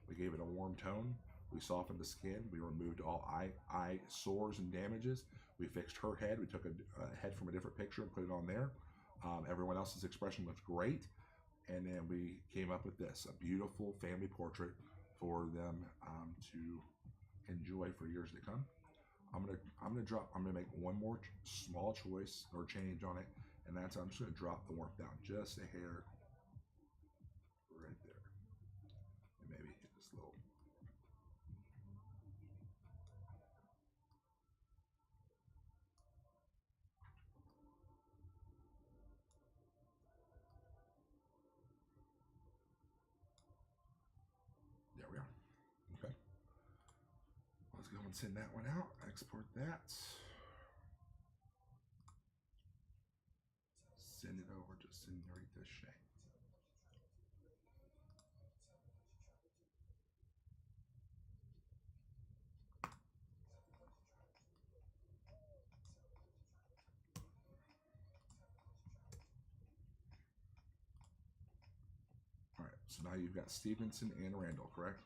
We gave it a warm tone. We softened the skin. We removed all eye sores and damages. We fixed her head. We took a head from a different picture and put it on there. Everyone else's expression looked great. And then we came up with this, a beautiful family portrait for them to enjoy for years to come. I'm gonna make one more small choice or change on it, and that's I'm just gonna drop the warmth down just a hair right there, and maybe hit this little. There we are. Okay. Let's go and send that one out. Export that. Send it over to Senorita Shay. All right, so now you've got Stevenson and Randall, correct?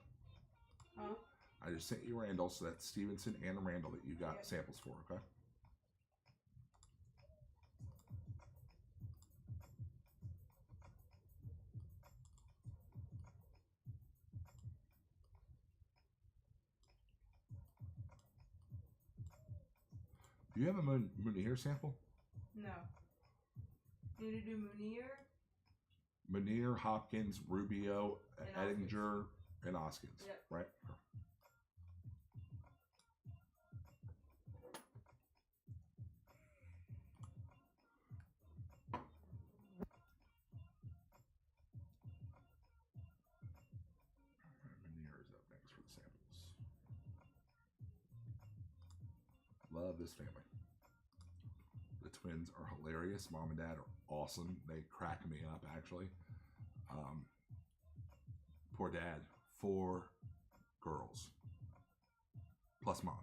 Huh? I just sent you Randall, so that's Stevenson and Randall that you got Yep. samples for, okay? Do you have a Munir sample? No. Need to do Munir. Munir, Hopkins, Rubio, And Edinger, and Oskins. Yep. Right? Munir is up next for the samples. Love this family. The twins are hilarious. Mom and dad are awesome. They crack me up, actually. Poor dad. 4 girls. Plus mom.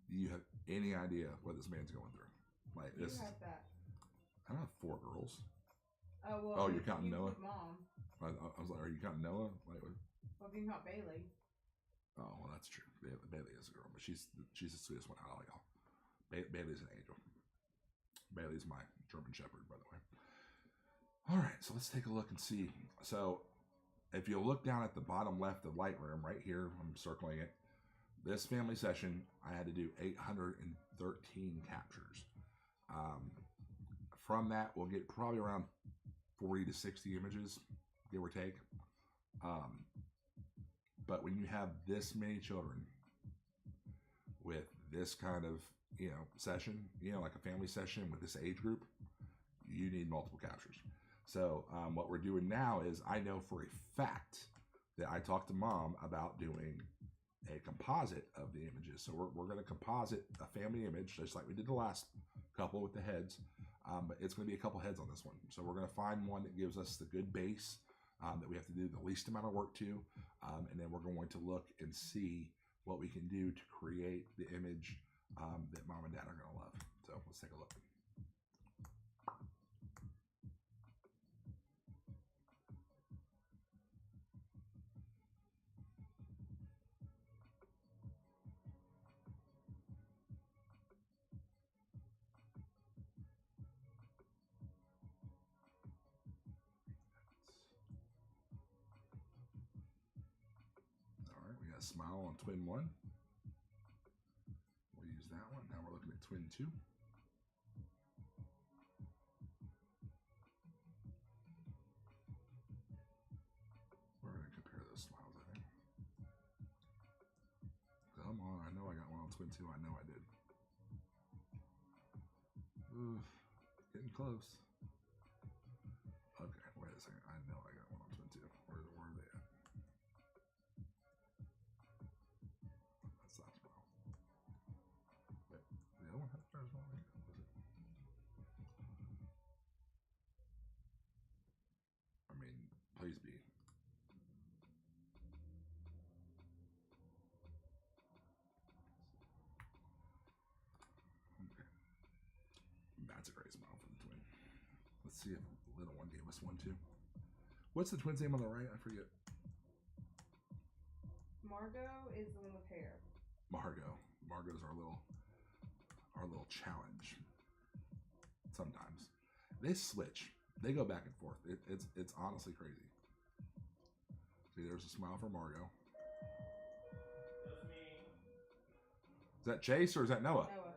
Do you have any idea what this man's going through? Like You this. have that. I don't have 4 girls. Oh well. Oh, you're if counting you Noah? put Mom. I was like, are you counting Noah? Like, what? Well, if you count Bailey. Oh, well, that's true. Bailey is a girl, but she's the sweetest one out of y'all. Bailey's an angel. Bailey's my German Shepherd, by the way. All right, so let's take a look and see. So, if you look down at the bottom left of Lightroom, right here, I'm circling it. This family session, I had to do 813 captures. From that, we'll get probably around 40 to 60 images, give or take. But when you have this many children with this kind of, session, like a family session with this age group, you need multiple captures. So what we're doing now is I know for a fact that I talked to Mom about doing a composite of the images. So we're going to composite a family image, just like we did the last couple with the heads. But it's going to be a couple heads on this one. So we're going to find one that gives us the good base that we have to do the least amount of work to. And then we're going to look and see what we can do to create the image that Mom and Dad are going to love. So let's take a look. We got Smile on twin 1. We'll use that one. Now we're looking at twin 2. We're going to compare those smiles, I think. Come on, I know I got one on twin 2. I know I did. Ooh, getting close. Okay, wait a second. I know I got one on twin 2. Where are they at? That's not Smile. Wait, the other one has better Smile. Was it? I mean, please be. Okay. That's a great smile for the twin. Let's see if the little one gave us one too. What's the twin's name on the right? I forget. Margot is the one with hair. Margot. Margot's our little challenge. Sometimes they switch. They go back and forth. It's honestly crazy. See, there's a smile for Margot. That's me. Is that Chase or is that Noah? Noah.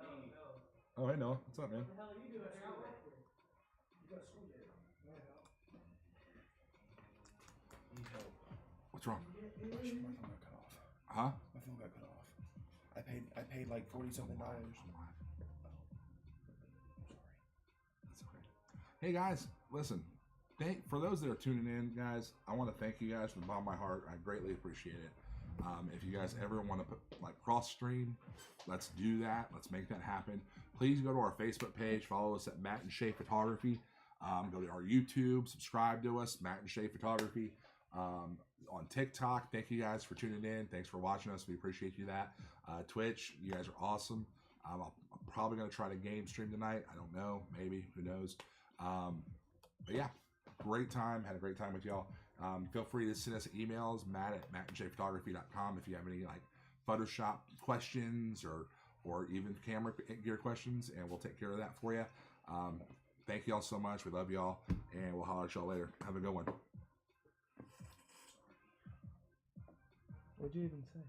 Oh, hey Noah. What's up, man? What the hell are you doing? You're not working. What's wrong? My phone got cut off. Huh? My phone got cut off. I paid like $40-something. Sorry. That's okay. Hey guys, listen. For those that are tuning in, guys, I want to thank you guys from the bottom of my heart. I greatly appreciate it. If you guys ever want to put cross stream, let's do that. Let's make that happen. Please go to our Facebook page, follow us at Matt and Shay Photography. Go to our YouTube, subscribe to us, Matt and Shay Photography. On TikTok, thank you guys for tuning in. Thanks for watching us. We appreciate you that. Twitch, you guys are awesome. I'm probably going to try to game stream tonight. I don't know. Maybe. Who knows? But yeah, great time. Had a great time with y'all. Feel free to send us emails, matt@mattandshayphotography.com if you have any Photoshop questions or even camera gear questions, and we'll take care of that for you. Thank y'all so much. We love y'all, and we'll holler at y'all later. Have a good one. What'd you even say?